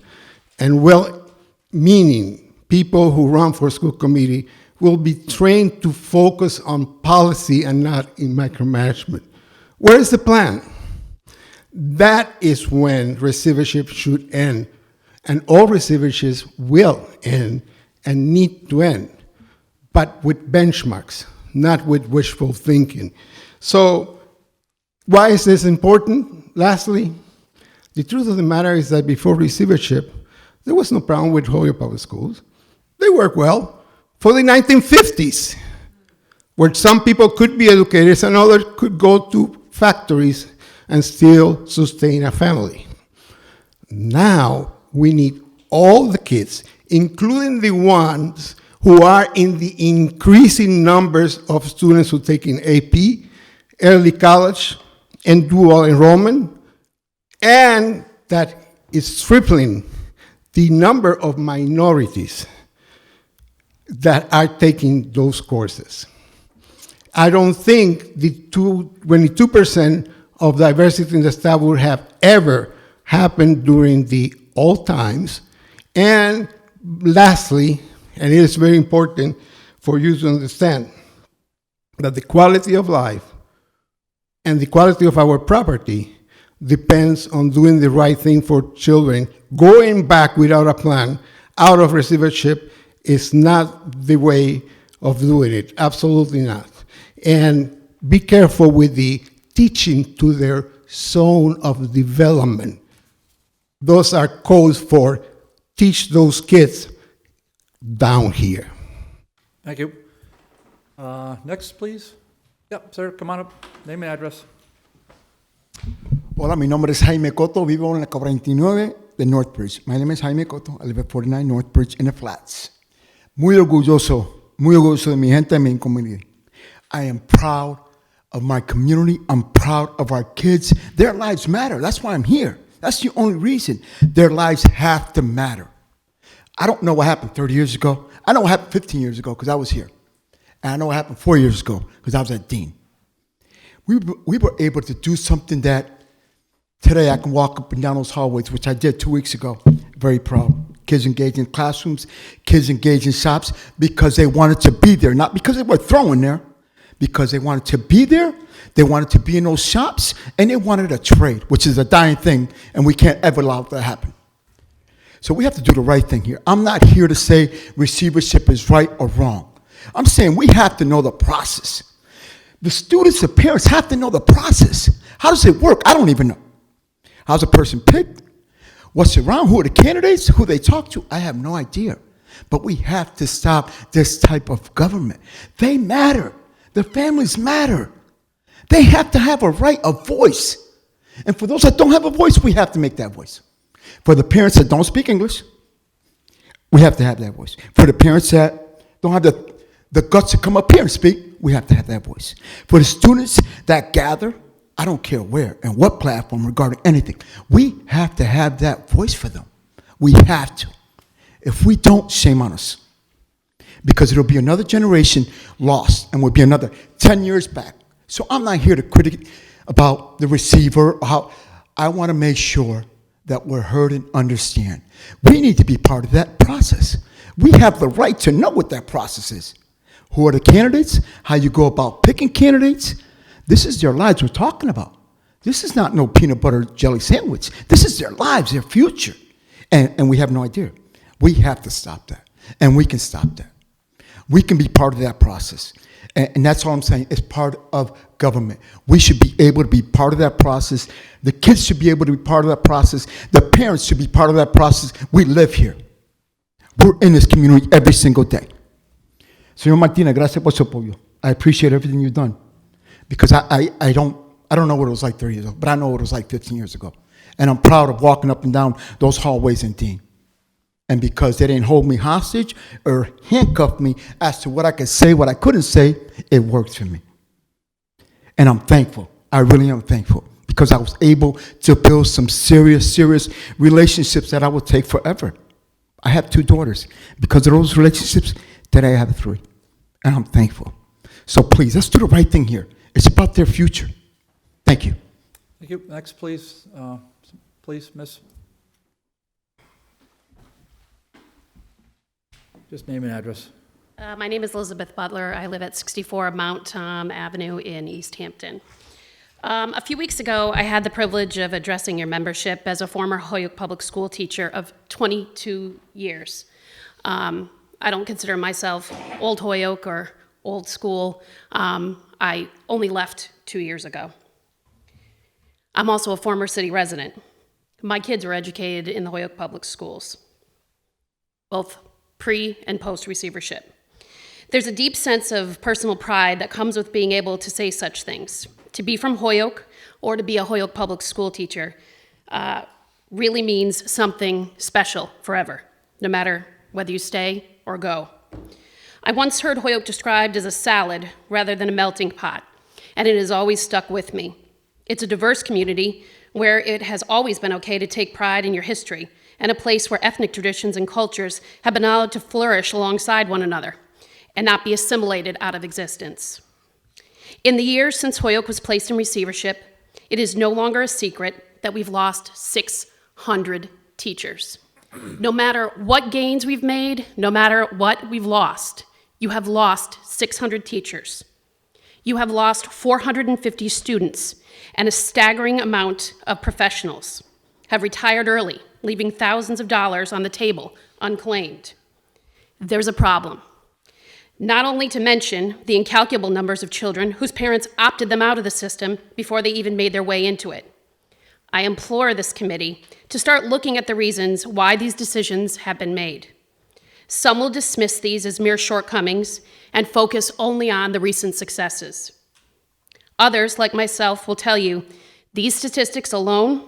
and well-meaning people who run for school committee will be trained to focus on policy and not in micromanagement. Where is the plan? That is when receivership should end. And all receiverships will end and need to end, but with benchmarks, not with wishful thinking. So why is this important? Lastly, the truth of the matter is that before receivership, there was no problem with Holyoke Public Schools. They worked well for the 1950s, where some people could be educators and others could go to factories and still sustain a family. Now, we need all the kids, including the ones who are in the increasing numbers of students who take in AP, early college, and dual enrollment, and that is tripling the number of minorities that are taking those courses. I don't think the 22% of diversity in the staff would have ever happened during the old times. And lastly, and it is very important for you to understand, that the quality of life and the quality of our property depends on doing the right thing for children. Going back without a plan out of receivership is not the way of doing it, absolutely not. And be careful with the teaching to their zone of development. Those are codes for teach those kids down here. Thank you. Next, please. Yep, sir, come on up. Name and address. Hola, mi nombre es Jaime Cotto. Vivo en la 49 de Northbridge. My name is Jaime Cotto. I live at 49 Northbridge in the Flats. Muy orgulloso de mi gente and mi community. I am proud of my community. I'm proud of our kids. Their lives matter. That's why I'm here. That's the only reason. Their lives have to matter. I don't know what happened 30 years ago. I know what happened 15 years ago because I was here. And I know what happened 4 years ago because I was at Dean. We were able to do something that today I can walk up and down those hallways, which I did 2 weeks ago. Very proud. Kids engaged in classrooms, kids engaged in shops because they wanted to be there, not because they were thrown there, because they wanted to be there, they wanted to be in those shops, and they wanted a trade, which is a dying thing, and we can't ever allow that to happen. So we have to do the right thing here. I'm not here to say receivership is right or wrong. I'm saying we have to know the process. The students, the parents have to know the process. How does it work? I don't even know. How's a person picked? What's around, who are the candidates, who they talk to, I have no idea. But we have to stop this type of government. They matter. The families matter. They have to have a right, a voice. And for those that don't have a voice, we have to make that voice. For the parents that don't speak English, we have to have that voice. For the parents that don't have the guts to come up here and speak, we have to have that voice. For the students that gather, I don't care where and what platform regarding anything, we have to have that voice for them. We have to. If we don't, shame on us. Because it'll be another generation lost and we'll be another 10 years back. So I'm not here to critique about the receiver or how. I want to make sure that we're heard and understand. We need to be part of that process. We have the right to know what that process is. Who are the candidates? How you go about picking candidates? This is their lives we're talking about. This is not no peanut butter jelly sandwich. This is their lives, their future. And we have no idea. We have to stop that. And we can stop that. We can be part of that process. And that's all I'm saying. It's part of government. We should be able to be part of that process. The kids should be able to be part of that process. The parents should be part of that process. We live here. We're in this community every single day. Señor Martinez, gracias por su apoyo. I appreciate everything you've done. Because I don't know what it was like 30 years ago, but I know what it was like 15 years ago. And I'm proud of walking up and down those hallways in Dean. And because they didn't hold me hostage or handcuff me as to what I could say, what I couldn't say, it worked for me. And I'm thankful. I really am thankful because I was able to build some serious relationships that I will take forever. I have 2 daughters. Because of those relationships, today I have 3. And I'm thankful. So please, let's do the right thing here. It's about their future. Thank you. Thank you. Next, please. Please, Miss. Just name and address. My name is Elizabeth Butler. I live at 64 Mount Tom Avenue in East Hampton. A few weeks ago, I had the privilege of addressing your membership as a former Holyoke public school teacher of 22 years. I don't consider myself old Holyoke or old school. I only left 2 years ago. I'm also a former city resident. My kids were educated in the Holyoke public schools, both pre and post receivership. There's a deep sense of personal pride that comes with being able to say such things. To be from Holyoke or to be a Holyoke public school teacher really means something special forever, no matter whether you stay or go. I once heard Holyoke described as a salad rather than a melting pot, and it has always stuck with me. It's a diverse community where it has always been okay to take pride in your history, and a place where ethnic traditions and cultures have been allowed to flourish alongside one another and not be assimilated out of existence. In the years since Holyoke was placed in receivership, it is no longer a secret that we've lost 600 teachers. No matter what gains we've made, no matter what we've lost, you have lost 600 teachers. You have lost 450 students, and a staggering amount of professionals have retired early, leaving thousands of dollars on the table unclaimed. There's a problem. Not only to mention the incalculable numbers of children whose parents opted them out of the system before they even made their way into it. I implore this committee to start looking at the reasons why these decisions have been made. Some will dismiss these as mere shortcomings and focus only on the recent successes. Others, like myself, will tell you these statistics alone,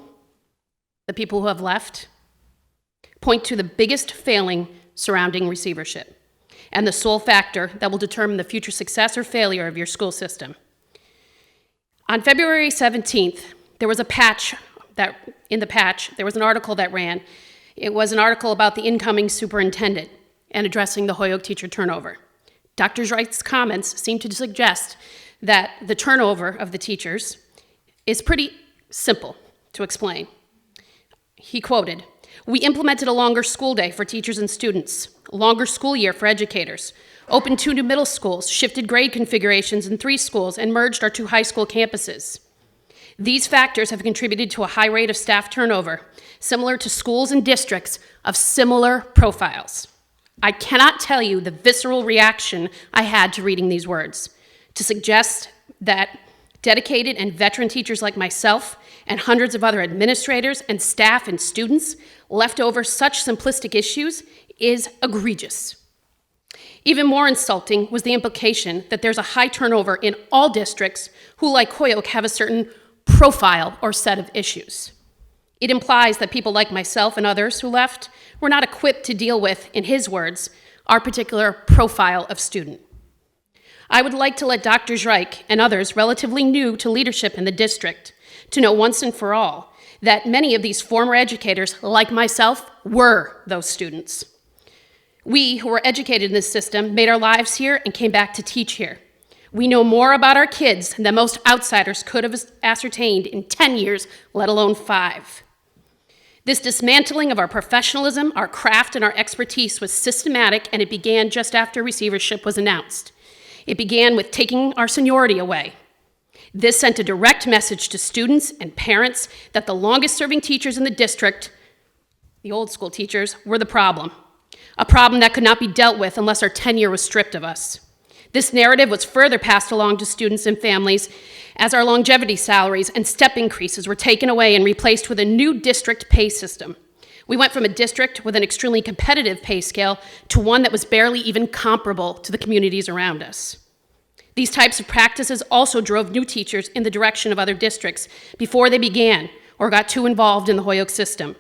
the people who have left, point to the biggest failing surrounding receivership and the sole factor that will determine the future success or failure of your school system. On February 17th, there was there was an article that ran. It was an article about the incoming superintendent and addressing the Holyoke teacher turnover. Dr. Wright's comments seem to suggest that the turnover of the teachers is pretty simple to explain. He quoted, "We implemented a longer school day for teachers and students, a longer school year for educators, opened 2 new middle schools, shifted grade configurations in 3 schools, and merged our 2 high school campuses. These factors have contributed to a high rate of staff turnover, similar to schools and districts of similar profiles." I cannot tell you the visceral reaction I had to reading these words. To suggest that dedicated and veteran teachers like myself and hundreds of other administrators and staff and students left over such simplistic issues is egregious. Even more insulting was the implication that there's a high turnover in all districts who, like Holyoke, have a certain profile or set of issues. It implies that people like myself and others who left were not equipped to deal with, in his words, our particular profile of student. I would like to let Dr. Zreich and others relatively new to leadership in the district to know once and for all that many of these former educators, like myself, were those students. We who were educated in this system made our lives here and came back to teach here. We know more about our kids than most outsiders could have ascertained in 10 years, let alone 5. This dismantling of our professionalism, our craft, and our expertise was systematic, and it began just after receivership was announced. It began with taking our seniority away. This sent a direct message to students and parents that the longest-serving teachers in the district, the old school teachers, were the problem. A problem that could not be dealt with unless our tenure was stripped of us. This narrative was further passed along to students and families as our longevity salaries and step increases were taken away and replaced with a new district pay system. We went from a district with an extremely competitive pay scale to one that was barely even comparable to the communities around us. These types of practices also drove new teachers in the direction of other districts before they began or got too involved in the Holyoke system.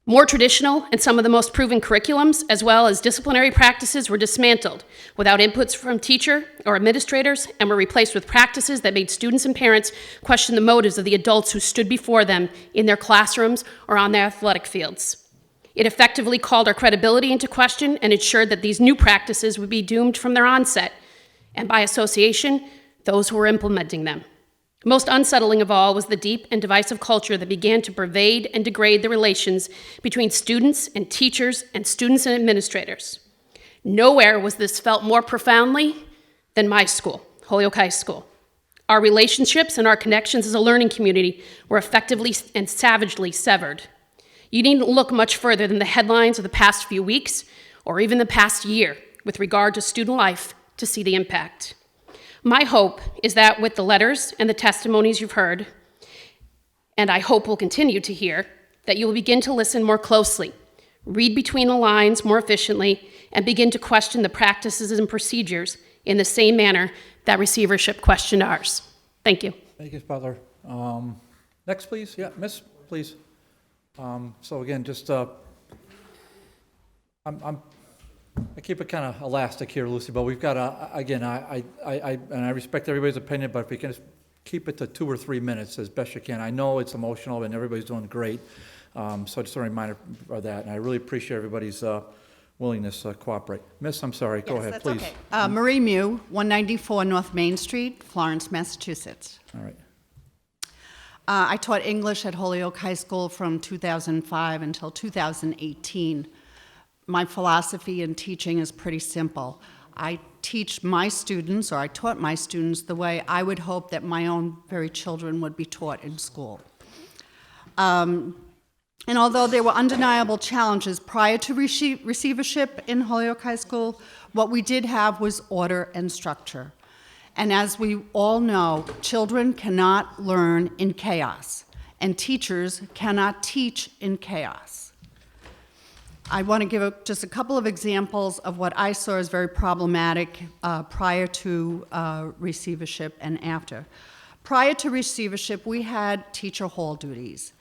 More traditional and some of the most proven curriculums, as well as disciplinary practices, were dismantled without inputs from teacher or administrators and were replaced with practices that made students and parents question the motives of the adults who stood before them in their classrooms or on their athletic fields. It effectively called our credibility into question and ensured that these new practices would be doomed from their onset, and by association, those who were implementing them. Most unsettling of all was the deep and divisive culture that began to pervade and degrade the relations between students and teachers and students and administrators. Nowhere was this felt more profoundly than my school, Holyoke High School. Our relationships and our connections as a learning community were effectively and savagely severed. You needn't look much further than the headlines of the past few weeks or even the past year with regard to student life to see the impact. My hope is that with the letters and the testimonies you've heard, and I hope will continue to hear, that you will begin to listen more closely, read between the lines more efficiently, and begin to question the practices and procedures in the same manner that receivership questioned ours. Thank you. Thank you, Butler. Next, please. Yeah, Miss, please. So again, just I keep it kind of elastic here, Lucy, but we've got again, I respect everybody's opinion, but if we can just keep it to 2 or 3 minutes as best you can. I know it's emotional and everybody's doing great, so just a reminder of that, and I really appreciate everybody's willingness to cooperate. Miss, I'm sorry, go ahead, please. Okay. Marie Mew, 194 North Main Street, Florence, Massachusetts. All right. I taught English at Holyoke High School from 2005 until 2018. My philosophy in teaching is pretty simple. I teach my students, or I taught my students, the way I would hope that my own very children would be taught in school. And although there were undeniable challenges prior to receivership in Holyoke High School, what we did have was order and structure. And as we all know, children cannot learn in chaos, and teachers cannot teach in chaos. I want to give just a couple of examples of what I saw as very problematic prior to receivership and after. Prior to receivership, we had teacher hall duties.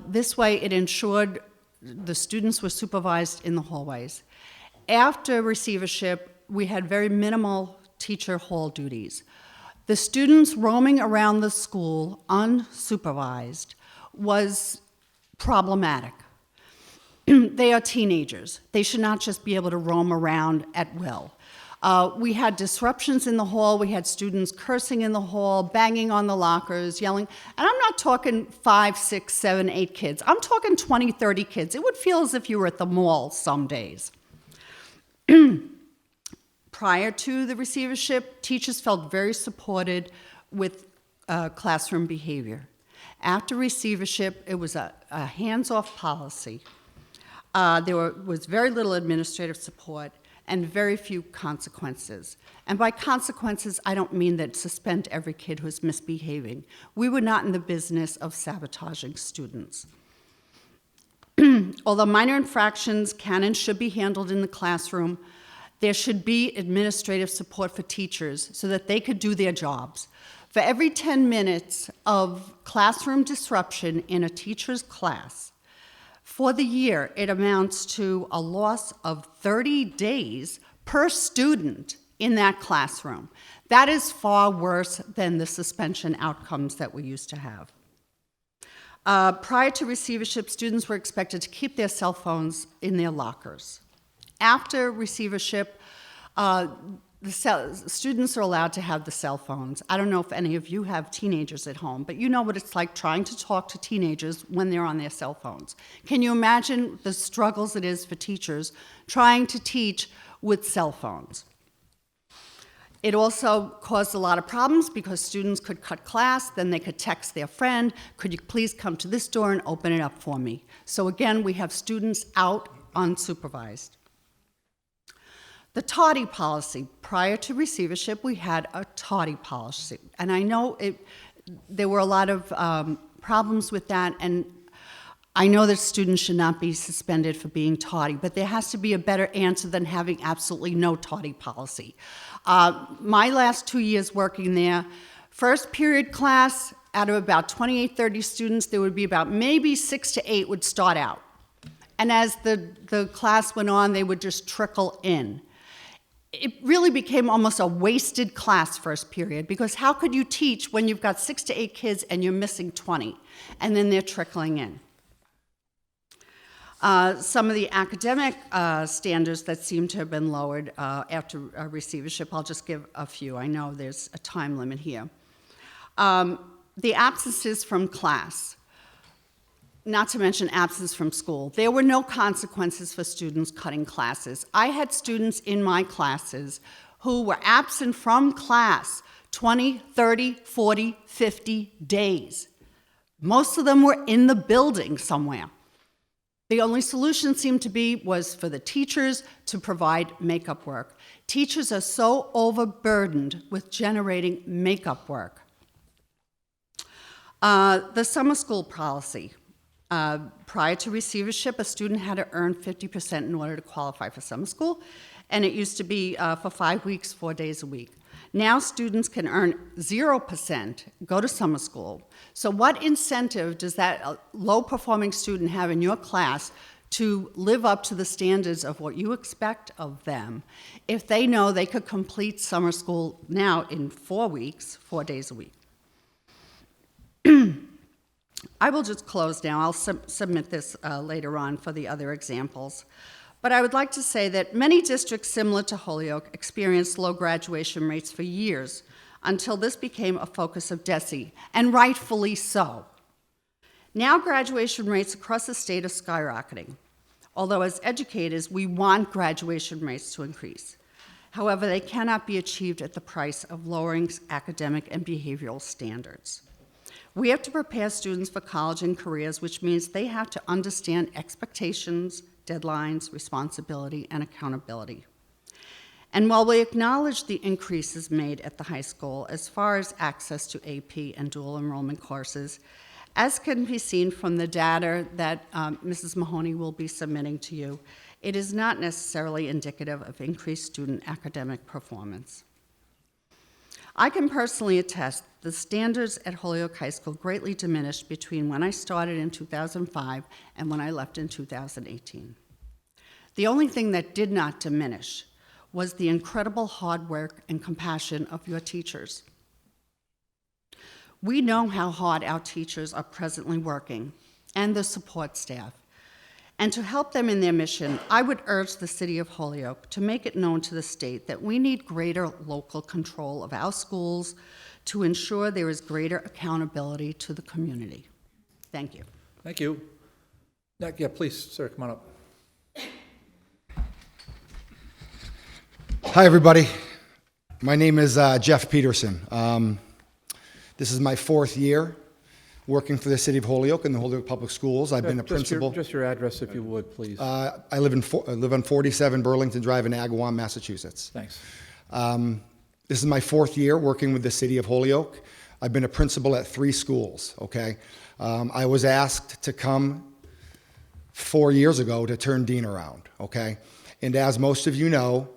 This way, it ensured the students were supervised in the hallways. After receivership, we had very minimal teacher hall duties. The students roaming around the school unsupervised was problematic. They are teenagers. They should not just be able to roam around at will. We had disruptions in the hall. We had students cursing in the hall, banging on the lockers, yelling. And I'm not talking 5, 6, 7, 8 kids. I'm talking 20, 30 kids. It would feel as if you were at the mall some days. Prior to the receivership, teachers felt very supported with classroom behavior. After receivership, it was a hands-off policy. There was very little administrative support, and very few consequences. And by consequences, I don't mean that suspend every kid who's misbehaving. We were not in the business of sabotaging students. Although minor infractions can and should be handled in the classroom, there should be administrative support for teachers so that they could do their jobs. For every 10 minutes of classroom disruption in a teacher's class, for the year, it amounts to a loss of 30 days per student in that classroom. That is far worse than the suspension outcomes that we used to have. Prior to receivership, students were expected to keep their cell phones in their lockers. After receivership, students are allowed to have the cell phones. I don't know if any of you have teenagers at home, but you know what it's like trying to talk to teenagers when they're on their cell phones. Can you imagine the struggles it is for teachers trying to teach with cell phones? It also caused a lot of problems because students could cut class, then they could text their friend, could you please come to this door and open it up for me? So again, we have students out unsupervised. The Toddie Policy. Prior to receivership, we had a Toddie Policy. And I know there were a lot of problems with that, and I know that students should not be suspended for being Toddie, but there has to be a better answer than having absolutely no Toddie policy. My last 2 years working there, first period class, out of about 28, 30 students, there would be about maybe 6 to 8 would start out. And as the class went on, they would just trickle in. It really became almost a wasted class first period, because how could you teach when you've got 6 to 8 kids and you're missing 20, and then they're trickling in? Some of the academic standards that seem to have been lowered after receivership, I'll just give a few. I know there's a time limit here. The absences from class, not to mention absence from school. There were no consequences for students cutting classes. I had students in my classes who were absent from class 20, 30, 40, 50 days. Most of them were in the building somewhere. The only solution seemed to be was for the teachers to provide makeup work. Teachers are so overburdened with generating makeup work. The summer school policy. Prior to receivership, a student had to earn 50% in order to qualify for summer school, and it used to be for 5 weeks, 4 days a week. Now students can earn 0%, go to summer school. So what incentive does that low-performing student have in your class to live up to the standards of what you expect of them if they know they could complete summer school now in 4 weeks, 4 days a week? I will just close now. I'll submit this later on for the other examples. But I would like to say that many districts similar to Holyoke experienced low graduation rates for years until this became a focus of DESE, and rightfully so. Now graduation rates across the state are skyrocketing, although as educators, we want graduation rates to increase. However, they cannot be achieved at the price of lowering academic and behavioral standards. We have to prepare students for college and careers, which means they have to understand expectations, deadlines, responsibility, and accountability. And while we acknowledge the increases made at the high school as far as access to AP and dual enrollment courses, as can be seen from the data that Mrs. Mahoney will be submitting to you, it is not necessarily indicative of increased student academic performance. I can personally attest the standards at Holyoke High School greatly diminished between when I started in 2005 and when I left in 2018. The only thing that did not diminish was the incredible hard work and compassion of your teachers. We know how hard our teachers are presently working, and the support staff. And to help them in their mission, I would urge the City of Holyoke to make it known to the state that we need greater local control of our schools to ensure there is greater accountability to the community. Thank you. Thank you. Yeah, please, sir, come on up. Hi, everybody. My name is Jeff Peterson. This is my 4th year working for the city of Holyoke and the Holyoke Public Schools. I've been a principal. Just your address, if you would, please. I live on 47 Burlington Drive in Agawam, Massachusetts. Thanks. This is my 4th year working with the city of Holyoke. I've been a principal at 3 schools, okay? I was asked to come 4 years ago to turn dean around, okay? And as most of you know,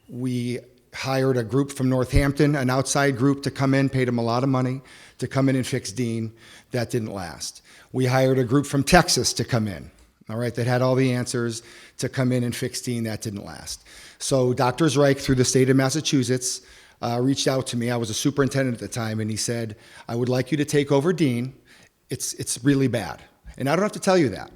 we hired a group from Northampton, an outside group, to come in, paid them a lot of money to come in and fix Dean. That didn't last. We hired a group from Texas to come in, all right, that had all the answers to come in and fix Dean. That didn't last. So Dr. Zreich, through the state of Massachusetts, reached out to me. I was a superintendent at the time, and he said, I would like you to take over Dean. It's really bad. And I don't have to tell you that.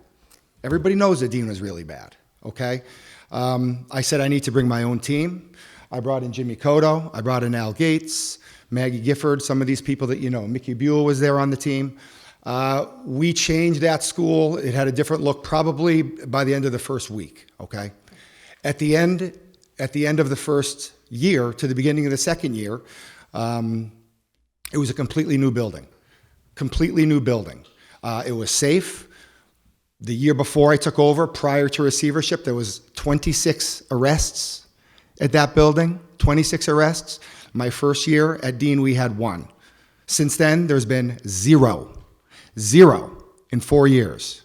Everybody knows that Dean was really bad, okay? I said I need to bring my own team. I brought in Jimmy Cotto. I brought in Al Gates, Maggie Gifford, some of these people that you know. Mickey Buell was there on the team. We changed that school. It had a different look probably by the end of the first week, okay? At the end of the first year to the beginning of the second year, it was a completely new building. Completely new building. It was safe. The year before I took over, prior to receivership, there was 26 arrests at that building, 26 arrests. My first year at Dean, we had 1. Since then, there's been 0. 0 in 4 years.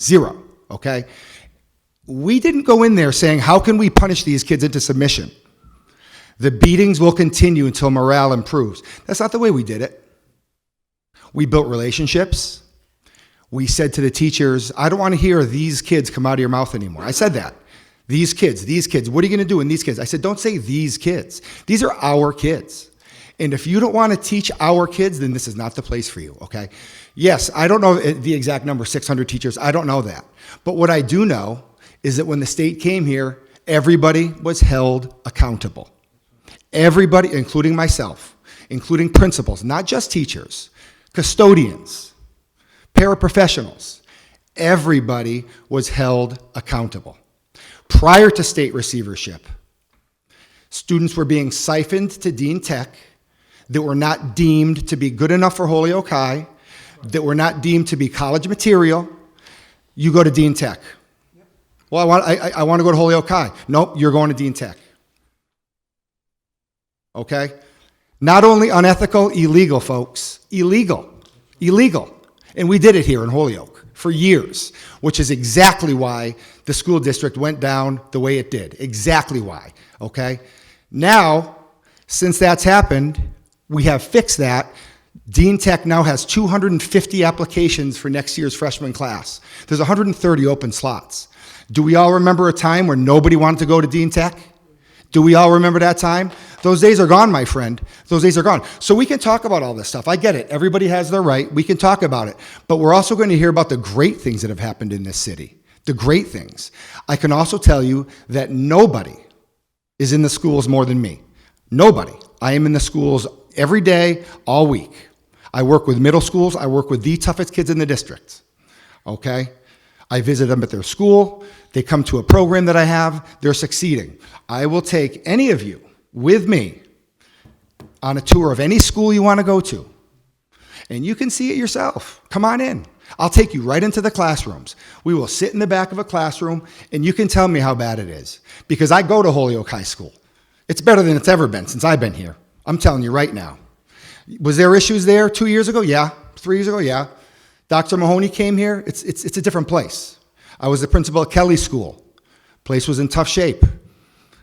0, okay? We didn't go in there saying, how can we punish these kids into submission? The beatings will continue until morale improves. That's not the way we did it. We built relationships. We said to the teachers, I don't want to hear these kids come out of your mouth anymore. I said that. These kids, what are you going to do in these kids? I said, don't say these kids. These are our kids. And if you don't want to teach our kids, then this is not the place for you, okay? Yes, I don't know the exact number, 600 teachers. I don't know that. But what I do know is that when the state came here, everybody was held accountable. Everybody, including myself, including principals, not just teachers, custodians, paraprofessionals, everybody was held accountable. Prior to state receivership, students were being siphoned to Dean Tech that were not deemed to be good enough for Holyoke High, that were not deemed to be college material. You go to Dean Tech. Well, I want to go to Holyoke High. Nope, you're going to Dean Tech. Okay? Not only unethical, illegal, folks. Illegal. Illegal. And we did it here in Holyoke for years, which is exactly why the school district went down the way it did. Exactly why. Okay? Now, since that's happened, we have fixed that. Dean Tech now has 250 applications for next year's freshman class. There's 130 open slots. Do we all remember a time where nobody wanted to go to Dean Tech? Do we all remember that time? Those days are gone, my friend. Those days are gone. So we can talk about all this stuff. I get it. Everybody has their right. We can talk about it. But we're also going to hear about the great things that have happened in this city. The great things. I can also tell you that nobody is in the schools more than me. Nobody. I am in the schools every day, all week. I work with middle schools. I work with the toughest kids in the district. Okay? I visit them at their school. They come to a program that I have. They're succeeding. I will take any of you with me on a tour of any school you want to go to. And you can see it yourself. Come on in. I'll take you right into the classrooms. We will sit in the back of a classroom, and you can tell me how bad it is. Because I go to Holyoke High School. It's better than it's ever been since I've been here. I'm telling you right now. Was there issues there 2 years ago? Yeah. 3 years ago? Yeah. Dr. Mahoney came here. It's a different place. I was the principal at Kelly School. Place was in tough shape.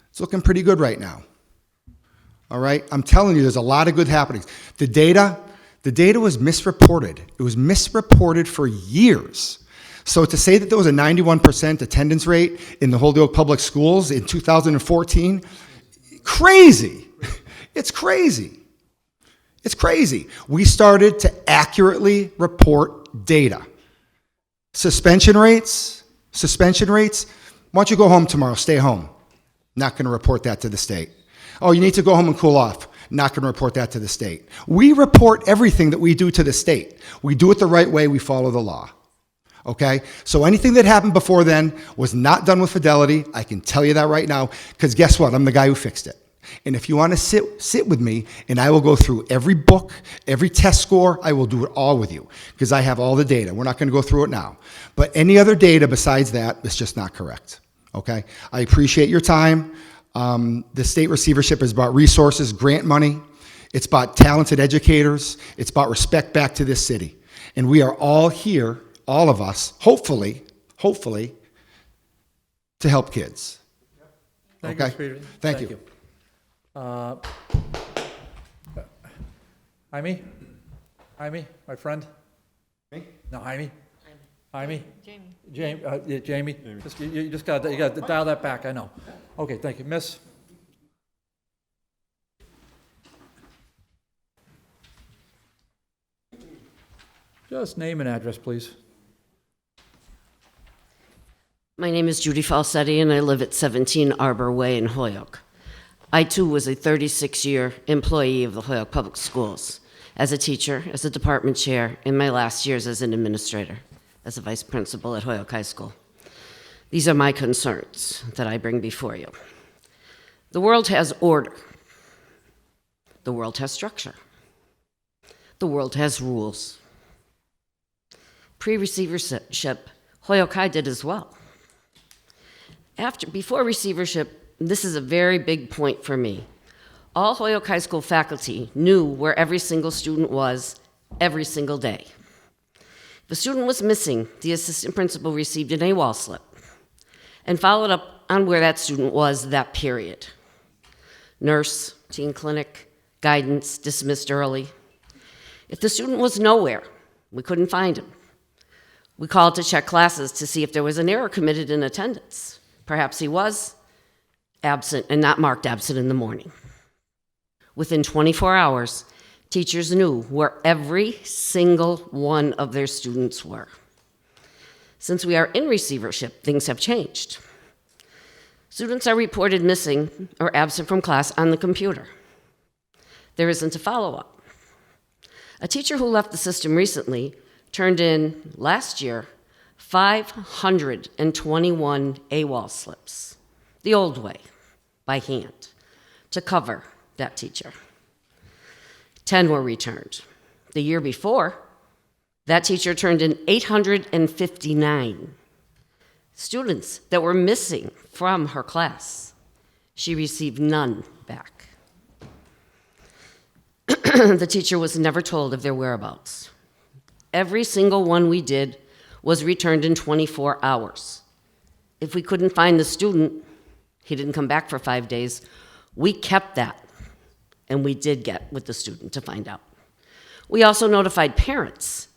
It's looking pretty good right now. All right? I'm telling you, there's a lot of good happenings. The data was misreported. It was misreported for years. So to say that there was a 91% attendance rate in the Holyoke Public Schools in 2014, crazy. It's crazy. It's crazy. We started to accurately report data. Suspension rates. Why don't you go home tomorrow? Stay home. Not going to report that to the state. Oh, you need to go home and cool off. Not going to report that to the state. We report everything that we do to the state. We do it the right way. We follow the law. Okay? So anything that happened before then was not done with fidelity. I can tell you that right now, because guess what? I'm the guy who fixed it. And if you want to sit with me, and I will go through every book, every test score, I will do it all with you, because I have all the data. We're not going to go through it now. But any other data besides that is just not correct, okay? I appreciate your time. The state receivership is about resources, grant money. It's about talented educators. It's about respect back to this city. And we are all here, all of us, hopefully, to help kids. Thank you, Okay? Mr. Peterson. Thank you. Jaime? Jaime, my friend? Me? No, Jaime? Jaime? Jamie. Jamie? You just got to dial that back, I know. Okay, thank you. Miss? Just name and address, please. My name is Judy Falsetti, and I live at 17 Arbor Way in Holyoke. I, too, was a 36-year employee of the Holyoke Public Schools, as a teacher, as a department chair, in my last years as an administrator, as a vice principal at Holyoke High School. These are my concerns that I bring before you. The world has order. The world has structure. The world has rules. Pre-receivership, Holyoke High did as well. Before receivership, this is a very big point for me. All Holyoke High School faculty knew where every single student was every single day. If a student was missing, the assistant principal received an AWOL slip and followed up on where that student was that period. Nurse, teen clinic, guidance, dismissed early. If the student was nowhere, we couldn't find him. We called to check classes to see if there was an error committed in attendance. Perhaps he was absent and not marked absent in the morning. Within 24 hours, teachers knew where every single one of their students were. Since we are in receivership, things have changed. Students are reported missing or absent from class on the computer. There isn't a follow-up. A teacher who left the system recently turned in, last year, 521 AWOL slips, the old way, by hand, to cover that teacher. 10 were returned. The year before, that teacher turned in 859 students that were missing from her class. She received none back. The teacher was never told of their whereabouts. Every single one we did was returned in 24 hours. If we couldn't find the student, he didn't come back for 5 days, we kept that, and we did get with the student to find out. We also notified parents.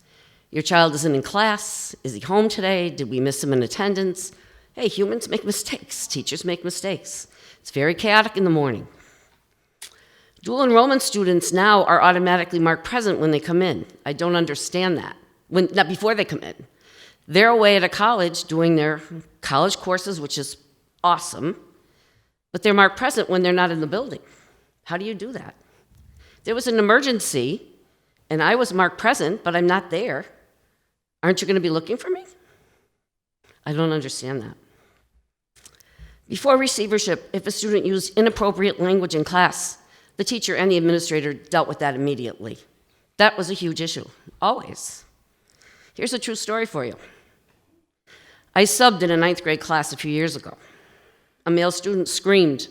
Your child isn't in class. Is he home today? Did we miss him in attendance? Hey, humans make mistakes. Teachers make mistakes. It's very chaotic in the morning. Dual enrollment students now are automatically marked present when they come in. I don't understand that. Not before they come in. They're away at a college doing their college courses, which is awesome, but they're marked present when they're not in the building. How do you do that? There was an emergency, and I was marked present, but I'm not there. Aren't you going to be looking for me? I don't understand that. Before receivership, if a student used inappropriate language in class, the teacher and the administrator dealt with that immediately. That was a huge issue, always. Here's a true story for you. I subbed in a 9th grade class a few years ago. A male student screamed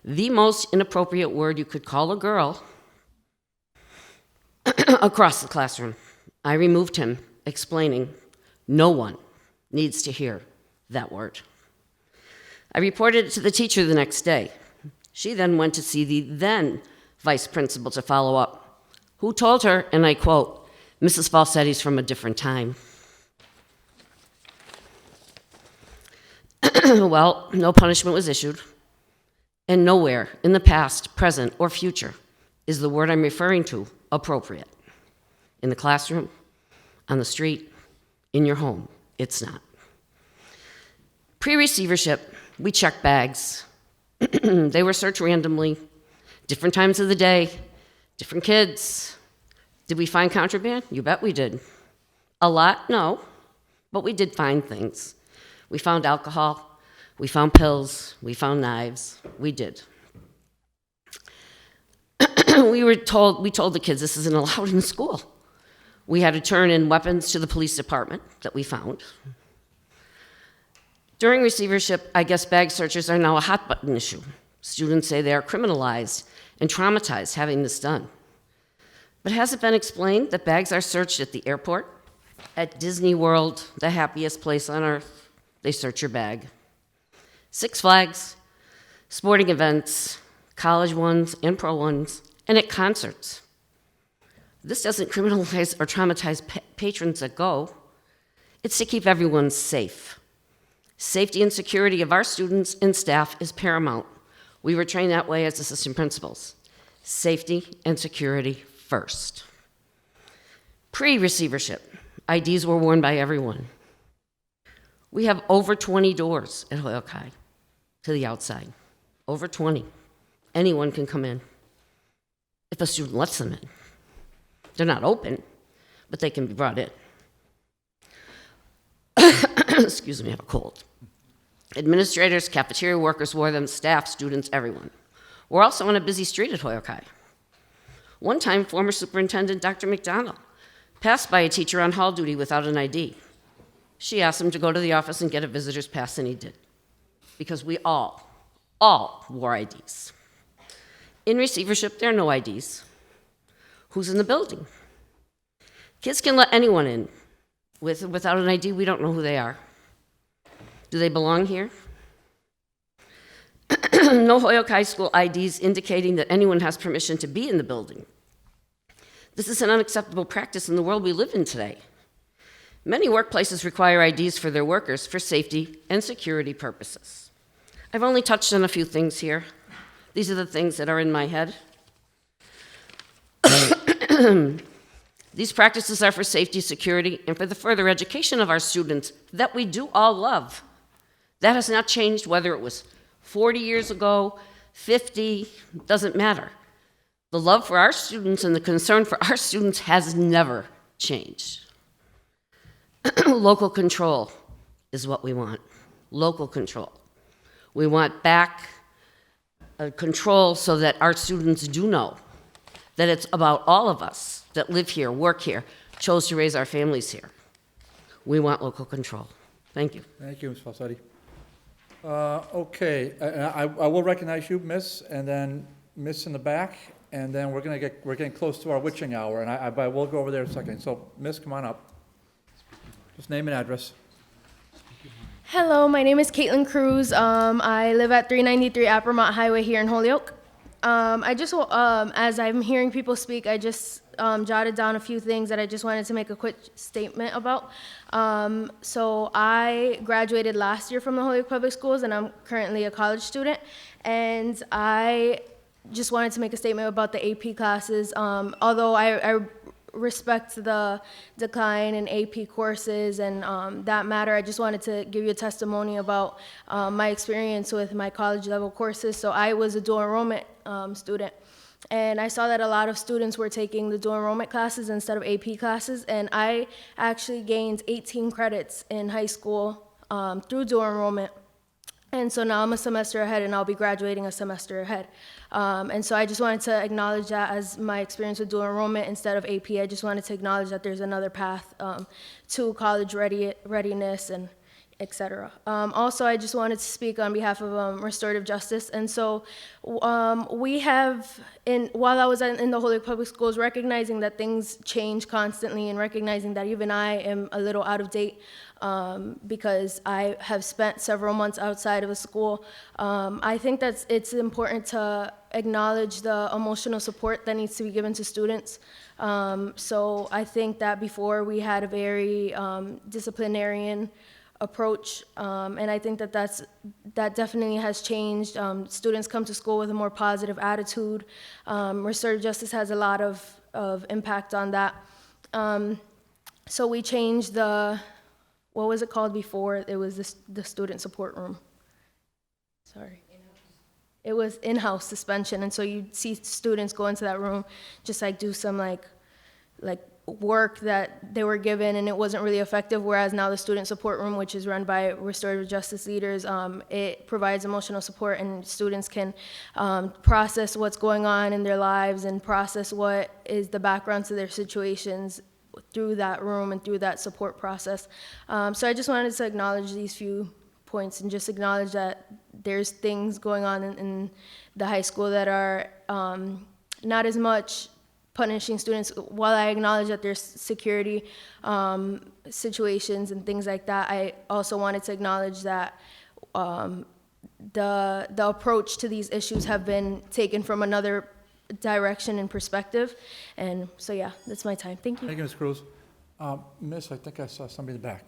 the most inappropriate word you could call a girl across the classroom. I removed him, explaining, no one needs to hear that word. I reported it to the teacher the next day. She then went to see the then vice principal to follow up, who told her, and I quote, Mrs. Falsetti's from a different time. Well, no punishment was issued, and nowhere in the past, present, or future is the word I'm referring to appropriate. In the classroom, on the street, in your home, it's not. Pre-receivership, we checked bags. They were searched randomly, different times of the day, different kids. Did we find contraband? You bet we did. A lot? No, but we did find things. We found alcohol, we found pills, we found knives, we did. we told the kids this isn't allowed in school. We had to turn in weapons to the police department that we found. During receivership, I guess bag searches are now a hot button issue. Students say they are criminalized and traumatized having this done. But has it been explained that bags are searched at the airport, at Disney World, the happiest place on earth? They search your bag. Six Flags, sporting events, college ones and pro ones, and at concerts. This doesn't criminalize or traumatize patrons that go. It's to keep everyone safe. Safety and security of our students and staff is paramount. We were trained that way as assistant principals. Safety and security first. Pre-receivership, IDs were worn by everyone. We have over 20 doors at Holyoke High to the outside. Over 20. Anyone can come in if a student lets them in. They're not open, but they can be brought in. Excuse me, I have a cold. Administrators, cafeteria workers wore them, staff, students, everyone. We're also on a busy street at Holyoke High. One time, former Superintendent Dr. McDonald passed by a teacher on hall duty without an ID. She asked him to go to the office and get a visitor's pass, and he did. Because we all wore IDs. In receivership, there are no IDs. Who's in the building? Kids can let anyone in. Without an ID, we don't know who they are. Do they belong here? No Holyoke High School IDs indicating that anyone has permission to be in the building. This is an unacceptable practice in the world we live in today. Many workplaces require IDs for their workers for safety and security purposes. I've only touched on a few things here. These are the things that are in my head. These practices are for safety, security, and for the further education of our students that we do all love. That has not changed whether it was 40 years ago, 50, doesn't matter. The love for our students and the concern for our students has never changed. Local control is what we want. Local control. We want back control so that our students do know that it's about all of us that live here, work here, chose to raise our families here. We want local control. Thank you. Thank you, Ms. Falsetti. Okay, I will recognize you, Miss, and then Miss in the back, and then we're getting close to our witching hour, and but we'll go over there in a second. So, Miss, come on up. Just name and address. Hello, my name is Caitlin Cruz. I live at 393 Appermont Highway here in Holyoke. I just, as I'm hearing people speak, I just jotted down a few things that I just wanted to make a quick statement about. So I graduated last year from the Holyoke Public Schools, and I'm currently a college student. And I just wanted to make a statement about the AP classes. Although I respect the decline in AP courses and that matter, I just wanted to give you a testimony about my experience with my college level courses. So I was a dual enrollment student, and I saw that a lot of students were taking the dual enrollment classes instead of AP classes, and I actually gained 18 credits in high school through dual enrollment. And so now I'm a semester ahead, and I'll be graduating a semester ahead. And so I just wanted to acknowledge that as my experience with dual enrollment instead of AP. I just wanted to acknowledge that there's another path to college readiness and et cetera. Also, I just wanted to speak on behalf of Restorative Justice. And so we have, while I was in the Holyoke Public Schools, recognizing that things change constantly and recognizing that even I am a little out of date because I have spent several months outside of a school. I think that it's important to acknowledge the emotional support that needs to be given to students. So I think that before we had a very disciplinarian approach, and I think that that definitely has changed. Students come to school with a more positive attitude. Restorative Justice has a lot of impact on that. So we changed what was it called before? It was the student support room. Sorry. It was in-house suspension, and so you'd see students go into that room, just like do some like work that they were given, and it wasn't really effective, whereas now the student support room, which is run by restorative justice leaders, it provides emotional support, and students can process what's going on in their lives and process what is the background to their situations through that room and through that support process. So I just wanted to acknowledge these few points and just acknowledge that there's things going on in the high school that are not as much punishing students. While I acknowledge that there's security situations and things like that, I also wanted to acknowledge that the approach to these issues have been taken from another direction and perspective. And so, yeah, that's my time. Thank you. Thank you, Ms. Cruz. Miss, I think I saw somebody in the back.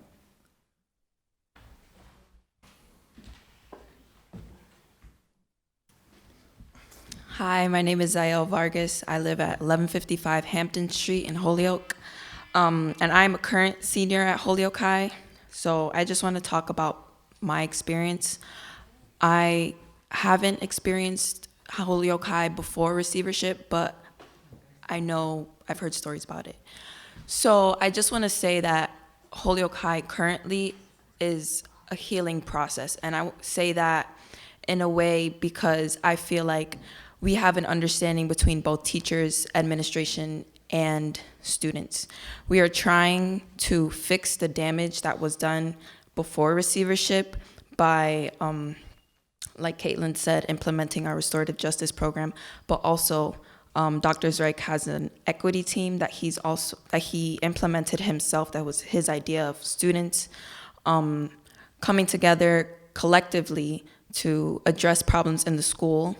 Hi, my name is Zael Vargas. I live at 1155 Hampton Street in Holyoke. And I'm a current senior at Holyoke High. So I just want to talk about my experience. I haven't experienced Holyoke High before receivership, but I've heard stories about it. So I just want to say that Holyoke High currently is a healing process. And I say that in a way because I feel like we have an understanding between both teachers, administration, and students. We are trying to fix the damage that was done before receivership by, like Caitlin said, implementing our restorative justice program, but also Dr. Zreik has an equity team that he implemented himself. That was his idea of students coming together collectively to address problems in the school.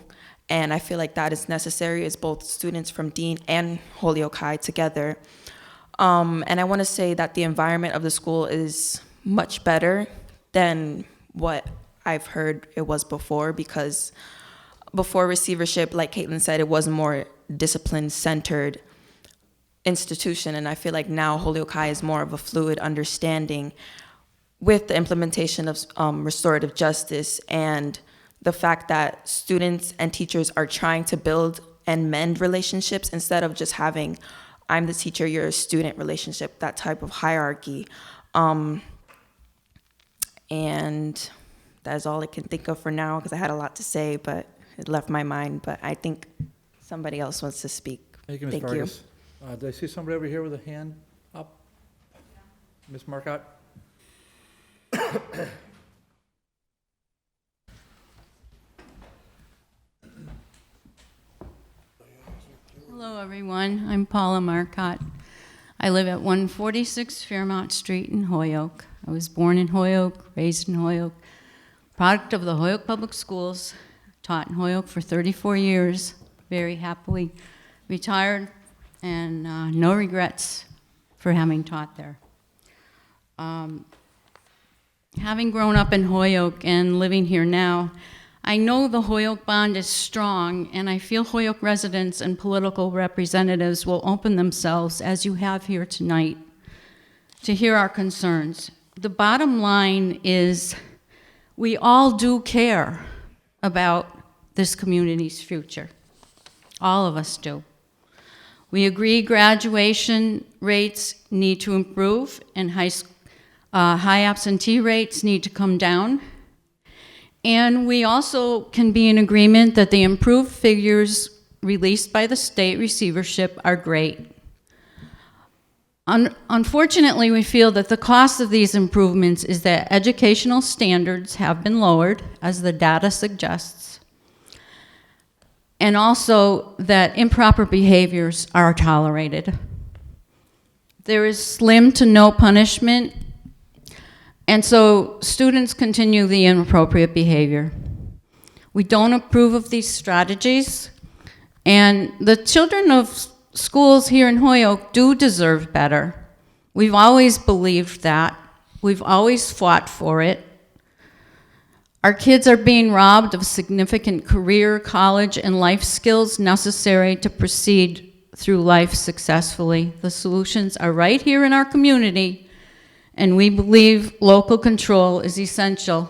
And I feel like that is necessary, as both students from Dean and Holyoke High together. And I want to say that the environment of the school is much better than what I've heard it was before, because before receivership, like Caitlin said, it was a more discipline-centered institution. And I feel like now Holyoke High is more of a fluid understanding with the implementation of restorative justice and the fact that students and teachers are trying to build and mend relationships instead of just having, I'm the teacher, you're a student relationship, that type of hierarchy. And that is all I can think of for now, because I had a lot to say, but it left my mind. But I think somebody else wants to speak. Thank you, Ms. Vargas. Did I see somebody over here with a hand up? Ms. Marcotte? Hello, everyone. I'm Paula Marcotte. I live at 146 Fairmount Street in Holyoke. I was born in Holyoke, raised in Holyoke, product of the Holyoke Public Schools, taught in Holyoke for 34 years, very happily retired, and no regrets for having taught there. Having grown up in Holyoke and living here now, I know the Holyoke bond is strong, and I feel Holyoke residents and political representatives will open themselves, as you have here tonight, to hear our concerns. The bottom line is we all do care about this community's future. All of us do. We agree graduation rates need to improve and high absentee rates need to come down. And we also can be in agreement that the improved figures released by the state receivership are great. Unfortunately, we feel that the cost of these improvements is that educational standards have been lowered, as the data suggests, and also that improper behaviors are tolerated. There is slim to no punishment, and so students continue the inappropriate behavior. We don't approve of these strategies, and the children of schools here in Holyoke do deserve better. We've always believed that. We've always fought for it. Our kids are being robbed of significant career, college, and life skills necessary to proceed through life successfully. The solutions are right here in our community, and we believe local control is essential.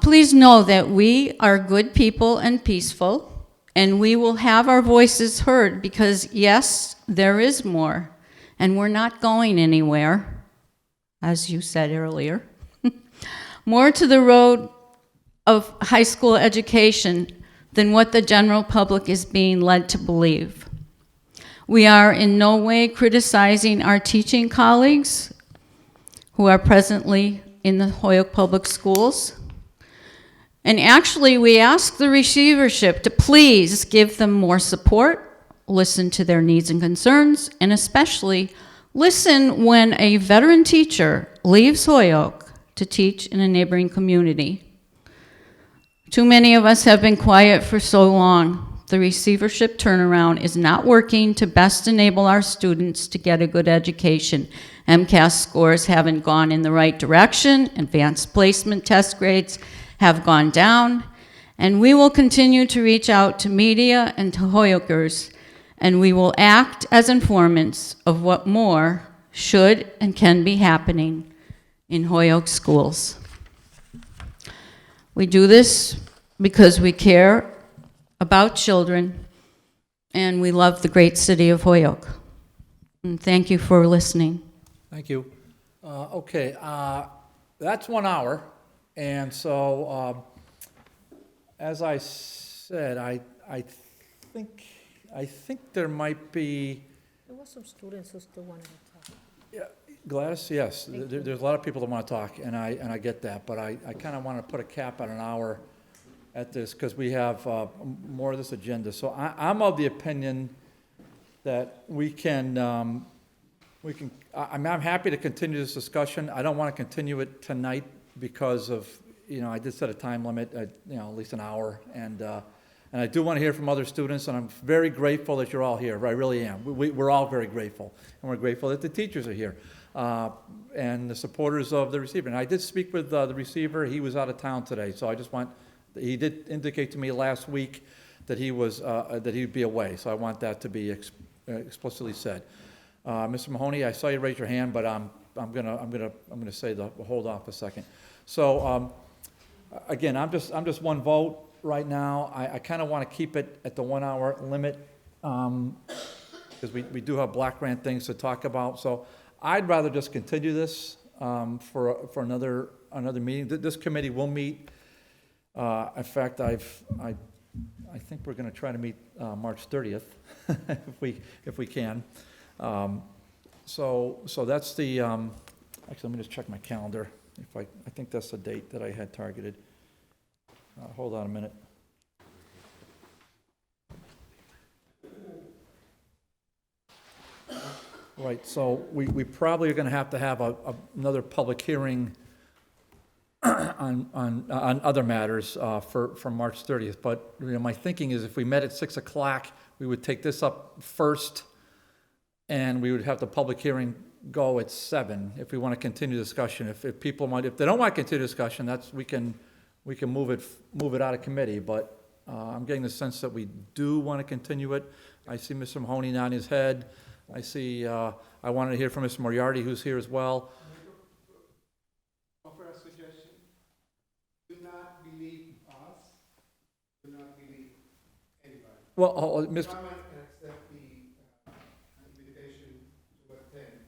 Please know that we are good people and peaceful, And we will have our voices heard because, yes, there is more. And we're not going anywhere, as you said earlier. More to the road of high school education than what the general public is being led to believe. We are in no way criticizing our teaching colleagues who are presently in the Holyoke Public Schools. And actually, we ask the receivership to please give them more support, listen to their needs and concerns, and especially listen when a veteran teacher leaves Holyoke to teach in a neighboring community. Too many of us have been quiet for so long. The receivership turnaround is not working to best enable our students to get a good education. MCAS scores haven't gone in the right direction, advanced placement test grades have gone down, and we will continue to reach out to media and to Hoyokers, and we will act as informants of what more should and can be happening in Holyoke schools. We do this because we care about children and we love the great city of Holyoke. And thank you for listening. Thank you. Okay, that's 1 hour. And so, as I said, I think there might be. There were some students who still wanted to talk. Yeah, Gladys, yes, there's a lot of people that want to talk, and I get that, but I kind of want to put a cap on an hour at this because we have more of this agenda. So I'm of the opinion that I'm happy to continue this discussion. I don't want to continue it tonight because of, I did set a time limit at, at least an hour, and I do want to hear from other students, and I'm very grateful that you're all here. I really am. We're all very grateful, and we're grateful that the teachers are here, and the supporters of the receiver. And I did speak with the receiver. He was out of town today, so he did indicate to me last week that that he'd be away, so I want that to be explicitly said. Mr. Mahoney, I saw you raise your hand, but I'm gonna say hold off a second. So again, I'm just one vote right now. I kind of want to keep it at the 1 hour limit because we do have block grant things to talk about. So I'd rather just continue this for another meeting. This committee will meet. In fact, I think we're going to try to meet March 30th if we can. So that's the, actually, let me just check my calendar. I think that's the date that I had targeted. Hold on a minute. Right, so we probably are going to have another public hearing on other matters for March 30th. But my thinking is if we met at 6 o'clock, we would take this up first, and we would have the public hearing go at 7 if we want to continue discussion. If they don't want to continue discussion, we can move it out of committee. But I'm getting the sense that we do want to continue it. I see Mr. Mahoney nodding his head. I see. I wanted to hear from Mr. Moriarty, who's here as well. Offer a suggestion. Do not believe us. Do not believe anybody. Well, Mr. Come and accept the invitation to attend.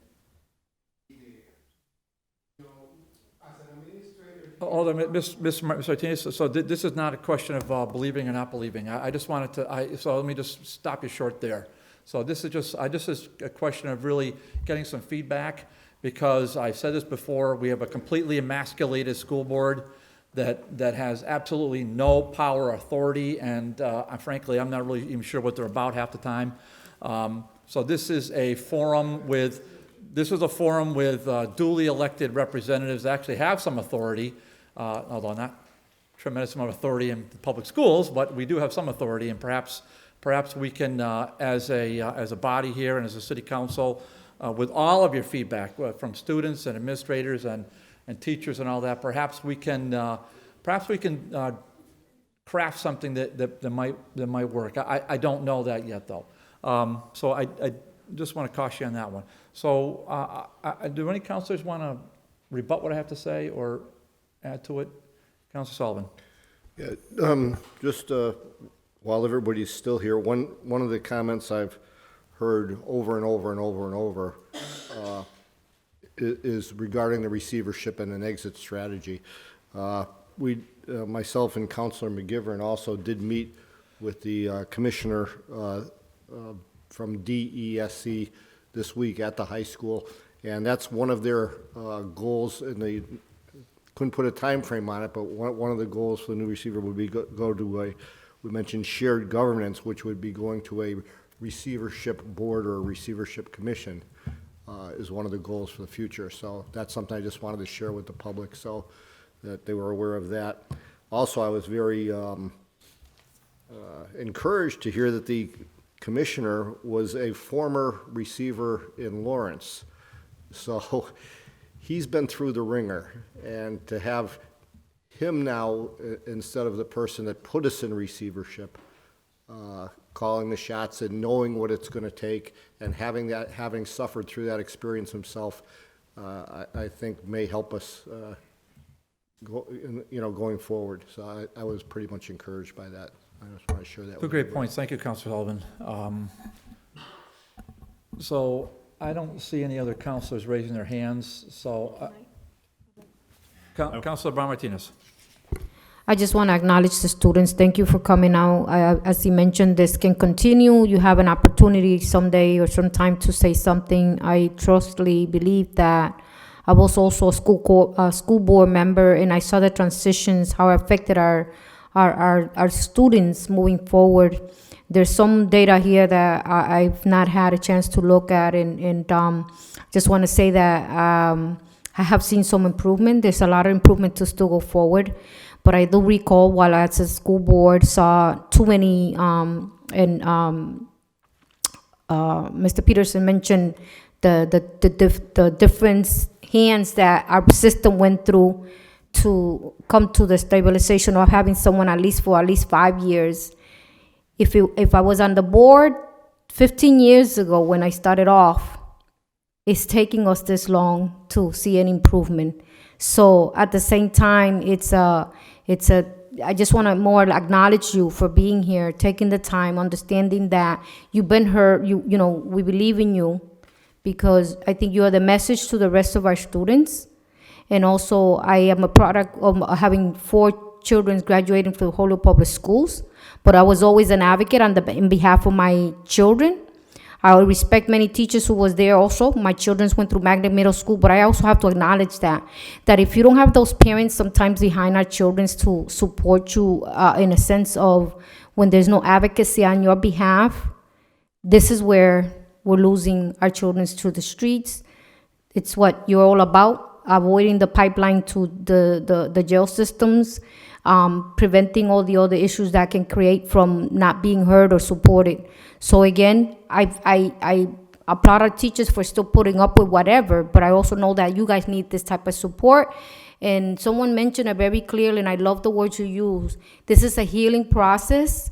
As an administrator. Hold on, Mr. Martinez, so this is not a question of believing or not believing. I just wanted to, so let me just stop you short there. So this is a question of really getting some feedback, because I said this before, we have a completely emasculated school board that has absolutely no power or authority, and frankly, I'm not really even sure what they're about half the time. So this is a forum with duly elected representatives that actually have some authority, although not tremendous amount of authority in the public schools, but we do have some authority, and perhaps we can, as a body here and as a city council, with all of your feedback from students and administrators and teachers and all that, perhaps we can craft something that might work. I don't know that yet, though. So I just want to caution you on that one. So do any counselors want to rebut what I have to say or add to it? Councilor Sullivan. Yeah, just while everybody's still here, one of the comments I've heard over and over and over and over is regarding the receivership and an exit strategy. Myself and Councilor McGivern also did meet with the commissioner from DESC this week at the high school, and that's one of their goals, and they couldn't put a time frame on it, but one of the goals for the new receiver would be go to we mentioned shared governance, which would be going to a receivership board or a receivership commission is one of the goals for the future. So that's something I just wanted to share with the public so that they were aware of that. Also, I was very encouraged to hear that the commissioner was a former receiver in Lawrence. So he's been through the ringer, and to have him now, instead of the person that put us in receivership, calling the shots and knowing what it's going to take, and having suffered through that experience himself, I think may help us going forward. So I was pretty much encouraged by that. I just want to share that. Two great points. Thank you, Councilor Sullivan. So I don't see any other councilors raising their hands. So Councilor Brown Martinez. I just want to acknowledge the students. Thank you for coming out. As you mentioned, this can continue. You have an opportunity someday or sometime to say something. I trustfully believe that. I was also a school board member, and I saw the transitions, how it affected our students moving forward. There's some data here that I've not had a chance to look at, and just want to say that I have seen some improvement. There's a lot of improvement to still go forward. But I do recall while I was at school board, saw too many, Mr. Peterson mentioned the different hands that our system went through to come to the stabilization of having someone for at least 5 years. If I was on the board 15 years ago when I started off, it's taking us this long to see an improvement. So at the same time, I just want to more acknowledge you for being here, taking the time, understanding that you've been hurt. We believe in you, because I think you are the message to the rest of our students. And also, I am a product of having 4 children graduating from Holyoke Public Schools, but I was always an advocate in behalf of my children. I respect many teachers who was there also. My children went through Magnet Middle School, but I also have to acknowledge that if you don't have those parents sometimes behind our children to support you in a sense of when there's no advocacy on your behalf, this is where we're losing our children to the streets. It's what you're all about, avoiding the pipeline to the jail systems, preventing all the other issues that can create from not being heard or supported. So again, I applaud our teachers for still putting up with whatever, but I also know that you guys need this type of support. And someone mentioned it very clearly, and I love the words you use. This is a healing process,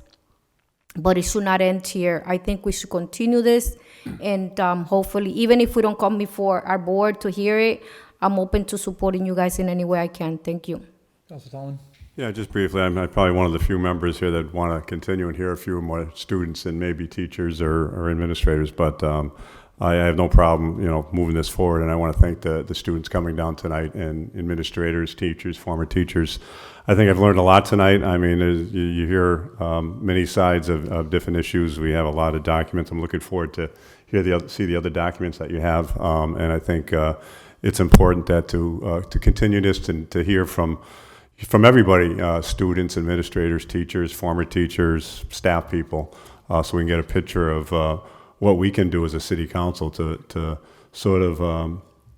but it should not end here. I think we should continue this, and hopefully, even if we don't come before our board to hear it, I'm open to supporting you guys in any way I can. Thank you. Councilor Tallman. Yeah, just briefly, I'm probably one of the few members here that want to continue and hear a few more students and maybe teachers or administrators, but I have no problem, moving this forward, and I want to thank the students coming down tonight, and administrators, teachers, former teachers. I think I've learned a lot tonight. I mean, you hear many sides of different issues. We have a lot of documents. I'm looking forward to see the other documents that you have, and I think it's important that to continue this and to hear from everybody, students, administrators, teachers, former teachers, staff people, so we can get a picture of what we can do as a city council to sort of,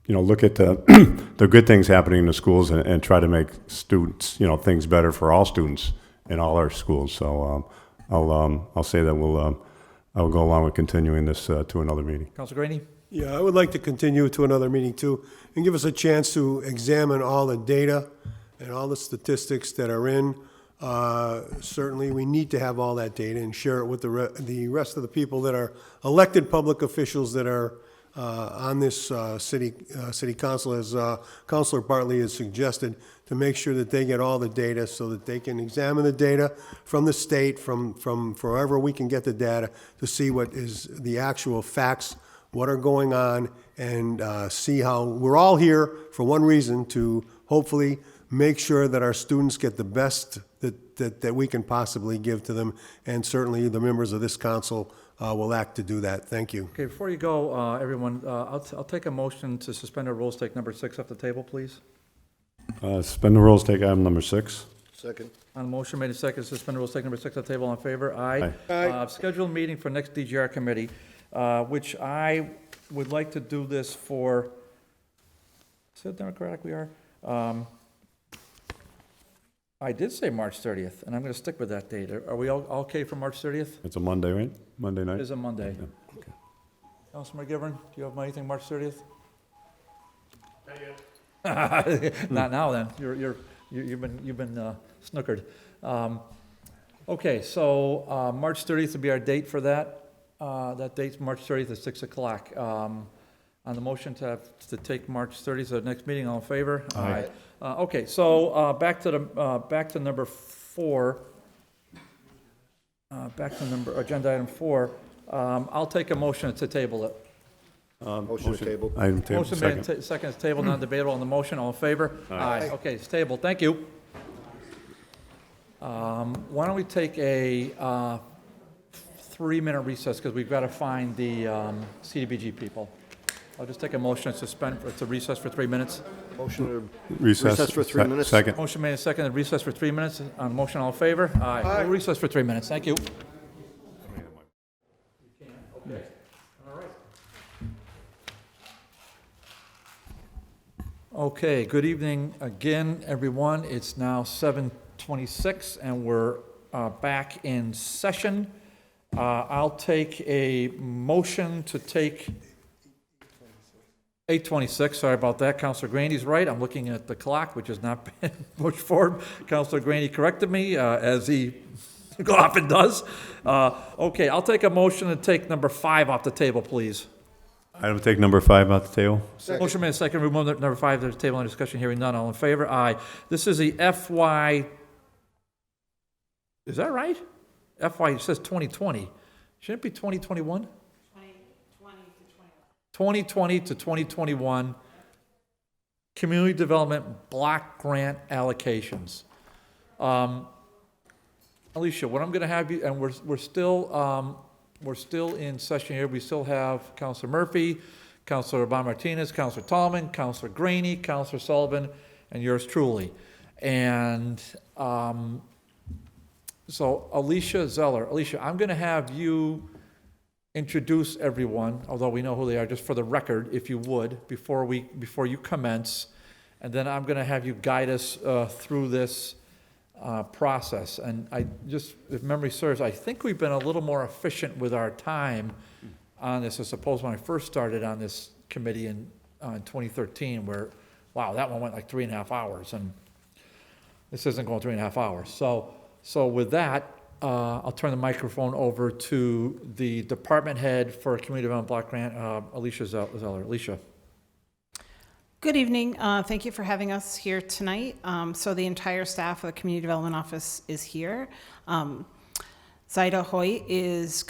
look at the good things happening in the schools and try to make students, things better for all students in all our schools. So I'll say that I'll go along with continuing this to another meeting. Councilor Graney? Yeah, I would like to continue to another meeting too, and give us a chance to examine all the data and all the statistics that are in. Certainly, we need to have all that data and share it with the rest of the people that are elected public officials that are on this city council, as Councilor Bartley has suggested, to make sure that they get all the data so that they can examine the data from the state, from wherever we can get the data, to see what is the actual facts, what are going on, and see how, we're all here for one reason, to hopefully make sure that our students get the best that we can possibly give to them, and certainly the members of this council will act to do that. Thank you. Okay, before you go, everyone, I'll take a motion to suspend our rules, take number 6 off the table, please. Suspend the rules, take item number 6. Second. On motion made and seconded, suspend the rules, take number 6 off the table, all in favor? Aye. Aye. Scheduled meeting for next DGR committee, which I would like to do this for, is that democratic we are? I did say March 30th, and I'm going to stick with that date. Are we all okay for March 30th? It's a Monday, right? Monday It night? is a Monday. Councilman McGivern, do you have anything March 30th? Not now, then. You've been snookered. Okay, so March 30th would be our date for that. That date's March 30th at 6 o'clock. On the motion to take March 30th, so the next meeting, all in favor? Aye. Okay, so back to number 4. Back to agenda item 4. I'll take a motion to table it. Motion to table. Item table, Motion made, second. second is table, non-debatable on the motion, all in favor? Aye. Okay, it's tabled, thank you. Why don't we take a 3-minute recess, because we've got to find the CDBG people. I'll just take a motion to suspend, to recess for 3 minutes. Motion to Recess for 3 minutes. Second. Motion made and seconded, recess for 3 minutes. On the motion, all in favor? Aye. We'll recess for 3 minutes, thank you. Okay, good evening again, everyone. It's now 7:26, and we're back in session. I'll take a motion to take 8:26, sorry about that. Councilor Graney's right. I'm looking at the clock, which has not been pushed forward. Councilor Graney corrected me, as he often does. Okay, I'll take a motion to take number 5 off the table, please. Item take number 5 off the table. Motion made second, remove number 5 to the table on discussion, hearing none. All in favor? Aye. This is the FY, is that right? FY, it says 2020. Shouldn't it be 2021? 2020 to 2021 Community Development Block Grant Allocations. Alicia, what I'm going to have you, and we're still in session here. We still have Councilor Murphy, Councilor Bon Martinez, Councilor Tallman, Councilor Graney, Councilor Sullivan, and yours truly. And so Alicia Zeller. Alicia, I'm going to have you introduce everyone, although we know who they are, just for the record, if you would, before you commence. And then I'm going to have you guide us through this process. And I just, if memory serves, I think we've been a little more efficient with our time on this, as opposed to when I first started on this committee in 2013, where, wow, that one went like 3.5 hours, and this isn't going 3.5 hours. So with that, I'll turn the microphone over to the department head for Community Development Block Grant, Alicia Zeller. Alicia. Good evening. Thank you for having us here tonight. So the entire staff of the Community Development Office is here. Zaida Hoyt is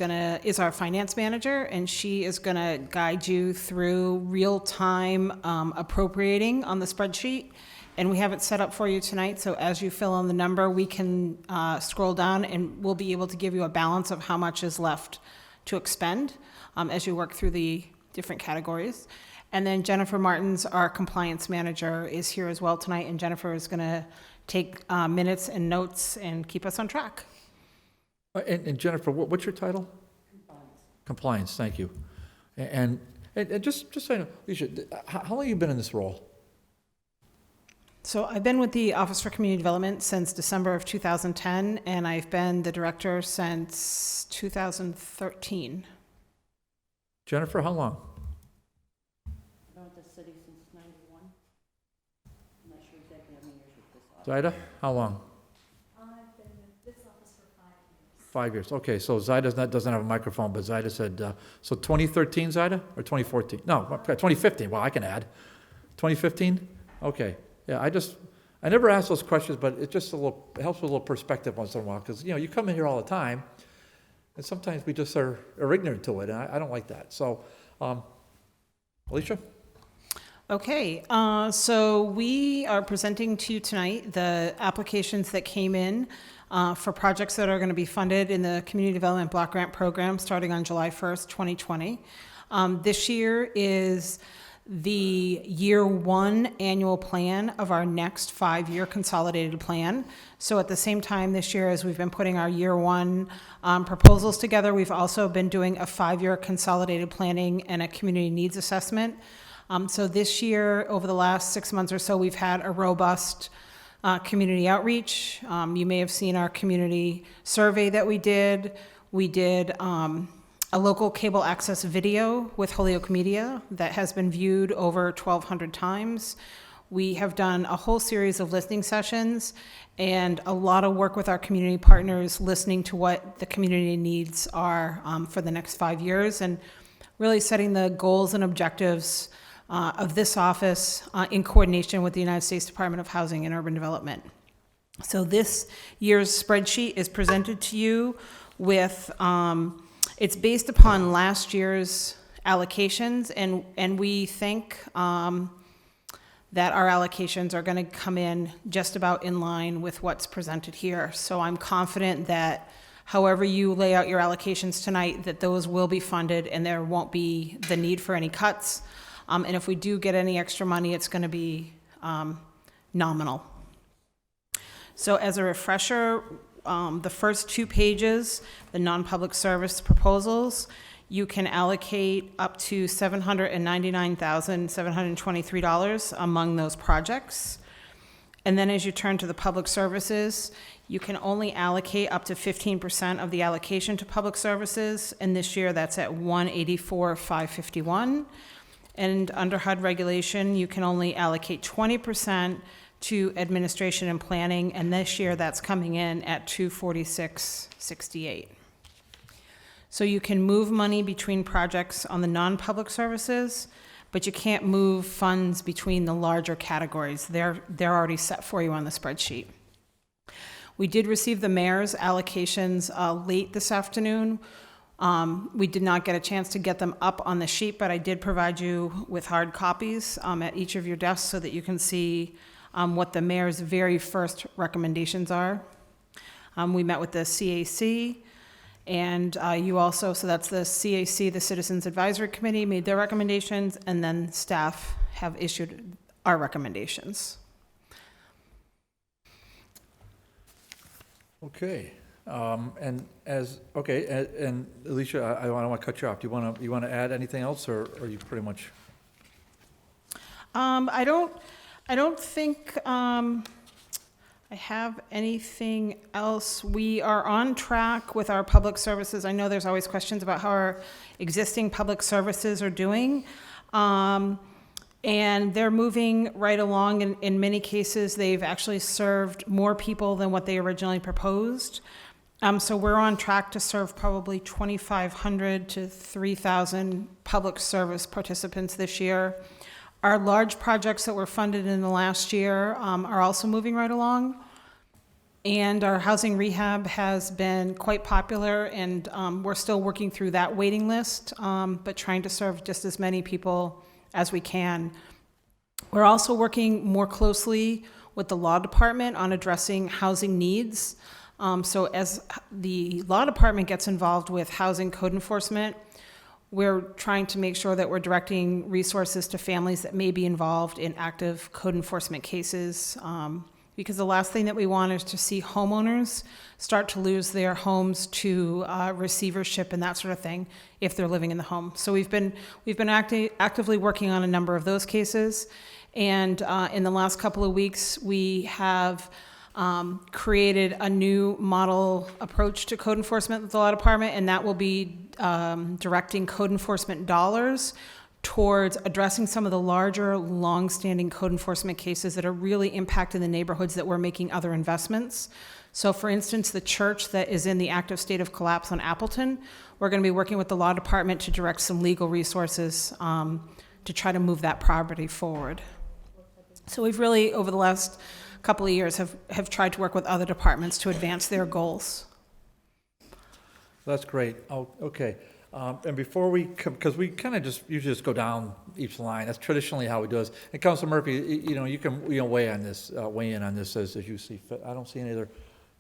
our finance manager, and she is going to guide you through real-time appropriating on the spreadsheet. And we have it set up for you tonight, so as you fill in the number, we can scroll down and we'll be able to give you a balance of how much is left to expend as you work through the different categories. And then Jennifer Martins, our compliance manager, is here as well tonight, and Jennifer is going to take minutes and notes and keep us on track. And Jennifer, what's your title? Compliance, thank you. And just so you know, Alicia, how long have you been in this role? So I've been with the Office for Community Development since December of 2010, and I've been the director since 2013. Jennifer, how long? I've been with the city since 91. I'm not sure exactly how many years with this office. Zaida, how long? I've been with this office for 5 years. 5 years. Okay, so Zaida doesn't have a microphone, but Zaida said, so 2013, Zaida, or 2014? No, 2015. Well, I can add. 2015? Okay. Yeah, I never ask those questions, but it just it helps with a little perspective once in a while, because, you come in here all the time, and sometimes we just are ignorant to it, and I don't like that. So, Alicia? Okay, so we are presenting to you tonight the applications that came in for projects that are going to be funded in the Community Development Block Grant Program starting on July 1st, 2020. This year is the year one annual plan of our next 5-year consolidated plan. So at the same time this year as we've been putting our year one proposals together, we've also been doing a 5-year consolidated planning and a community needs assessment. So this year, over the last 6 months or so, we've had a robust community outreach. You may have seen our community survey that we did. We did a local cable access video with Holyoke Media that has been viewed over 1,200 times. We have done a whole series of listening sessions and a lot of work with our community partners, listening to what the community needs are for the next 5 years, and really setting the goals and objectives of this office in coordination with the United States Department of Housing and Urban Development. So this year's spreadsheet is presented to you with, it's based upon last year's allocations, and we think that our allocations are going to come in just about in line with what's presented here. So I'm confident that however you lay out your allocations tonight, that those will be funded and there won't be the need for any cuts. And if we do get any extra money, it's going to be nominal. So as a refresher, the first 2 pages, the non-public service proposals, you can allocate up to $799,723 among those projects. And then as you turn to the public services, you can only allocate up to 15% of the allocation to public services. And this year that's at $184,551. And under HUD regulation, you can only allocate 20% to administration and planning, and this year that's coming in at $246,668. So you can move money between projects on the non-public services, but you can't move funds between the larger categories. They're already set for you on the spreadsheet. We did receive the mayor's allocations late this afternoon. We did not get a chance to get them up on the sheet, but I did provide you with hard copies at each of your desks so that you can see what the mayor's very first recommendations are. We met with the CAC, and you also, so that's the CAC, the Citizens Advisory Committee, made their recommendations, and then staff have issued our recommendations. Okay. And Alicia, I don't want to cut you off. Do you want to add anything else, or are you pretty much? I don't think I have anything else. We are on track with our public services. I know there's always questions about how our existing public services are doing. And they're moving right along. In many cases, they've actually served more people than what they originally proposed. So we're on track to serve probably 2,500 to 3,000 public service participants this year. Our large projects that were funded in the last year are also moving right along. And our housing rehab has been quite popular, and we're still working through that waiting list, but trying to serve just as many people as we can. We're also working more closely with the law department on addressing housing needs. So as the law department gets involved with housing code enforcement, we're trying to make sure that we're directing resources to families that may be involved in active code enforcement cases. Because the last thing that we want is to see homeowners start to lose their homes to receivership and that sort of thing if they're living in the home. So we've been actively working on a number of those cases. And in the last couple of weeks, we have created a new model approach to code enforcement with the law department, and that will be directing code enforcement dollars towards addressing some of the larger, long-standing code enforcement cases that are really impacting the neighborhoods that we're making other investments. So for instance, the church that is in the active state of collapse on Appleton, we're going to be working with the law department to direct some legal resources to try to move that property forward. So we've really, over the last couple of years have tried to work with other departments to advance their goals. That's great. Oh, okay. And before we, because we kind of usually just go down each line. That's traditionally how we do this. And Councilor Murphy, you can weigh in on this as you see fit. I don't see any other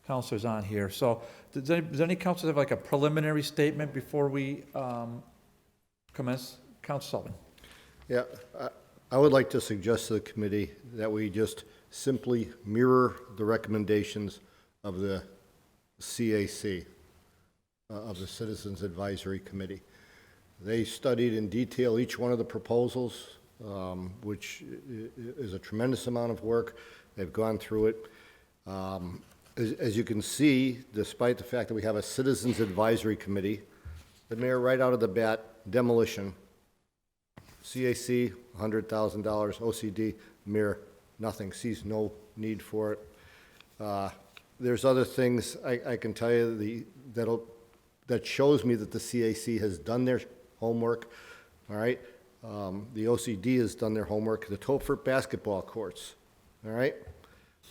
councilors on here. So does any councilors have like a preliminary statement before we commence? Councilor Sullivan. Yeah, I would like to suggest to the committee that we just simply mirror the recommendations of the CAC, of the Citizens Advisory Committee. They studied in detail each one of the proposals, which is a tremendous amount of work. They've gone through it. As you can see, despite the fact that we have a Citizens Advisory Committee, the mayor right out of the bat, demolition, CAC, $100,000, OCD, mayor, nothing, sees no need for it. There's other things I can tell you that shows me that the CAC has done their homework, all right? The OCD has done their homework. The Topher basketball courts, all right?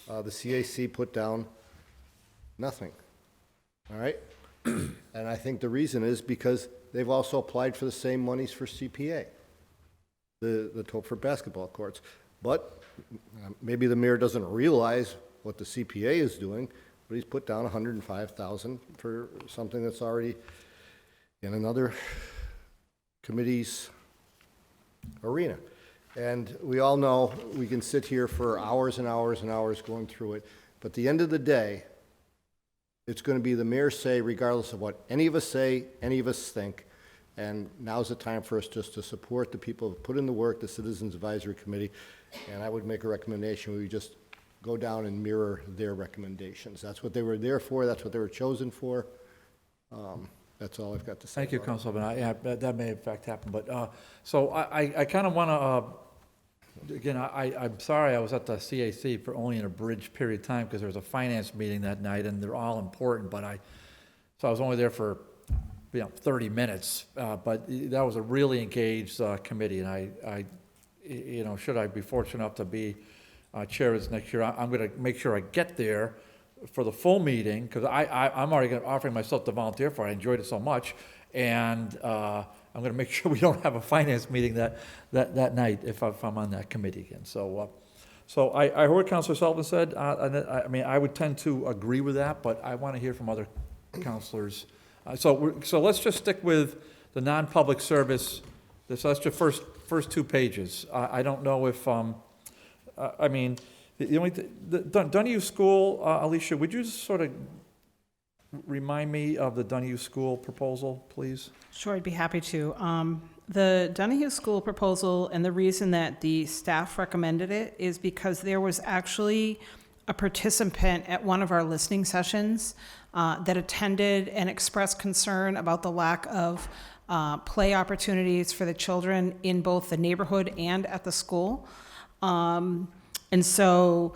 The CAC put down nothing, all right? And I think the reason is because they've also applied for the same monies for CPA, the Topher basketball courts. But maybe the mayor doesn't realize what the CPA is doing, but he's put down $105,000 for something that's already in another committee's arena. And we all know we can sit here for hours and hours and hours going through it, but at the end of the day, it's going to be the mayor's say, regardless of what any of us say, any of us think. And now's the time for us just to support the people who put in the work, the Citizens Advisory Committee. And I would make a recommendation, we just go down and mirror their recommendations. That's what they were there for, that's what they were chosen for. That's all I've got to say. Thank you, Councilman. Yeah, that may in fact happen. But so I kind of want to, again, I'm sorry I was at the CAC for only an abridged period of time because there was a finance meeting that night and they're all important, but so I was only there for 30 minutes, but that was a really engaged committee, and I should I be fortunate enough to be chair this next year, I'm going to make sure I get there for the full meeting, because I'm already offering myself to volunteer for it. I enjoyed it so much, and I'm going to make sure we don't have a finance meeting that night if I'm on that committee again. So I heard what Councilor Sullivan said, and I would tend to agree with that, but I want to hear from other councilors. So let's just stick with the non-public service. That's your first two pages. I don't know if the only the Donahue School, Alicia, would you just sort of remind me of the Donahue School proposal, please? Sure, I'd be happy to. The Donahue School proposal, and the reason that the staff recommended it is because there was actually a participant at one of our listening sessions that attended and expressed concern about the lack of play opportunities for the children in both the neighborhood and at the school. And so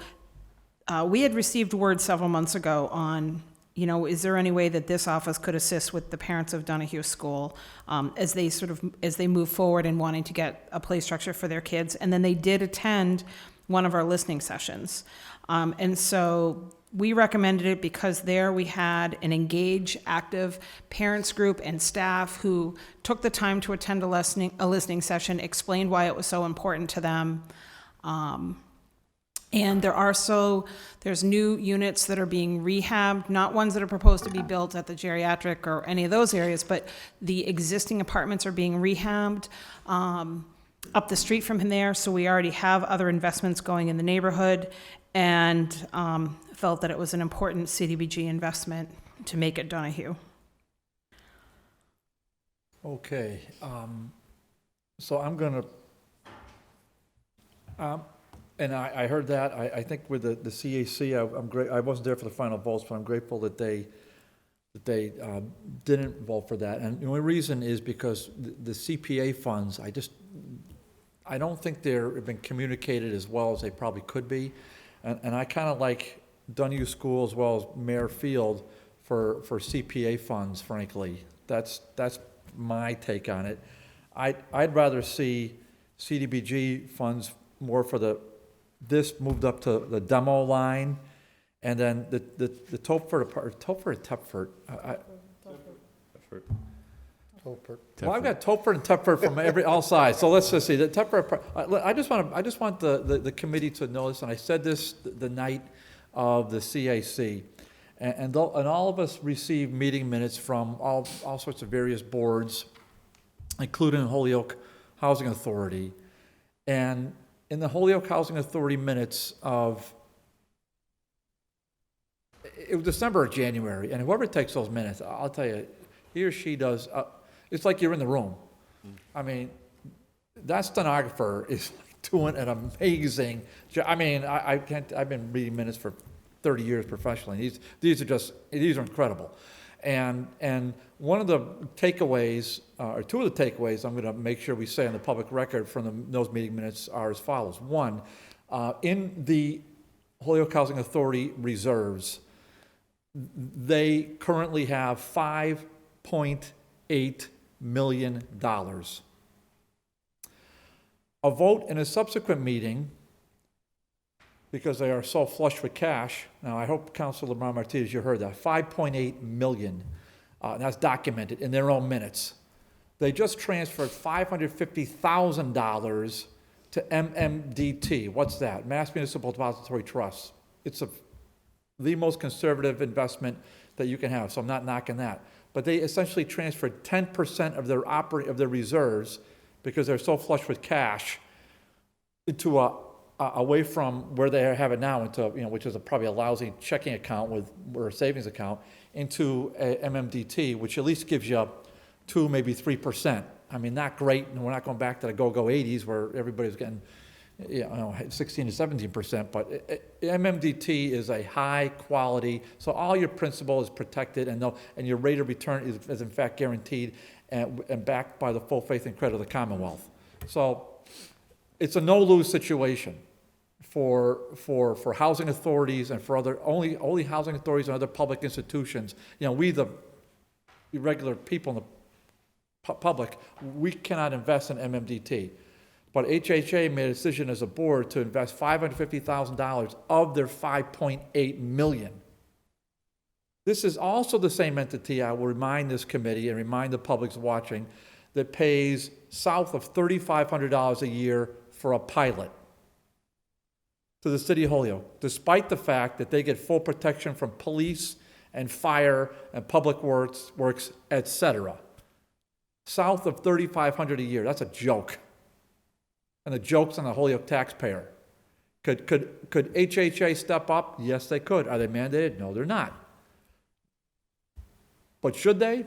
we had received word several months ago on, is there any way that this office could assist with the parents of Donahue School as they move forward in wanting to get a play structure for their kids. And then they did attend one of our listening sessions. And so we recommended it because there we had an engaged, active parents group and staff who took the time to attend a listening session, explained why it was so important to them. And there's new units that are being rehabbed, not ones that are proposed to be built at the geriatric or any of those areas, but the existing apartments are being rehabbed up the street from there. So we already have other investments going in the neighborhood, and felt that it was an important CDBG investment to make at Donahue. Okay, so I'm going to, and I heard that. I think with the CAC, I'm great. I wasn't there for the final votes, but I'm grateful that they didn't vote for that. And the only reason is because the CPA funds, I don't think they've been communicated as well as they probably could be. And I kind of like Donahue School as well as Mare Field for CPA funds, frankly. That's my take on it. I'd rather see CDBG funds more for the this moved up to the demo line, and then the Topford, Topford or Tepford? Well, I've got Topford and Tepford from all sides, so let's just see, the Tepford, I just want the committee to know this, and I said this the night of the CAC, and all of us receive meeting minutes from all sorts of various boards, including Holyoke Housing Authority, and in the Holyoke Housing Authority minutes it was December or January, and whoever takes those minutes, I'll tell you, he or she does, it's like you're in the room. I mean, that stenographer is doing an amazing job. I mean, I've been reading minutes for 30 years professionally. These are incredible. And one of the takeaways, or two of the takeaways I'm going to make sure we say on the public record from those meeting minutes are as follows. One, in the Holyoke Housing Authority reserves, they currently have $5.8 million. A vote in a subsequent meeting, because they are so flush with cash. Now, I hope Councilor Martinez, you heard that, $5.8 million. That's documented in their own minutes. They just transferred $550,000 to MMDT. What's that? Mass Municipal Depository Trust. It's the most conservative investment that you can have, so I'm not knocking that. But they essentially transferred 10% of their reserves, because they're so flush with cash, into away from where they have it now, into, which is probably a lousy checking account or a savings account, into a MMDT, which at least gives you 2, maybe 3%. I mean, not great, and we're not going back to the go-go 80s where everybody's getting 16 to 17%, but MMDT is a high quality, so all your principal is protected, and your rate of return is in fact guaranteed and backed by the full faith and credit of the Commonwealth. So it's a no-lose situation for housing authorities and for only housing authorities and other public institutions. We the regular people in the public, we cannot invest in MMDT. But HHA made a decision as a board to invest $550,000 of their $5.8 million. This is also the same entity, I will remind this committee and remind the public watching, that pays south of $3,500 a year for a pilot to the city of Holyoke, despite the fact that they get full protection from police and fire and public works, etc. South of $3,500 a year. That's a joke. And the joke's on the Holyoke taxpayer. Could HHA step up? Yes, they could. Are they mandated? No, they're not. But should they?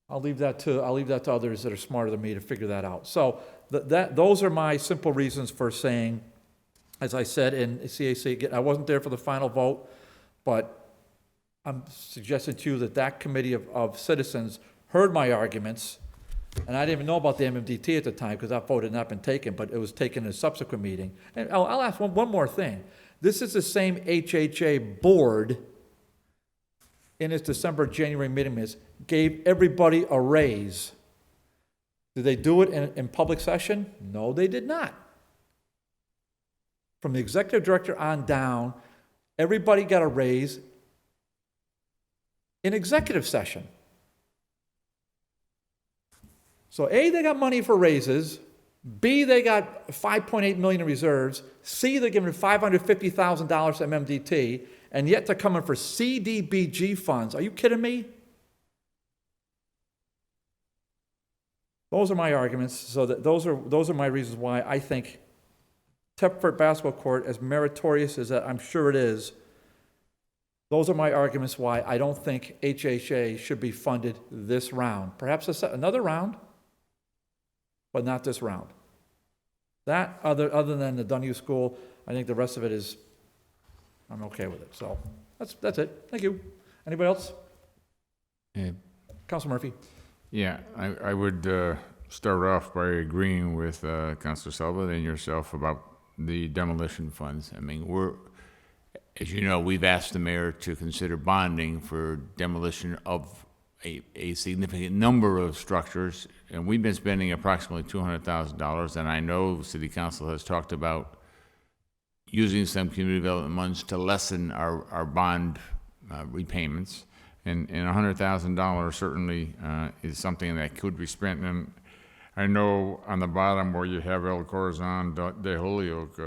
I'll leave that to others that are smarter than me to figure that out. So those are my simple reasons for saying, as I said in CAC, I wasn't there for the final vote, but I'm suggesting to you that committee of citizens heard my arguments. And I didn't even know about the MMDT at the time because that vote had not been taken, but it was taken in a subsequent meeting. And I'll ask one more thing. This is the same HHA board in its December-January meeting minutes gave everybody a raise. Did they do it in public session? No, they did not. From the executive director on down, everybody got a raise in executive session. So A, they got money for raises. B, they got $5.8 million in reserves. C, they're giving $550,000 to MMDT, and yet they're coming for CDBG funds. Are you kidding me? Those are my arguments. So those are my reasons why I think Tepford basketball court, as meritorious as I'm sure it is, those are my arguments why I don't think HHA should be funded this round. Perhaps another round, but not this round. That, other than the Dunue School, I think the rest of it is, I'm okay with it. So that's it. Thank you. Anybody else? Councilor Murphy. Yeah, I would start off by agreeing with Councilor Sullivan and yourself about the demolition funds. I mean, as you know, we've asked the mayor to consider bonding for demolition of a significant number of structures, and we've been spending approximately $200,000, and I know City Council has talked about using some community development funds to lessen our bond repayments, and $100,000 certainly is something that could be spent. And I know on the bottom where you have El Corazon de Holyoke,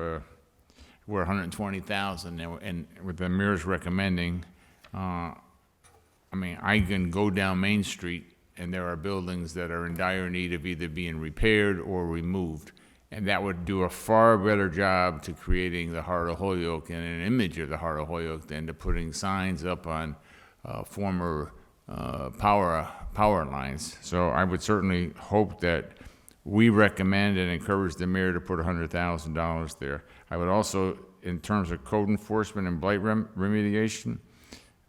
we're $120,000, and with the mayor's recommending, I mean, I can go down Main Street and there are buildings that are in dire need of either being repaired or removed. And that would do a far better job to creating the heart of Holyoke and an image of the heart of Holyoke than to putting signs up on former power lines. So I would certainly hope that we recommend and encourage the mayor to put $100,000 there. I would also, in terms of code enforcement and blight remediation,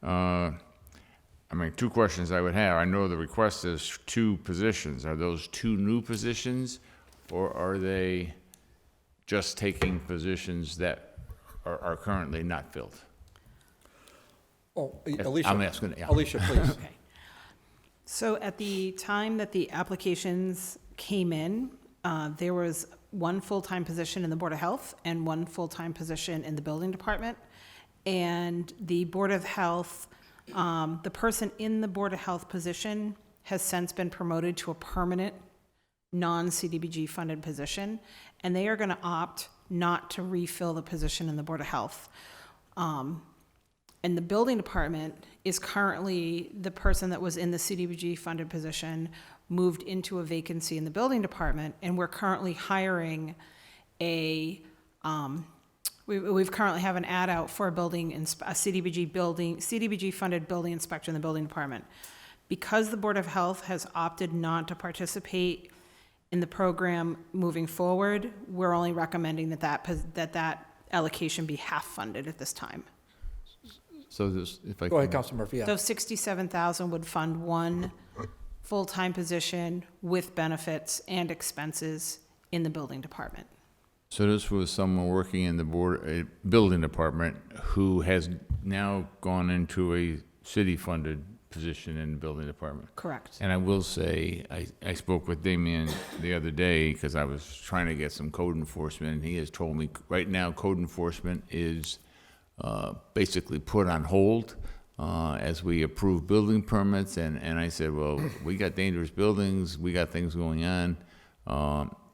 I mean, two questions I would have. I know the request is 2 positions. Are those 2 new positions, or are they just taking positions that are currently not filled? Oh, Alicia. I'm asking, yeah. Alicia, please. Okay. So at the time that the applications came in, there was 1 full-time position in the Board of Health and 1 full-time position in the Building Department. And the Board of Health, the person in the Board of Health position has since been promoted to a permanent non-CDBG funded position, and they are going to opt not to refill the position in the Board of Health. And the Building Department is currently, the person that was in the CDBG funded position moved into a vacancy in the Building Department, and we're currently hiring we've currently have an ad out for a CDBG funded building inspector in the Building Department. Because the Board of Health has opted not to participate in the program moving forward, we're only recommending that allocation be half funded at this time. So this, if I Go ahead, can- Councilor Murphy. Yeah. So 67,000 would fund 1 full-time position with benefits and expenses in the Building Department. So this was someone working in the building department who has now gone into a city-funded position in the building department. Correct. And I will say, I spoke with Damien the other day because I was trying to get some code enforcement, and he has told me right now code enforcement is basically put on hold as we approve building permits. And I said, well, we got dangerous buildings, we got things going on.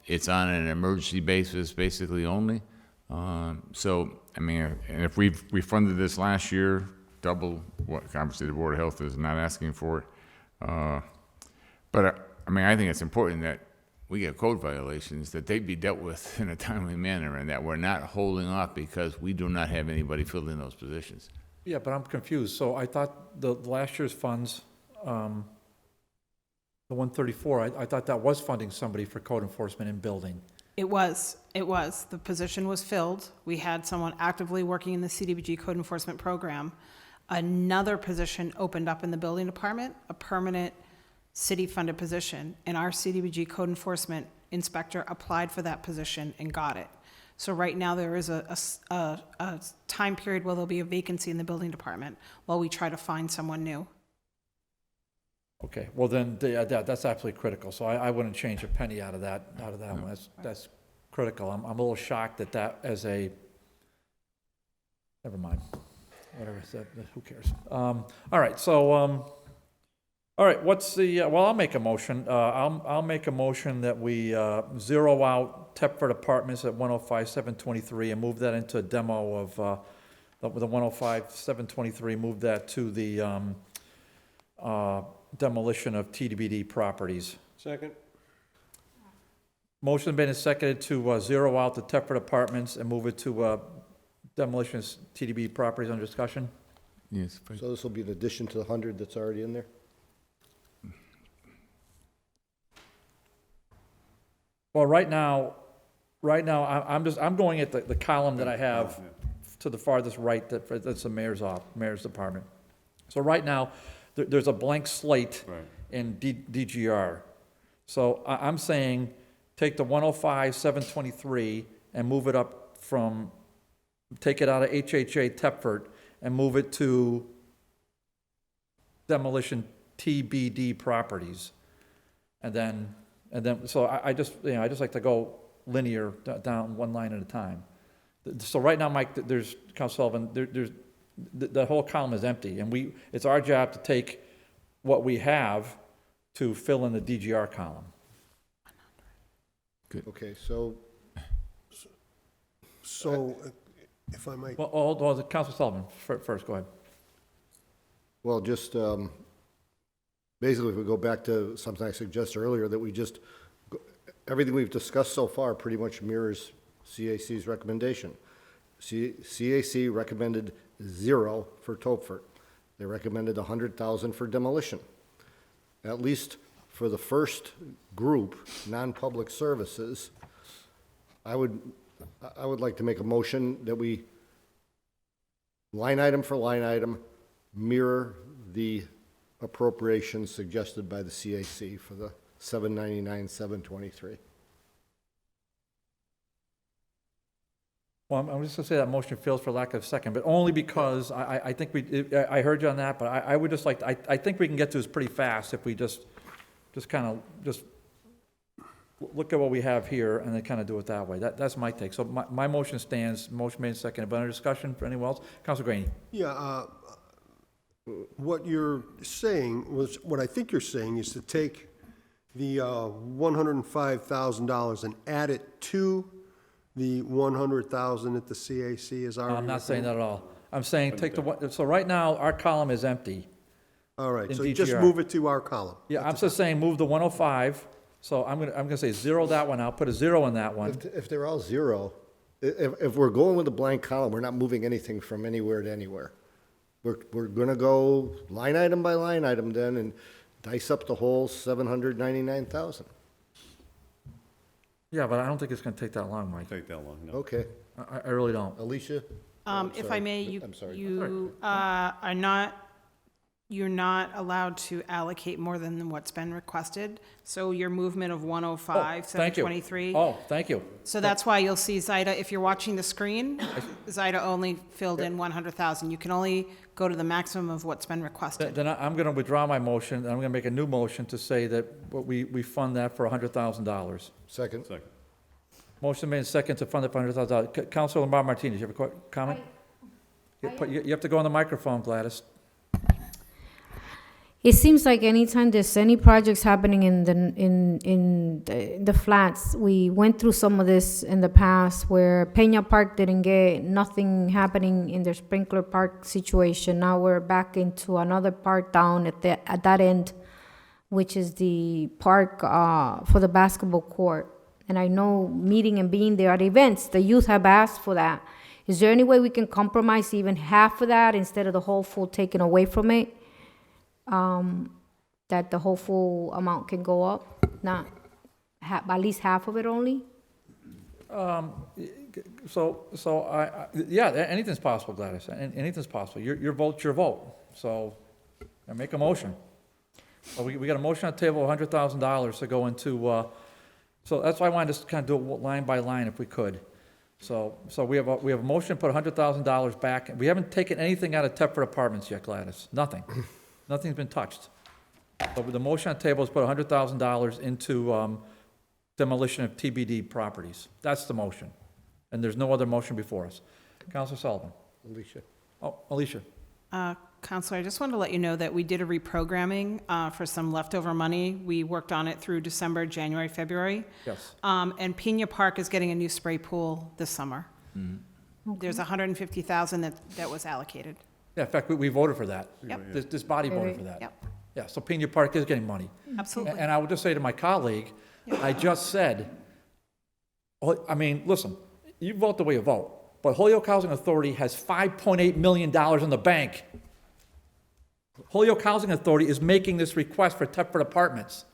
It's on an emergency basis, basically only. So, I mean, and if we funded this last year, double what obviously the Board of Health is not asking for it. But I mean, I think it's important that we get code violations, that they be dealt with in a timely manner, and that we're not holding off because we do not have anybody filling those positions. Yeah, but I'm confused. So I thought the last year's funds, the 134, I thought that was funding somebody for code enforcement in building. It was. The position was filled. We had someone actively working in the CDBG code enforcement program. Another position opened up in the Building Department, a permanent city-funded position, and our CDBG code enforcement inspector applied for that position and got it. So right now there is a time period where there'll be a vacancy in the Building Department while we try to find someone new. Okay, well then, that's absolutely critical. So I wouldn't change a penny out of that one. That's critical. I'm a little shocked that as a, never mind. Whatever, who cares? All right, so, all right, what's the, well, I'll make a motion. I'll make a motion that we zero out Tepford Apartments at 105-723 and move that into a demo of the 105-723, move that to the demolition of TDBD properties. Second. Motion been and seconded to zero out the Tepford Apartments and move it to demolition of TDB properties under discussion. Yes. So this will be in addition to the 100 that's already in there? Well, right now, I'm going at the column that I have to the farthest right, that's the mayor's department. So right now, there's a blank slate in DGR. So I'm saying, take the 105-723 and move it up from, take it out of HHA Tepford and move it to demolition TBD properties. And then, so I just, I just like to go linear down one line at a time. So right now, Mike, there's, Council Sullivan, there's, the whole column is empty, and it's our job to take what we have to fill in the DGR column. Okay, so, if I might. Well, the Council Sullivan first, go ahead. well, just, basically, if we go back to something I suggested earlier, that we just, everything we've discussed so far pretty much mirrors CAC's recommendation. CAC recommended 0 for Topford. They recommended 100,000 for demolition. At least for the first group, non-public services, I would like to make a motion that we, line item for line item, mirror the appropriations suggested by the CAC for the 799, 723. Well, I'm just gonna say that motion fails for lack of second, but only because I think I heard you on that, but I would just like, I think we can get to this pretty fast if we just kind of look at what we have here and then kind of do it that way. That's my take. So my motion stands, motion made and seconded. But under discussion for anyone else? Councilor Graney. Yeah, what you're saying what I think you're saying is to take the $105,000 and add it to the 100,000 at the CAC is already. I'm not saying that at all. I'm saying so right now, our column is empty. All right, in so you just DGR. move it to our column. Yeah, I'm just saying move the 105. So I'm gonna say 0 that one out, put a 0 in that one. If they're all 0, if we're going with a blank column, we're not moving anything from anywhere to anywhere. We're gonna go line item by line item then and dice up the whole 799,000. Yeah, but I don't think it's gonna take that long, Mike. Take that long, no. Okay. I really don't. Alicia? If I may, I'm sorry. you're not allowed to allocate more than what's been requested. So your movement of 105, Thank you. 723. Oh, thank you. So that's why you'll see Zaida, if you're watching the screen, Zaida only filled in 100,000. You can only go to the maximum of what's been requested. Then I'm going to withdraw my motion, and I'm going to make a new motion to say that we fund that for $100,000. Second. Motion made second to fund it for $100,000. Councilor Lamar Martinez, you have a comment? You have to go on the microphone, Gladys. It seems like anytime there's any projects happening in the flats, we went through some of this in the past where Peña Park didn't get nothing happening in their sprinkler park situation. Now we're back into another park down at that end, which is the park for the basketball court. And I know meeting and being there at events, the youth have asked for that. Is there any way we can compromise even half of that instead of the whole full taken away from it? That the whole full amount can go up, not at least half of it only? Yeah, anything's possible, Gladys. Anything's possible. Your vote's your vote. So I make a motion. So we got a motion on the table, $100,000 to go into, so that's why I wanted to kind of do it line by line if we could. So we have a motion to put $100,000 back. We haven't taken anything out of Thetford Apartments yet, Gladys. Nothing. Nothing's been touched. But the motion on the table is put $100,000 into demolition of TBD properties. That's the motion. And there's no other motion before us. Councilor Sullivan. Alicia. Oh, Alicia. Counselor, I just wanted to let you know that we did a reprogramming for some leftover money. We worked on it through December, January, February. Yes. And Peña Park is getting a new spray pool this summer. Mm-hmm. There's $150,000 that was allocated. Yeah, in fact, we voted for that. Yep. This body voted for that. Yep. Yeah, so Peña Park is getting money. Absolutely. And I would just say to my colleague, I just said, I mean, listen, you vote the way you vote, but Holyoke Housing Authority has $5.8 million in the bank. Holyoke Housing Authority is making this request for Thetford Apartments.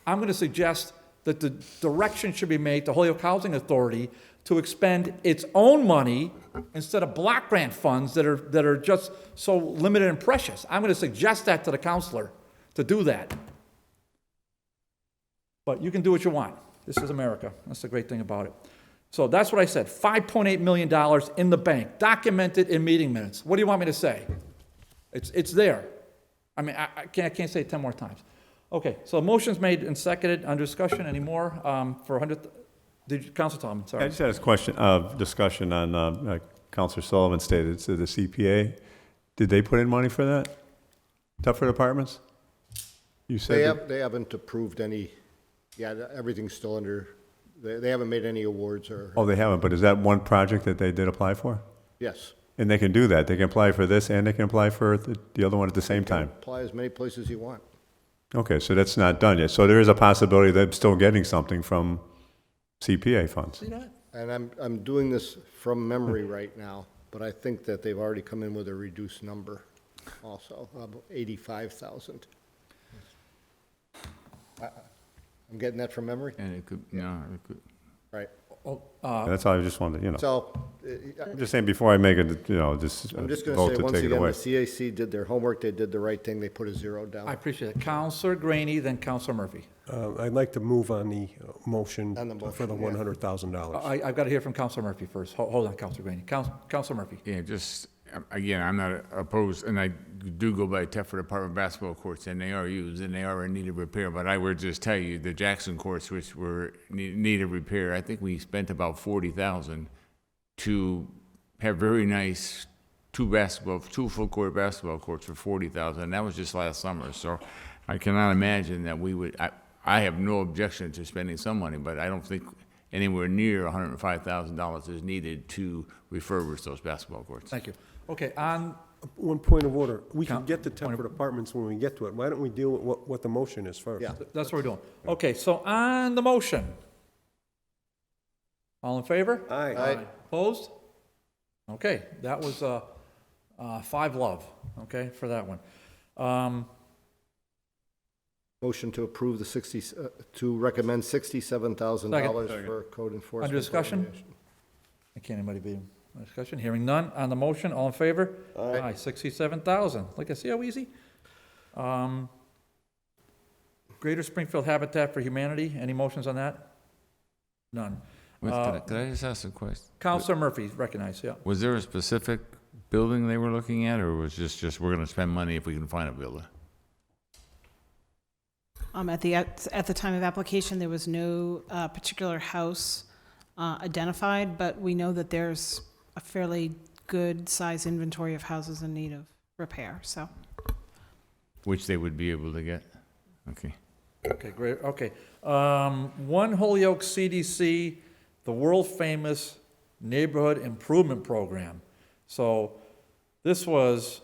I'm going to suggest that the direction should be made to Holyoke Housing Authority to expend its own money instead of block grant funds that are just so limited and precious. I'm going to suggest that to the counselor to do that. But you can do what you want. This is America. That's the great thing about it. So that's what I said, $5.8 million in the bank, documented in meeting minutes. What do you want me to say? It's there. I mean, I can't say it 10 more times. Okay, so motion's made and seconded, under discussion anymore, for 100, Council Tallman, I sorry. just had a question, discussion on, Counselor Sullivan stated, so the CPA, did they put in money for that? Thetford Apartments? You said. They haven't approved any, everything's still under, they haven't made any awards or. Oh, they haven't, but is that one project that they did apply for? Yes. And they can do that, they can apply for this and they can apply for the other one at the same time? Apply as many places as you want. Okay, so that's not done yet, so there is a possibility that they're still getting something from CPA funds? See that? And I'm doing this from memory right now, but I think that they've already come in with a reduced number also, 85,000. I'm getting that from memory? And it could, no, it could. Right. That's all I just wanted, So, I'm just saying before I make it, just I'm just going vote to say, to once take it again, away. the CAC did their homework, they did the right thing, they put a 0 down. I appreciate it. Counselor Graney, then Counselor Murphy. I'd like to move on the motion On the for the motion, yeah. $100,000. I've got to hear from Counselor Murphy first. Hold on, Counselor Graney. Counselor Murphy. Yeah, just, again, I'm not opposed, and I do go by Thetford Apartment basketball courts, and they are used, and they are in need of repair, but I would just tell you, the Jackson courts, which were need of repair, I think we spent about $40,000 to have very nice two full court basketball courts for $40,000, and that was just last summer, so I cannot imagine that we would, I have no objection to spending some money, but I don't think anywhere near $105,000 is needed to refurbish those basketball courts. Thank you. Okay, on, One point of order. We can get to Thetford Apartments when we get to it. Why don't we deal with what the motion is first? Yeah. that's what we're doing. Okay, so on the motion. All in favor? Aye. Opposed? Okay, that was 5-love, okay, for that one. Motion to approve the to recommend $67,000 for code enforcement. Under discussion? coordination. I can't anybody be in discussion? Hearing none. On the motion, all in favor? Aye. 67,000. Like I see how easy? Greater Springfield Habitat for Humanity, any motions on that? None. Could I just ask a question? Counselor Murphy, recognized, yeah. Was there a specific building they were looking at, or was this just, we're gonna spend money if we can find a builder? At the time of application, there was no particular house identified, but we know that there's a fairly good size inventory of houses in need of repair, so. Which they would be able to get? Okay. Okay, great, okay. One Holyoke CDC, the world-famous Neighborhood Improvement Program. So this was,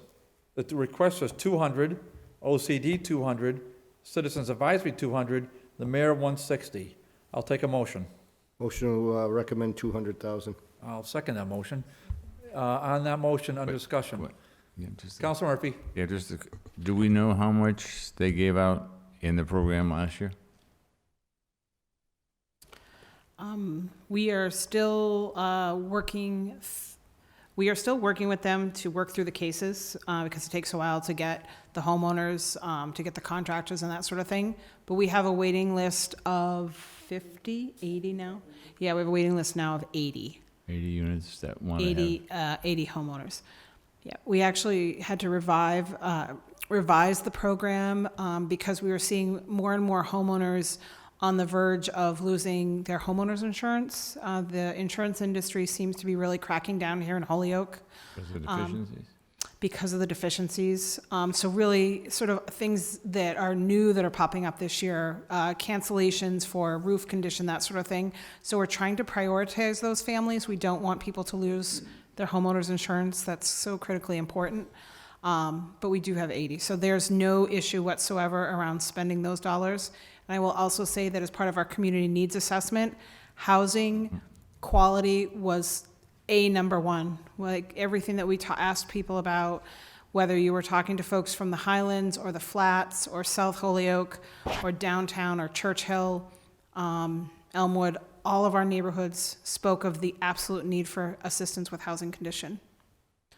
the request was 200, OCD 200, Citizens Advisory 200, the mayor 160. I'll take a motion. Motion to recommend 200,000. I'll second that motion. On that motion, under discussion. Yeah, Councilor Murphy. Yeah, do we know how much they gave out in the program last year? We are still working with them to work through the cases because it takes a while to get the homeowners, to get the contractors and that sort of thing. But we have a waiting list of 50, 80 now? Yeah, we have a waiting list now of 80. 80 units that want to have. 80 homeowners. Yeah, we actually had to revise the program because we were seeing more and more homeowners on the verge of losing their homeowners insurance. The insurance industry seems to be really cracking down here in Holyoke. Because of deficiencies? Because of the deficiencies. So really sort of things that are new that are popping up this year, cancellations for roof condition, that sort of thing. So we're trying to prioritize those families. We don't want people to lose their homeowners insurance. That's so critically important. But we do have 80. So there's no issue whatsoever around spending those dollars. And I will also say that as part of our community needs assessment, housing quality was number one. Like everything that we asked people about, whether you were talking to folks from the Highlands or the Flats or South Holyoke or downtown or Churchill, Elmwood, all of our neighborhoods spoke of the absolute need for assistance with housing condition.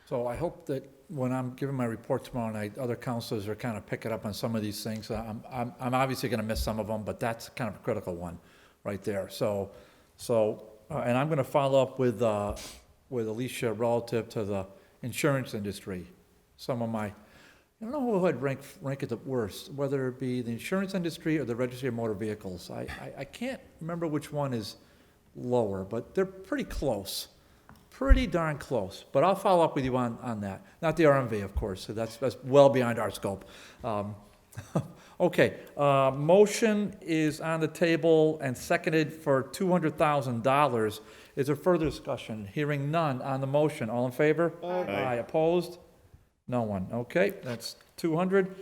So I hope that when I'm giving my report tomorrow night, other councilors are kind of picking up on some of these things. I'm obviously going to miss some of them, but that's kind of a critical one right there. So, and I'm going to follow up with Alicia relative to the insurance industry. Some of my, I don't know who I'd rank it the worst, whether it be the insurance industry or the registry of motor vehicles. I can't remember which one is lower, but they're pretty close. Pretty darn close. But I'll follow up with you on that. Not the RMV, of course, so that's well beyond our scope. Okay, motion is on the table and seconded for $200,000. Is there further discussion? Hearing none on the motion. All in favor? Aye. Opposed? No one. Okay, that's 200.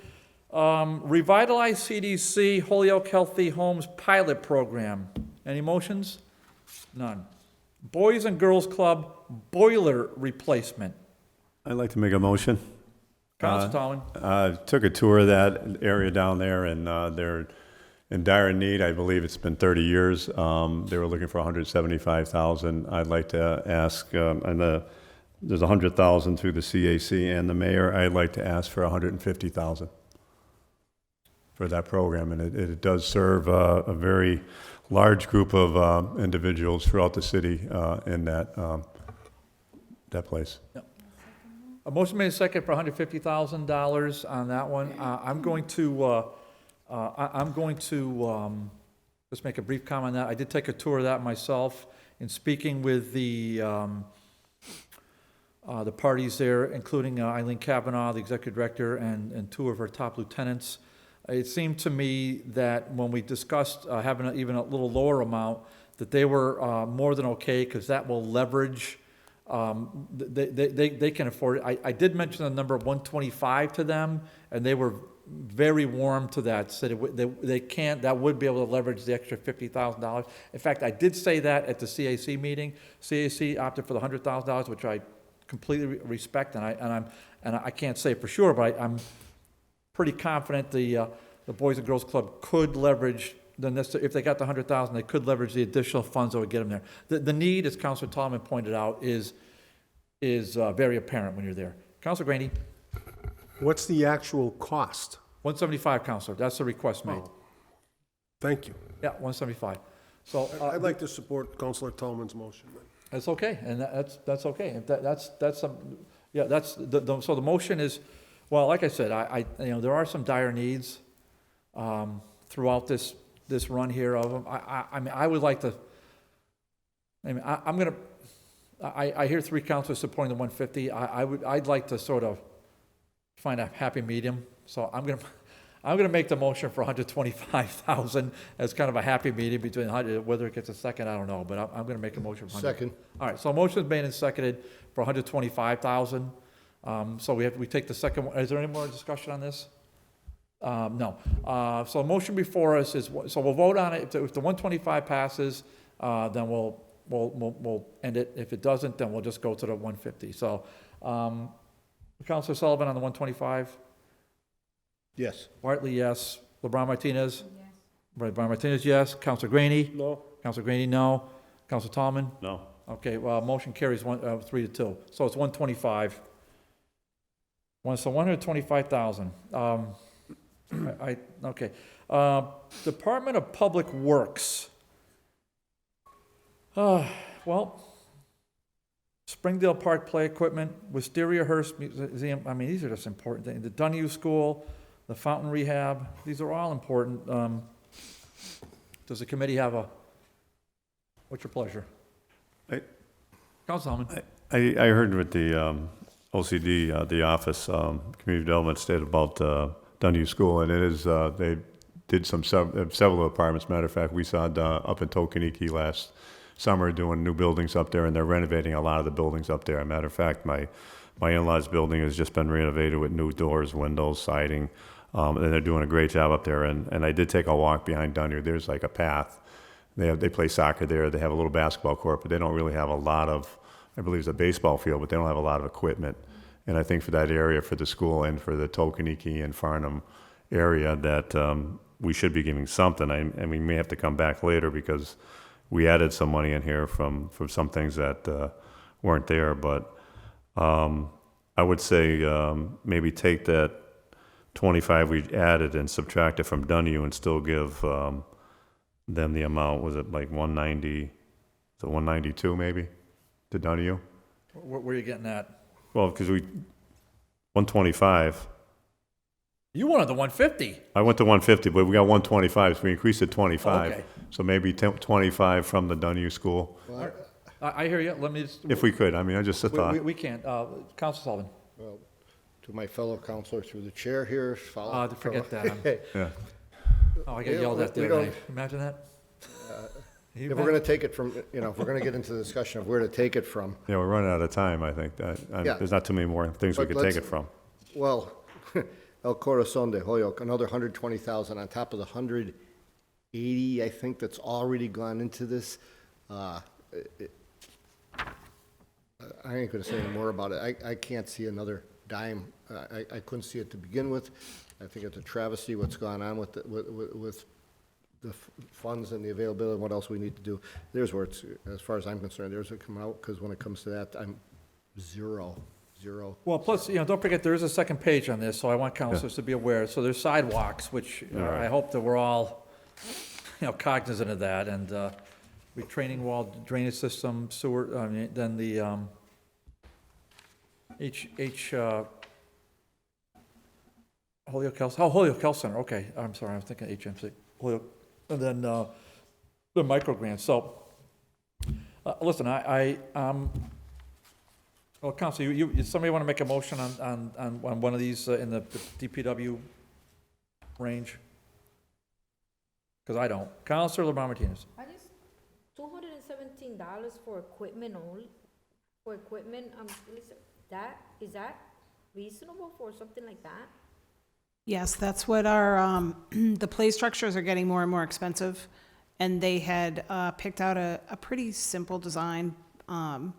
Revitalize CDC Holyoke Healthy Homes Pilot Program. Any motions? None. Boys and Girls Club Boiler Replacement. I'd like to make a motion. Council Tallman. Took a tour of that area down there, and they're in dire need. I believe it's been 30 years. They were looking for $175,000. I'd like to ask, there's $100,000 through the CAC and the mayor. I'd like to ask for $150,000 for that program, and it does serve a very large group of individuals throughout the city in that place. Yep. A motion made second for $150,000 on that one. I'm going to just make a brief comment on that. I did take a tour of that myself in speaking with the parties there, including Eileen Kavanaugh, the executive director, and two of her top lieutenants. It seemed to me that when we discussed having even a little lower amount, that they were more than okay, because that will leverage. They can afford it. I did mention the number 125 to them, and they were very warm to that. Said that would be able to leverage the extra $50,000. In fact, I did say that at the CAC meeting. CAC opted for the $100,000, which I completely respect, and I can't say for sure, but I'm pretty confident the Boys and Girls Club could leverage if they got the $100,000, they could leverage the additional funds that would get them there. The need, as Councilor Tallman pointed out, is very apparent when you're there. Councilor Graney. What's the actual cost? 175, Councilor. That's the request made. Oh, thank you. Yeah, 175. So I'd like to support Councilor Tallman's motion. That's okay, and that's okay. So the motion is, well, like I said, there are some dire needs throughout this run here of them. I mean, I would like to. I hear three councilors supporting the 150. I'd like to sort of find a happy medium. So I'm gonna make the motion for 125,000 as kind of a happy medium between 100. Whether it gets a second, I don't know, but I'm gonna make a motion for 100. Second. All right. So a motion is made and seconded for 125,000. So we take the second one. Is there any more discussion on this? No. So a motion before us is, so we'll vote on it. If the 125 passes, then we'll end it. If it doesn't, then we'll just go to the 150. So, Councilor Sullivan on the 125? Yes. Bartley, yes. LeBron Martinez? Yes. LeBron Martinez, yes. Councilor Graney? No. Councilor Graney, no. Councilor Tallman? No. Okay, well, motion carries 3-2. So it's 125. So 125,000. Okay. Department of Public Works. Well, Springdale Park play equipment, Wisteria Hearst Museum. I mean, these are just important things. The Dunue School, the fountain rehab. These are all important. Does the committee have what's your pleasure? Councilman. I heard with the OCD, the office, Community Development, stated about Dunue School, and it is, they did several apartments. Matter of fact, we saw up in Tokeniki last summer doing new buildings up there, and they're renovating a lot of the buildings up there. As a matter of fact, my in-laws building has just been renovated with new doors, windows, siding, and they're doing a great job up there. And I did take a walk behind Dunue. There's like a path. They play soccer there. They have a little basketball court, but they don't really have a lot of, I believe it's a baseball field, but they don't have a lot of equipment. And I think for that area, for the school and for the Tokeniki and Farnham area, that we should be giving something. And we may have to come back later because we added some money in here from some things that weren't there. But I would say maybe take that 25 we added and subtract it from Dunue and still give them the amount. Was it like 190 to 192 maybe to Dunue? Where are you getting at? Well, because 125 You wanted the 150. I went to 150, but we got 125, so we increased it 25. Okay. So maybe 25 from the Dunn School, I hear you. Let me just. if we could. I mean, just a thought. We can't. Council Sullivan. Well, to my fellow counselor through the chair here, follow. Forget that. Yeah. Oh, I got yelled at the other night. Imagine that. If we're going to take it from, if we're going to get into the discussion of where to take it from. Yeah, we're running out of time, I think. Yeah. There's not too many more things we But could take let's- it from. Well, El Corazon de Holyoke, another 120,000 on top of the 180, I think, that's already gone into this. I ain't gonna say any more about it. I can't see another dime. I couldn't see it to begin with. I think it's a travesty what's gone on with the funds and the availability and what else we need to do. There's where it's, as far as I'm concerned, there's where it come out, because when it comes to that, I'm zero. Well, plus, don't forget, there is a second page on this, so I want councilors to be aware. So there's sidewalks, which I hope that we're all, cognizant of that, and retaining wall, drainage system, sewer, then the Holyoke Health Center, okay, I'm sorry, I'm thinking HMC, Holyoke, and then the micro grants. So, listen, well, Council, somebody want to make a motion on one of these in the DPW range? Because I don't. Councilor LeBron Martinez. I just, $217 for equipment only, for equipment, listen, is that reasonable for something like that? Yes, that's what our, the play structures are getting more and more expensive, and they had picked out a pretty simple design, and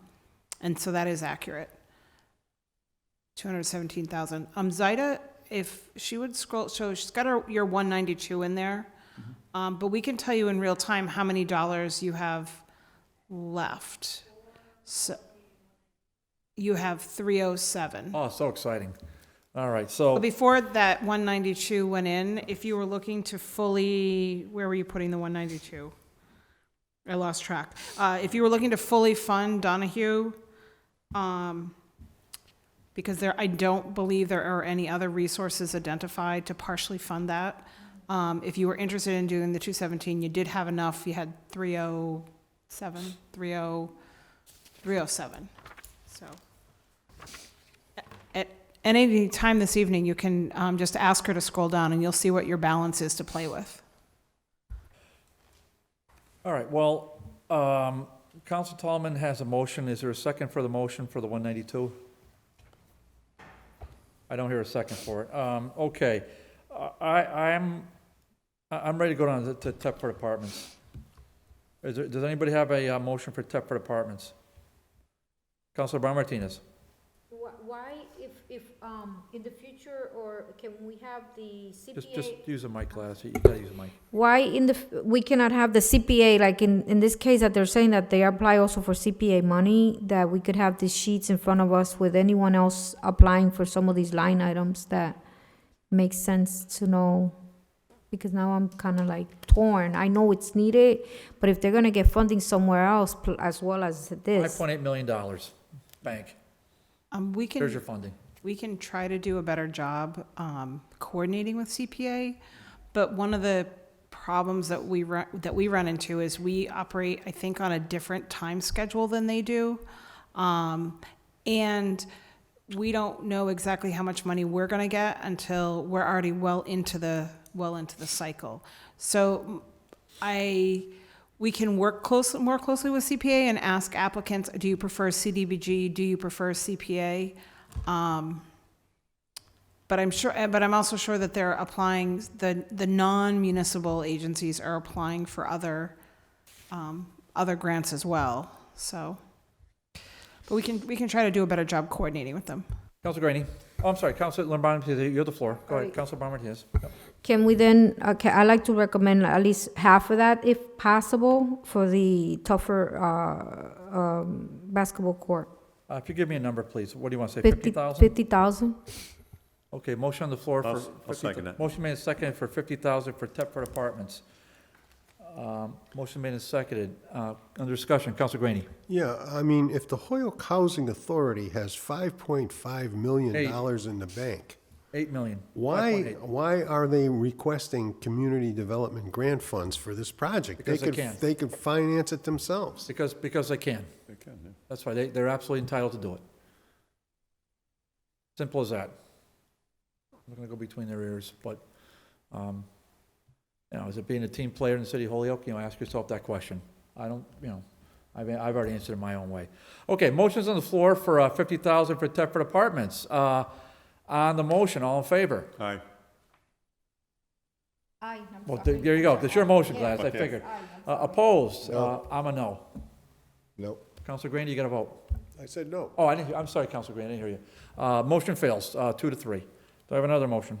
so that is accurate. 217,000. Zaida, if she would scroll, so she's got your 192 in there, but we can tell you in real time how many dollars you have left. So you have 307. Oh, so exciting. All right, so. But before that 192 went in, if you were looking to fully, where were you putting the 192? I lost track. If you were looking to fully fund Donahue, because I don't believe there are any other resources identified to partially fund that. If you were interested in doing the 217, you did have enough. You had 307. So at any time this evening, you can just ask her to scroll down, and you'll see what your balance is to play with. All right, well, Council Tallman has a motion. Is there a second for the motion for the 192? I don't hear a second for it. Okay, I'm ready to go down to Thetford Apartments. Does anybody have a motion for Thetford Apartments? Councilor Brown Martinez. Why, if in the future, or can we have the CPA? Just use a mic, class. You gotta use a mic. Why we cannot have the CPA, like in this case that they're saying that they apply also for CPA money, that we could have these sheets in front of us with anyone else applying for some of these line items that makes sense to know, because now I'm kind of like torn. I know it's needed, but if they're gonna get funding somewhere else as well as this. $5.8 million, bank. There's your funding. We can try to do a better job coordinating with CPA, but one of the problems that we run into is we operate, I think, on a different time schedule than they do, and we don't know exactly how much money we're going to get until we're already well into the cycle. So we can work more closely with CPA and ask applicants, do you prefer CDBG? Do you prefer CPA? But I'm also sure that they're applying, the non-municipal agencies are applying for other grants as well. So, but we can try to do a better job coordinating with them. Councilor Graney. Oh, I'm sorry, Councilor Lombard, you have the floor. Go ahead, Councilor Brown Martinez. Yep. Can we then, I'd like to recommend at least half of that, if possible, for the tougher basketball court. If you give me a number, please. What do you want to say, 50,000? 50,000. Okay, motion on the floor for I'll 50,000. second that. Motion made and seconded for 50,000 for Thetford Apartments. Motion made and seconded. Under discussion, Councilor Graney. Yeah, I mean, if the Holyoke Housing Authority has $5.5 million in the bank, 8 million. Why, 5.8. why are they requesting community development grant funds for this project? Because they can. They could finance it themselves. Because they can. They can, yeah. That's why they're absolutely entitled to do it. Simple as that. I'm not gonna go between their ears, but, is it being a team player in the city of Holyoke? Ask yourself that question. I don't, I've already answered it my own way. Okay, motion's on the floor for $50,000 for Thetford Apartments. On the motion, all in favor? Aye. Aye, Well, there you go. That's your motion, Gladys, I Okay. figured. Opposed? I'm a no. Nope. Counselor Green, you got a vote? I said no. Oh, I'm sorry, Counselor Green, I didn't hear you. Motion fails, 2-3. Do I have another motion?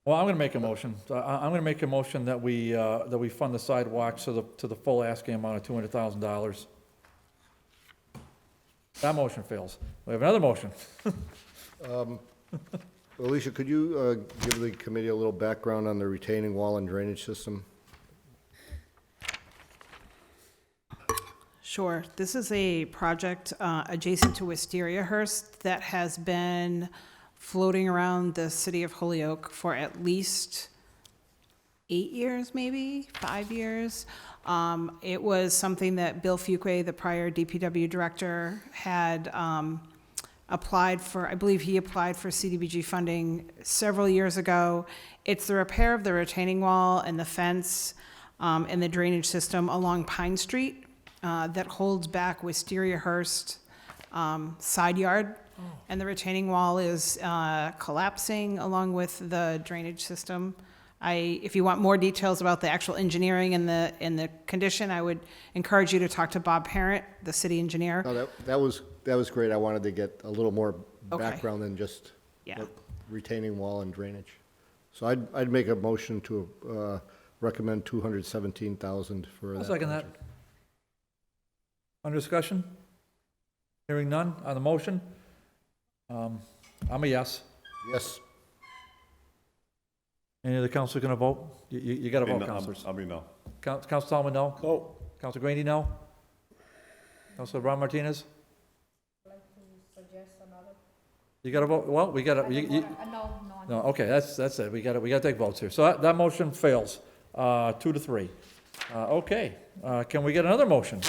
Well, I'm going to make a motion. I'm going to make a motion that we fund the sidewalks to the full asking amount of $200,000. That motion fails. We have another motion. Alicia, could you give the committee a little background on the retaining wall and drainage system? Sure. This is a project adjacent to Wisteriahurst that has been floating around the city of Holyoke for at least 8 years, maybe 5 years. It was something that Bill Fuqua, the prior DPW director, had applied for. I believe he applied for CDBG funding several years ago. It's the repair of the retaining wall and the fence and the drainage system along Pine Street that holds back Wisteriahurst side yard. And the retaining wall is collapsing along with the drainage system. If you want more details about the actual engineering and the condition, I would encourage you to talk to Bob Parent, the city engineer. No, that was great. I wanted to get a little more Okay. background than just Yeah. the retaining wall and drainage. So I'd make a motion to recommend $217,000 for that. I'll second that. project. Under discussion? Hearing none on the motion? I'm a yes. Yes. Any other councilor going to vote? You got to vote, No, councilors. I'll be no. Council Tallman, no? No. Councilor Grandy, no? Councilor Ron Martinez? You got to vote, well, we got to, no, okay, that's it, we got to take votes here. So that motion fails, 2-3. Okay, can we get another motion?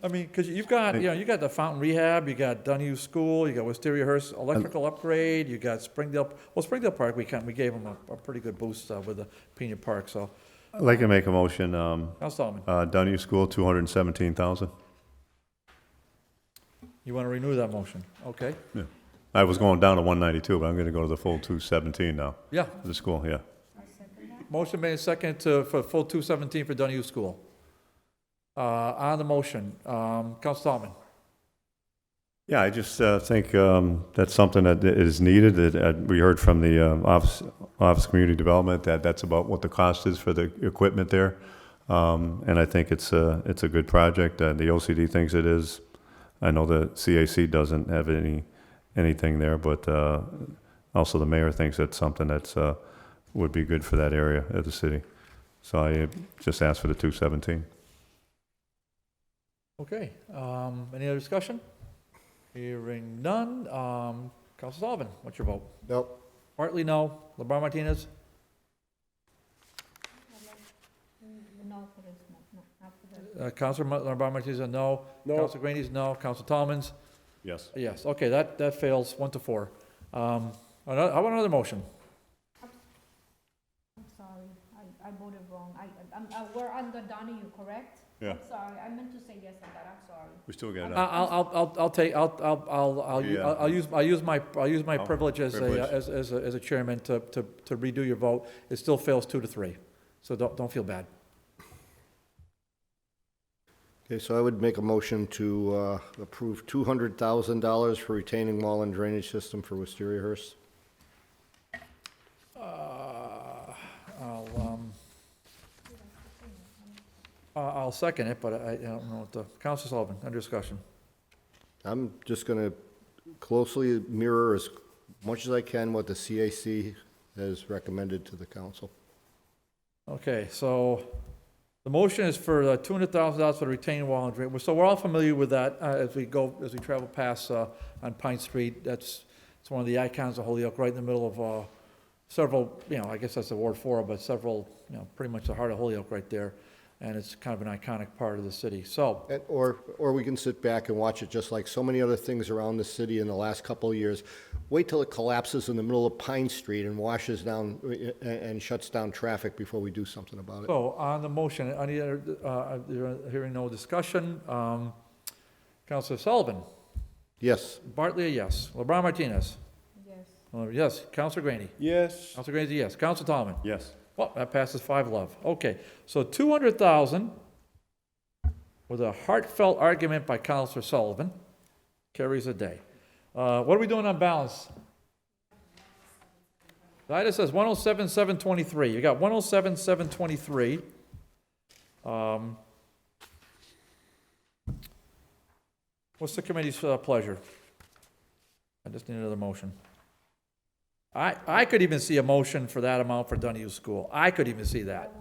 I mean, because you've got, you got the Fountain Rehab, you got Dunhue School, you got Wisteriahurst electrical upgrade, you got Springdale Park, we gave them a pretty good boost with the Pena Park, so. I'd like to make a motion, Council Tallman, Dunhue School, $217,000. you want to renew that motion? Okay, Yeah. I was going down to 192, but I'm going to go to the full 217 now. yeah. For the school, yeah. Motion made second for full 217 for Dunhue School. On the motion, Council Tallman. Yeah, I just think that's something that is needed. We heard from the Office of Community Development that that's about what the cost is for the equipment there. And I think it's a good project. The OCD thinks it is. I know the CAC doesn't have anything there, but also the mayor thinks it's something that's would be good for that area of the city. So I just asked for the 217. Okay, any other discussion? Hearing none, Council Sullivan, what's your vote? Nope. Bartley, no. LeBron Martinez? Councilor LeBron Martinez, no. No. Councilor Graney's no. Council Tallman's? Yes. Yes, okay, that fails 1-4. How about another motion? I'm sorry, I voted wrong. We're on the Donahue, correct? Yeah. I'm sorry, I meant to say yes on that, I'm sorry. We still got it. I'll use my privilege as privilege. a chairman to redo your vote. It still fails 2-3, so don't feel bad. Okay, so I would make a motion to approve $200,000 for retaining wall and drainage system for Wisteriahurst. I'll second it, but I don't know what the, Council Sullivan, under discussion. I'm just going to closely mirror as much as I can what the CAC has recommended to the council. Okay, so The motion is for $200,000 for the retaining wall and drain. So we're all familiar with that as we travel past on Pine Street. It's one of the icons of Holyoke, right in the middle of several, I guess that's the Ward 4, but several, pretty much the heart of Holyoke right there. And it's kind of an iconic part of the city. So, Or we can sit back and watch it just like so many other things around the city in the last couple of years. Wait till it collapses in the middle of Pine Street and washes down and shuts down traffic before we do something about it. so on the motion, hearing no discussion, Councilor Sullivan? Yes. Bartley, a yes. LeBron Martinez? Yes. Yes. Councilor Graney? Yes. Councilor Graney, yes. Councilor Tallman? Yes. Well, that passes 5-love. Okay, so 200,000 with a heartfelt argument by Councilor Sullivan carries a day. What are we doing on balance? The item says 107,723. You got 107,723. What's the committee's pleasure? I just need another motion. I could even see a motion for that amount for Donahue School. I could even see that.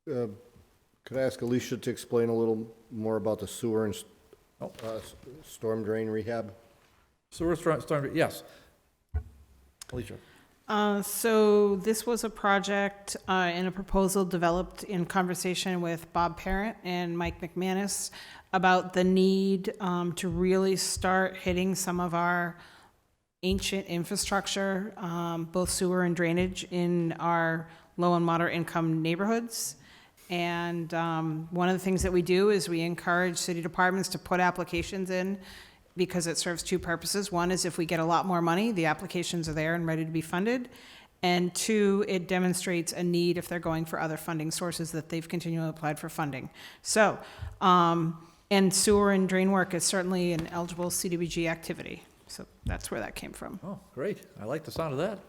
Could I ask Alicia to explain a little more about the sewer and storm drain rehab? Sewer, storm, yes. Alicia. So this was a project and a proposal developed in conversation with Bob Parent and Mike McManus about the need to really start hitting some of our ancient infrastructure, both sewer and drainage in our low and moderate income neighborhoods. And one of the things that we do is we encourage city departments to put applications in because it serves two purposes. One is if we get a lot more money, the applications are there and ready to be funded. And two, it demonstrates a need if they're going for other funding sources that they've continually applied for funding. So, and sewer and drain work is certainly an eligible CDBG activity. So that's where that came from. Oh, great. I like the sound of that.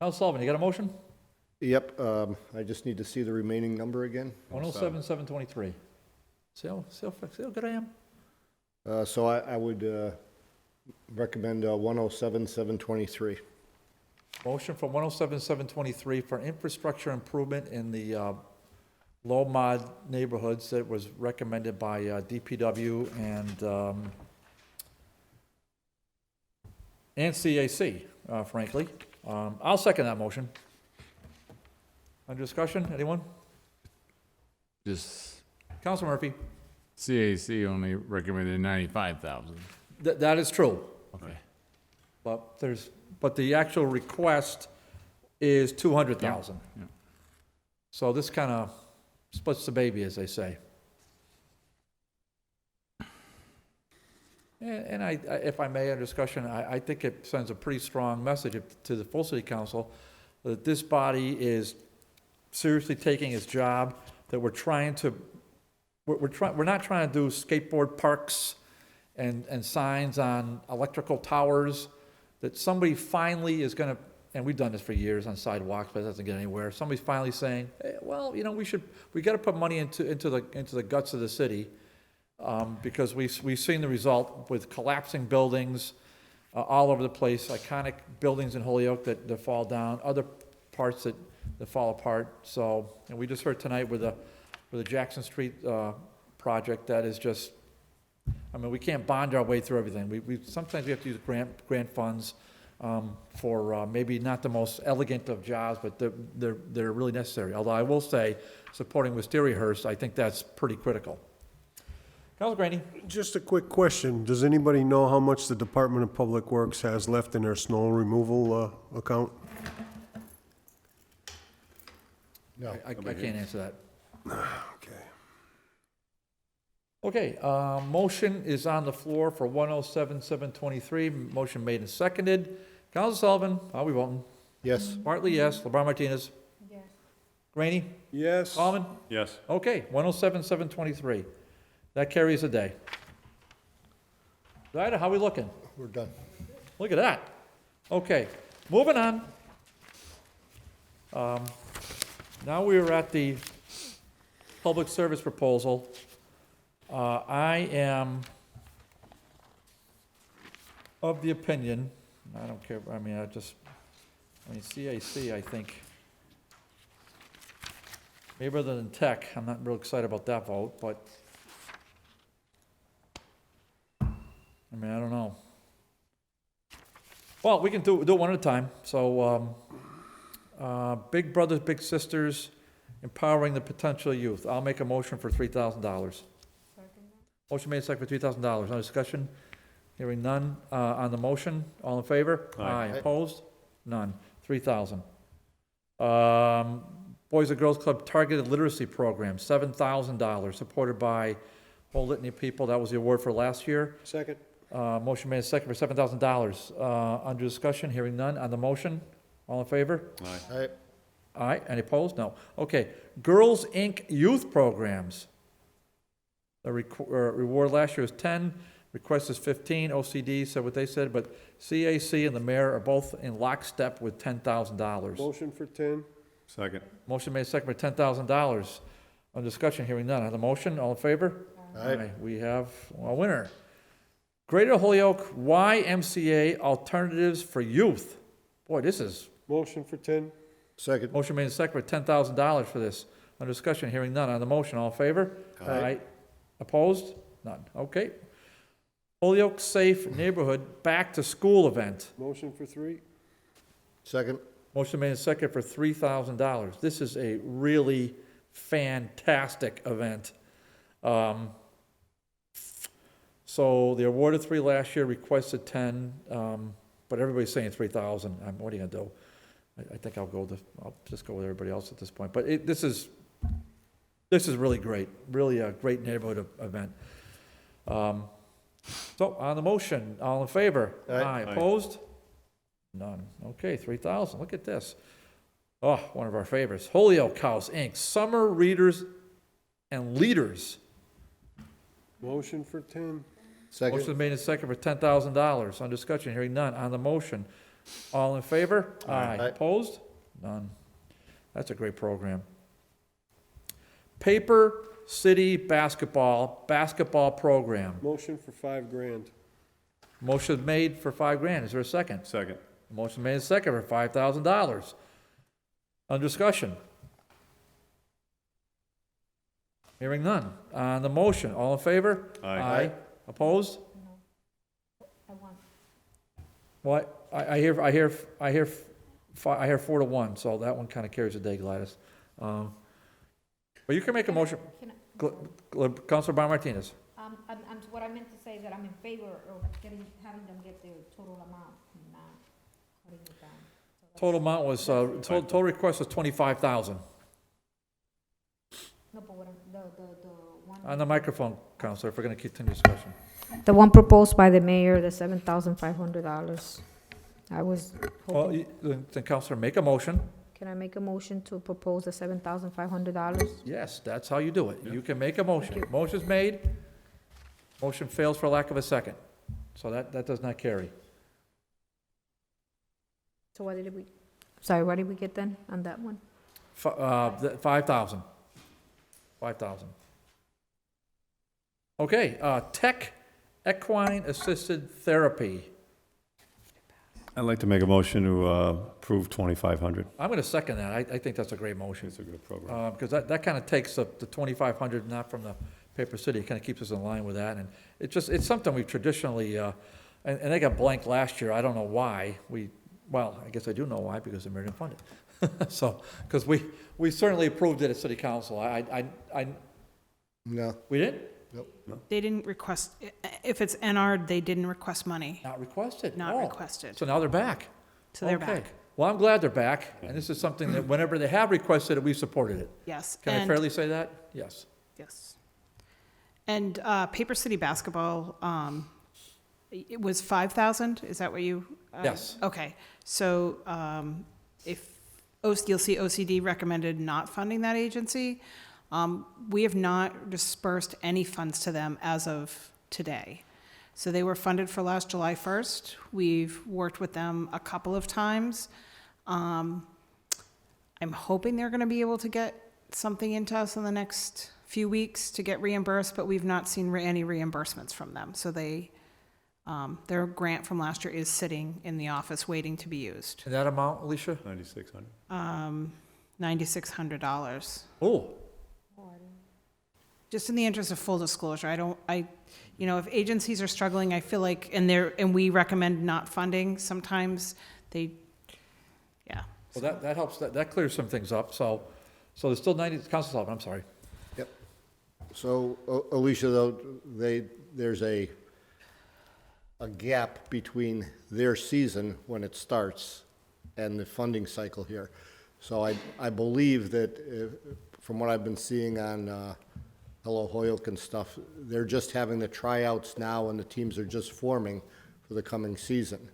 Councilor Sullivan, you got a motion? Yep, I just need to see the remaining number again. 107,723. See how good I am? So I would recommend 107,723. Motion for 107,723 for infrastructure improvement in the low mod neighborhoods that was recommended by DPW and CAC, frankly. I'll second that motion. Under discussion, anyone? Just Councilor Murphy? CAC only recommended 95,000. That is true. Okay. But the actual request is 200,000. Yeah. So this kind of splits the baby, as they say. And if I may, under discussion, I think it sends a pretty strong message to the full city council that this body is seriously taking its job, that we're not trying to do skateboard parks and signs on electrical towers, that somebody finally is going to, and we've done this for years on sidewalks, but it doesn't get anywhere. Somebody's finally saying, hey, well, we got to put money into the guts of the city. Because we've seen the result with collapsing buildings all over the place, iconic buildings in Holyoke that fall down, other parts that fall apart. So, and we just heard tonight with the Jackson Street project, that is just, we can't bond our way through everything. Sometimes we have to use grant funds for maybe not the most elegant of jobs, but they're really necessary. Although I will say, supporting Wisteria-Hearst, I think that's pretty critical. Councilor Graney. Just a quick question. Does anybody know how much the Department of Public Works has left in their snow removal account? No. I can't answer that. Okay. Okay, motion is on the floor for 107,723. Motion made and seconded. Councilor Sullivan, how are we voting? Yes. Bartley, yes. LeBron Martinez? Yes. Graney? Yes. Solomon? Yes. Okay, 107,723. That carries a day. Ida, how we looking? We're done. Look at that. Okay, moving on. Now we are at the public service proposal. I am of the opinion, I don't care, CAC, I think. Maybe other than tech, I'm not real excited about that vote, but, I mean, I don't know. Well, we can do it one at a time. So, Big Brothers Big Sisters, empowering the potential youth. I'll make a motion for $3,000. Motion made second for $3,000. No discussion? Hearing none. On the motion, all in favor? Aye. Opposed? None. 3,000. Boys and Girls Club Targeted Literacy Program, $7,000, supported by a whole litany of people. That was the award for last year. Second. Motion made second for $7,000. Under discussion, hearing none. On the motion, all in favor? Aye. Aye. Any opposed? No. Okay. Girls Inc. Youth Programs. The reward last year was 10. Request is 15. OCD said what they said, but CAC and the mayor are both in lockstep with $10,000. Motion for 10. Second. Motion made second for $10,000. On discussion, hearing none. On the motion, all in favor? Aye. We have a winner. Greater Holyoke YMCA Alternatives for Youth. Boy, this is... Motion for 10. Second. Motion made second for $10,000 for this. On discussion, hearing none. On the motion, all in favor? Aye. Opposed? None. Okay. Holyoke Safe Neighborhood Back to School event. Motion for 3. Second. Motion made second for $3,000. This is a really fantastic event. So they awarded 3 last year, requested 10, but everybody's saying 3,000. What are you gonna do? I think I'll just go with everybody else at this point. But this is really great, really a great neighborhood event. So on the motion, all in favor? Aye. Opposed? None. Okay, 3,000. Look at this. Oh, one of our favorites. Holyoke House, Inc. Summer Readers and Leaders. Motion for 10. Second. Motion made and second for $10,000. On discussion, hearing none. On the motion, all in favor? Aye. Opposed? None. That's a great program. Paper City basketball program. Motion for $5,000. Motion made for $5,000. Is there a second? Second. Motion made and second for $5,000. On discussion. Hearing none. On the motion, all in favor? Aye. Opposed? What? I hear 4-1, so that one kind of carries the day, Gladys. But you can make a motion. Councilor Bar Martinez. What I meant to say is that I'm in favor of having them get the total amount, not cutting it down. Total amount was, total request was $25,000. No, but what the one. On the microphone, Councilor, if we're going to continue discussion. The one proposed by the mayor, the $7,500. I was Well, hoping, then Councilor, make a motion. can I make a motion to propose the $7,500? Yes, that's how you do it. You can make a motion. Motion's made. Motion fails for lack of a second. So that does not carry. So what did we get then on that one? 5,000. 5,000. Okay, tech equine assisted therapy. I'd like to make a motion to approve 2,500. I'm going to second that. I think that's a great motion. It's a good program. Because that kind of takes the 2,500, not from the Paper City, it kind of keeps us in line with that. And it's something we've traditionally, and they got blanked last year. I don't know why. Well, I guess I do know why, because the mayor didn't fund it. So, because we certainly approved it at City Council. No. We didn't? They didn't request, if it's NR, they didn't request money. Not requested? Not Oh. requested. So now they're back? So they're Okay. back. Well, I'm glad they're back, and this is something that whenever they have requested it, we supported it. Yes. Can I and- fairly say that? Yes. Yes. And Paper City basketball, it was 5,000? Is that what you? Yes. Okay. So you'll see OCD recommended not funding that agency. We have not dispersed any funds to them as of today. So they were funded for last July 1st. We've worked with them a couple of times. I'm hoping they're going to be able to get something into us in the next few weeks to get reimbursed, but we've not seen any reimbursements from them. So their grant from last year is sitting in the office waiting to be used. And that amount, Alicia? 9,600. $9,600. Oh, Just in the interest of full disclosure, if agencies are struggling, I feel like, and we recommend not funding, sometimes they, yeah. well, that helps, that clears some things up, so there's still 90, Council Sullivan, I'm sorry. Yep. So, Alicia, though, there's a gap between their season when it starts and the funding cycle here. So I believe that, from what I've been seeing on Hello Holyoke and stuff, they're just having the tryouts now and the teams are just forming for the coming season.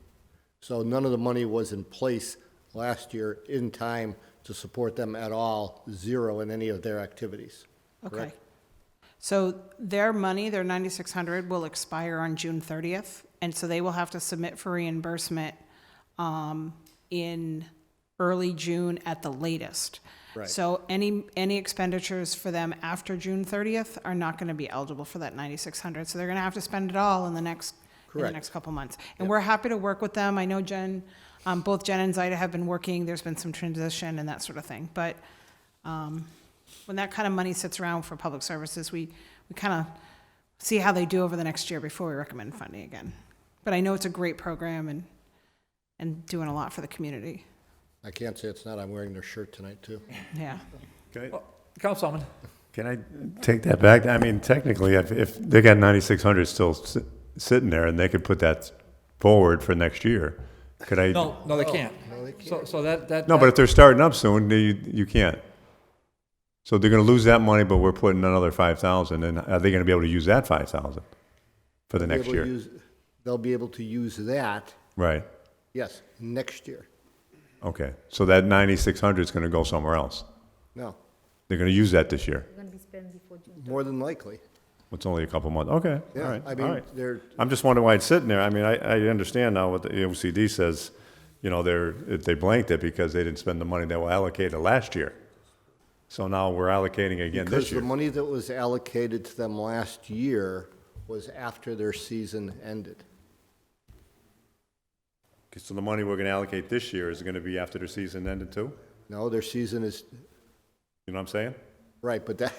So none of the money was in place last year in time to support them at all, zero in any of their activities. Okay. Correct? So their money, their 9,600, will expire on June 30th, and so they will have to submit for reimbursement in early June at the latest. Right. So any expenditures for them after June 30th are not going to be eligible for that 9,600. So they're going to have to spend it all in the next couple months. And we're happy to work with them. I know both Jen and Zaida have been working. There's been some transition and that sort of thing. But when that kind of money sits around for public services, we kind of see how they do over the next year before we recommend funding again. But I know it's a great program and doing a lot for the community. I can't say it's not. I'm wearing their shirt tonight, too. Yeah. Okay. Councilman. Can I take that back? I mean, technically, if they got 9,600 still sitting there and they could put that forward for next year, could I? No, they can't. No, they can't. So that. No, but if they're starting up soon, you can't. So they're going to lose that money, but we're putting another 5,000, and are they going to be able to use that 5,000 for the next year? They'll be able to use that, Right. yes, next year. Okay. So that 9,600 is going to go somewhere else. No, They're going to use that this year. more than likely. It's only a couple months. Okay. Yeah, All right. I mean, all right. they're- I'm just wondering why it's sitting there. I mean, I understand now what the OCD says. You know, they blanked it because they didn't spend the money that was allocated last year. So now we're allocating again Because this year. the money that was allocated to them last year was after their season ended. Okay, so the money we're going to allocate this year is going to be after their season ended too? No, their season is, You know what I'm saying? right, but that,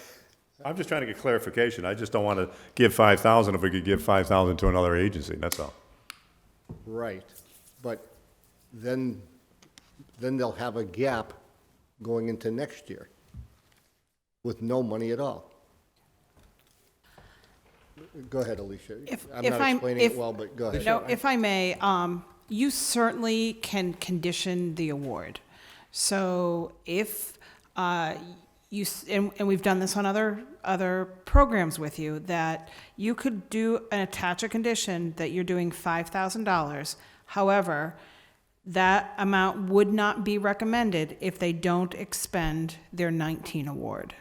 I'm just trying to get clarification. I just don't want to give 5,000 if we could give 5,000 to another agency, that's all. right. But then they'll have a gap going into next year with no money at all. Go ahead, Alicia. I'm not explaining it well, but go ahead. No, if I may, you certainly can condition the award. So if and we've done this on other programs with you, that you could attach a condition that you're doing $5,000. However, that amount would not be recommended if they don't expend their 19 award.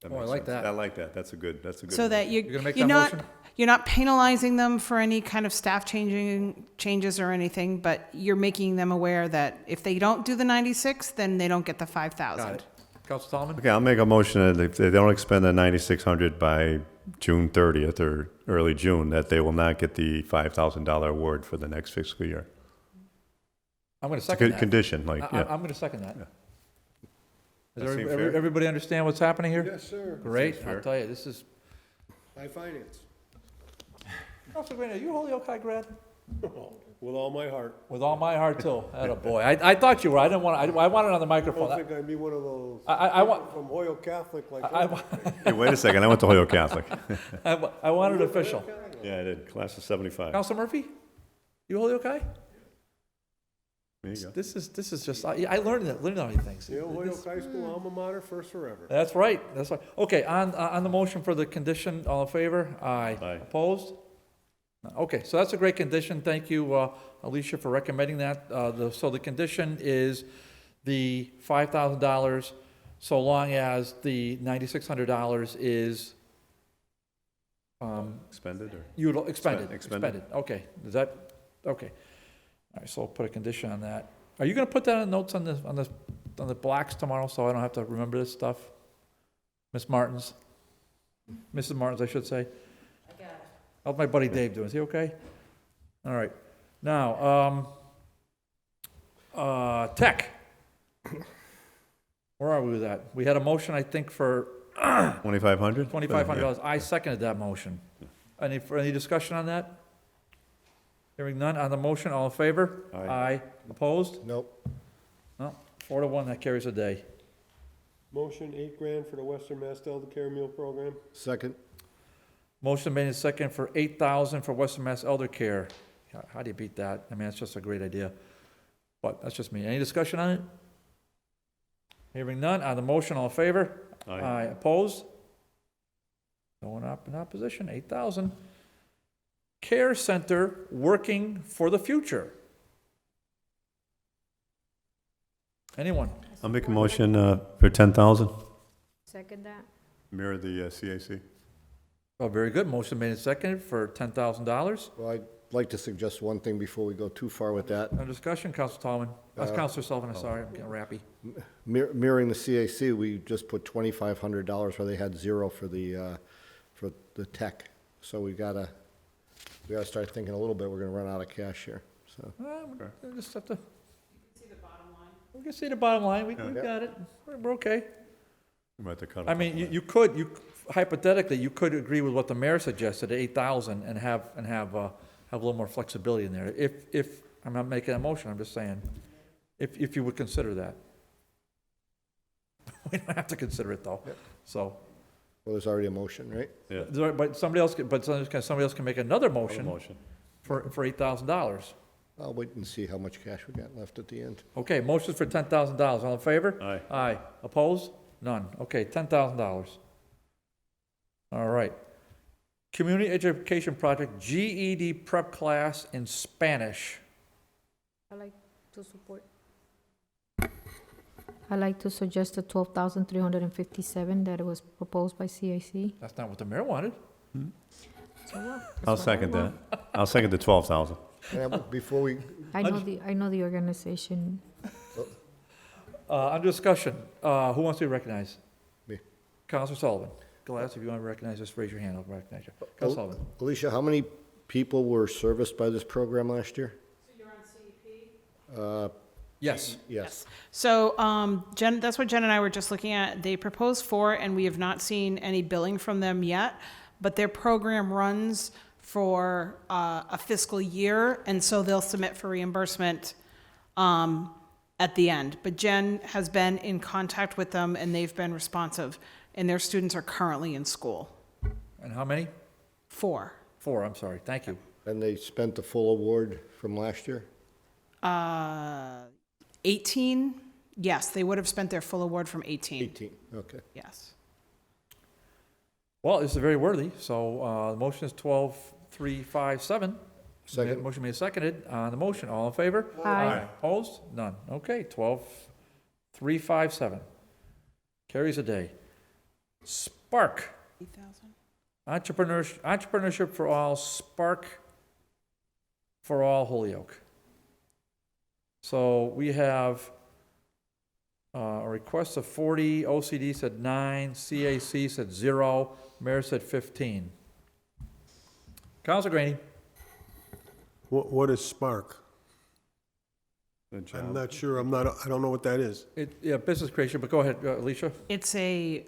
That Oh, I makes like sense. that. I like that. That's a good. So that You're gonna make you're that not motion? you're not penalizing them for any kind of staff changes or anything, but you're making them aware that if they don't do the 96, then they don't get the 5,000. Got it. Council Solomon? Okay, I'll make a motion that if they don't expend the 9,600 by June 30th or early June, that they will not get the $5,000 award for the next fiscal year. I'm going to It's a second good that. condition, like, yeah. I'm going to second that. Yeah. Does That seem fair? everybody understand what's happening here? Yes, sir. Great, Seems I'll fair. tell you, this is. High finance. Councilor Green, are you a Holyoke High grad? With all my heart. With all my heart, too. Boy, I thought you were. I didn't want. I wanted it on the I microphone. don't think I'd be one of those I want. from Holyoke Catholic like I, that. Hey, wait a second, I went to Holyoke Catholic. I wanted official. Yeah, I did, class of 75. Councilor Murphy, you Holyoke High? There you go. This is just. I learned all these things. You know, Holyoke High School alma mater, first forever. That's right. That's right. Okay, on the motion for the condition, all in favor? Aye. Aye. Opposed? No. Okay, so that's a great condition. Thank you, Alicia, for recommending that. So the condition is the $5,000, so long as the $9,600 is Expended or? expended. Expended. Okay, is that, okay. All right, so I'll put a condition on that. Are you gonna put that in notes on the blocks tomorrow, so I don't have to remember this stuff? Mrs. Martins, I should say. I got it. How's my buddy Dave doing? Is he okay? All right. Now, tech. Where are we with that? We had a motion, I think, for $2,500? $2,500. I seconded that motion. Any discussion on that? Hearing none. On the motion, all in favor? Aye. Opposed? Nope. No. 4-1, that carries a day. Motion, $8,000 for the Western Mass Elder Care Meal Program. Second. Motion made and second for $8,000 for Western Mass Elder Care. How do you beat that? I mean, it's just a great idea. But that's just me. Any discussion on it? Hearing none. On the motion, all in favor? Aye. Opposed? No one up in opposition. 8,000. Care Center Working for the Future. Anyone? I'll make a motion for $10,000. Second that. Mirror the CAC. Oh, very good. Motion made and seconded for $10,000. Well, I'd like to suggest one thing before we go too far with that. No discussion, Council Tallman. That's Councilor Sullivan, I'm sorry, I'm getting rappy. Mirroring the CAC, we just put $2,500 where they had zero for the tech. So we gotta start thinking a little bit. We're gonna run out of cash here, so. We just have to. We can see the bottom line. We got it. We're okay. We might have to cut I mean, you could hypothetically, you could agree with what the mayor suggested, 8,000, and have a little more flexibility in there. If I'm not making a motion, I'm just saying, if you would consider that. We don't have to consider it though. So. Well, there's already a motion, right? Yeah. But somebody else can make another motion for $8,000. I'll wait and see how much cash we got left at the end. Okay, motion's for $10,000. All in favor? Aye. Aye. Opposed? None. Okay, $10,000. All right. Community Education Project, GED prep class in Spanish. I like to support. I like to suggest the 12,357 that it was proposed by CIC. That's not what the mayor wanted. I'll second that. I'll second the $12,000. Before we. I know the organization. On discussion, who wants to be recognized? Me. Councilor Sullivan. Glass, if you want to recognize, just raise your hand, I'll recognize you. Councilor Sullivan. Alicia, how many people were serviced by this program last year? So you're on CEP? Yes. Yes. So, Jen, that's what Jen and I were just looking at. They proposed 4, and we have not seen any billing from them yet, but their program runs for a fiscal year, and so they'll submit for reimbursement at the end. But Jen has been in contact with them, and they've been responsive, and their students are currently in school. And how many? 4. 4, I'm sorry. Thank you. And they spent the full award from last year? 18, yes, they would have spent their full award from 18. 18, okay. Yes. Well, this is very worthy, so the motion is 12,357. Second. Motion made and seconded. On the motion, all in favor? Aye. Opposed? None. Okay, 12,357. Carries a day. Spark. 8,000. Entrepreneurship for all, Spark for all, Holyoke. So we have a request of 40, OCD said 9, CAC said 0, Mayor said 15. Councilor Graney. What is Spark? I'm not sure. I don't know what that is. Yeah, business creation, but go ahead, Alicia. It's a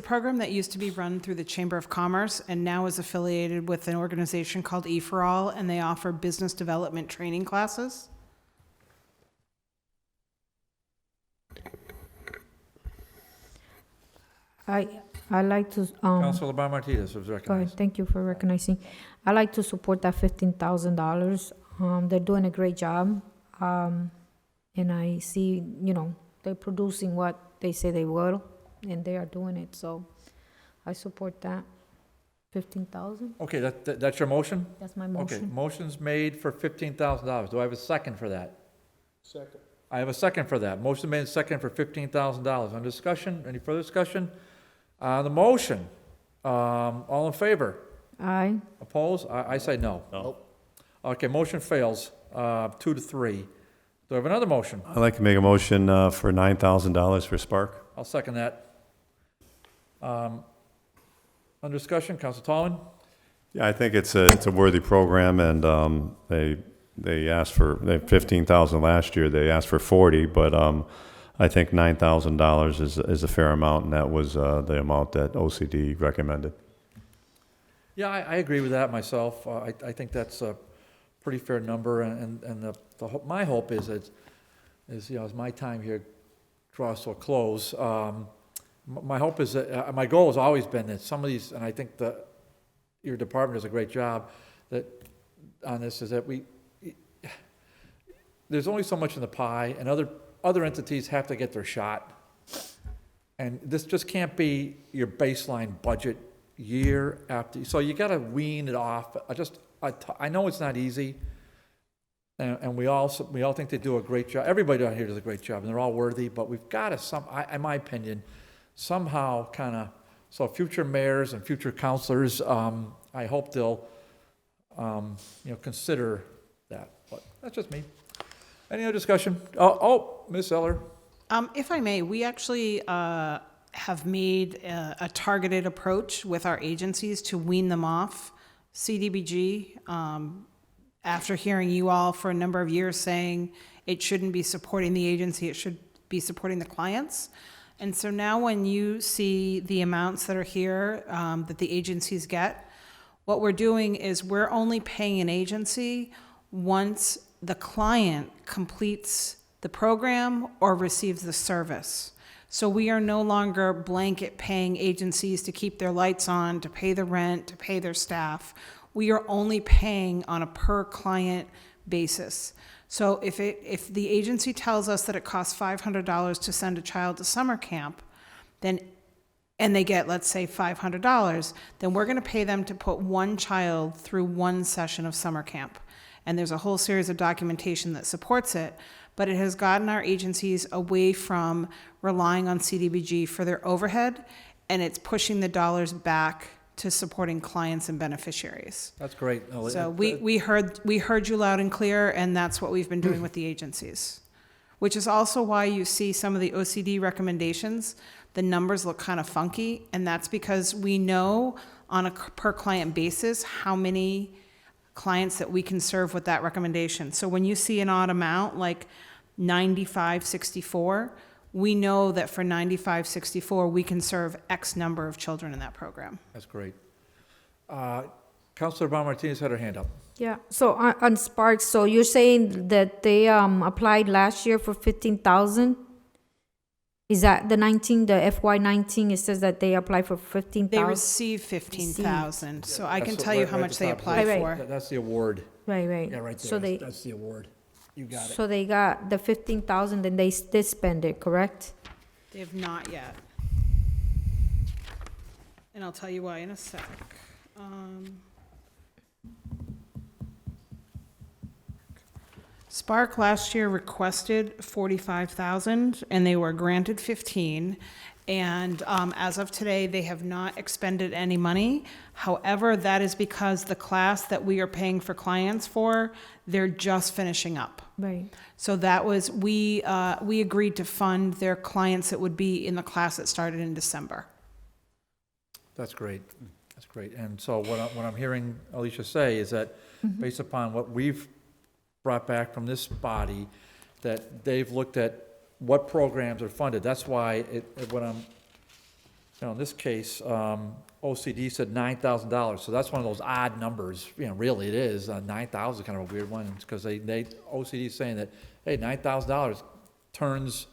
program that used to be run through the Chamber of Commerce and now is affiliated with an organization called E4All, and they offer business development training classes. I like to. Councilor Martinez was Go ahead. recognized. Thank you for recognizing. I like to support that $15,000. They're doing a great job. And I see, they're producing what they say they will, and they are doing it. So I support that. 15,000. Okay, that's your motion? That's my Okay, motion. motion's made for $15,000. Do I have a second for that? Second. I have a second for that. Motion made and second for $15,000. On discussion, any further discussion? On the motion, all in favor? Aye. Opposed? I say no. No. Okay, motion fails, 2-3. Do I have another motion? I'd like to make a motion for $9,000 for Spark. I'll second that. On discussion, Council Tallman? Yeah, I think it's a worthy program, and they asked for 15,000 last year. They asked for 40, but I think $9,000 is a fair amount, and that was the amount that OCD recommended. Yeah, I agree with that myself. I think that's a pretty fair number, and my hope is you know, as my time here draws to a close, my hope is that, my goal has always been that some of these, and I think that your department does a great job on this, is that there's only so much in the pie, and other entities have to get their shot. And this just can't be your baseline budget year after, so you gotta wean it off. I know it's not easy, and we all think they do a great job. Everybody down here does a great job, and they're all worthy, but we've gotta in my opinion, somehow kinda, so future mayors and future councilors, I hope they'll, you know, consider that, but that's just me. Any other discussion? Ms. Eller. If I may, we actually have made a targeted approach with our agencies to wean them off CDBG. After hearing you all for a number of years saying it shouldn't be supporting the agency, it should be supporting the clients. And so now when you see the amounts that are here that the agencies get, what we're doing is we're only paying an agency once the client completes the program or receives the service. So we are no longer blanket paying agencies to keep their lights on, to pay the rent, to pay their staff. We are only paying on a per client basis. So if the agency tells us that it costs $500 to send a child to summer camp, then, and they get, let's say, $500, then we're going to pay them to put one child through one session of summer camp. And there's a whole series of documentation that supports it, but it has gotten our agencies away from relying on CDBG for their overhead, and it's pushing the dollars back to supporting clients and beneficiaries. That's great. So we heard you loud and clear, and that's what we've been doing with the agencies, which is also why you see some of the OCD recommendations, the numbers look kind of funky, and that's because we know on a per client basis how many clients that we can serve with that recommendation. So when you see an odd amount like 9564, we know that for 9564 we can serve X number of children in that program. That's great. Councilor Paula Martinez had her hand up. Yeah, so on Sparks, so you're saying that they applied last year for 15,000? Is that the FY19, it says that they applied for 15,000? They received 15,000, so I can tell you how much they applied for. That's the award. Right. Yeah, right there. So That's the award. You got it. So they got the 15,000, then they did spend it, correct? They have not yet. And I'll tell you why in a sec. Spark last year requested 45,000 and they were granted 15. And as of today, they have not expended any money. However, that is because the class that we are paying for clients for, they're just finishing up. Right. So that was, we agreed to fund their clients that would be in the class that started in December. That's great. That's great. And so what I'm hearing Alicia say is that based upon what we've brought back from this body, that they've looked at what programs are funded. That's why in this case, OCD said $9,000. So that's one of those odd numbers. Really it is. 9,000 is kind of a weird one because OCD is saying that, hey, $9,000 turns,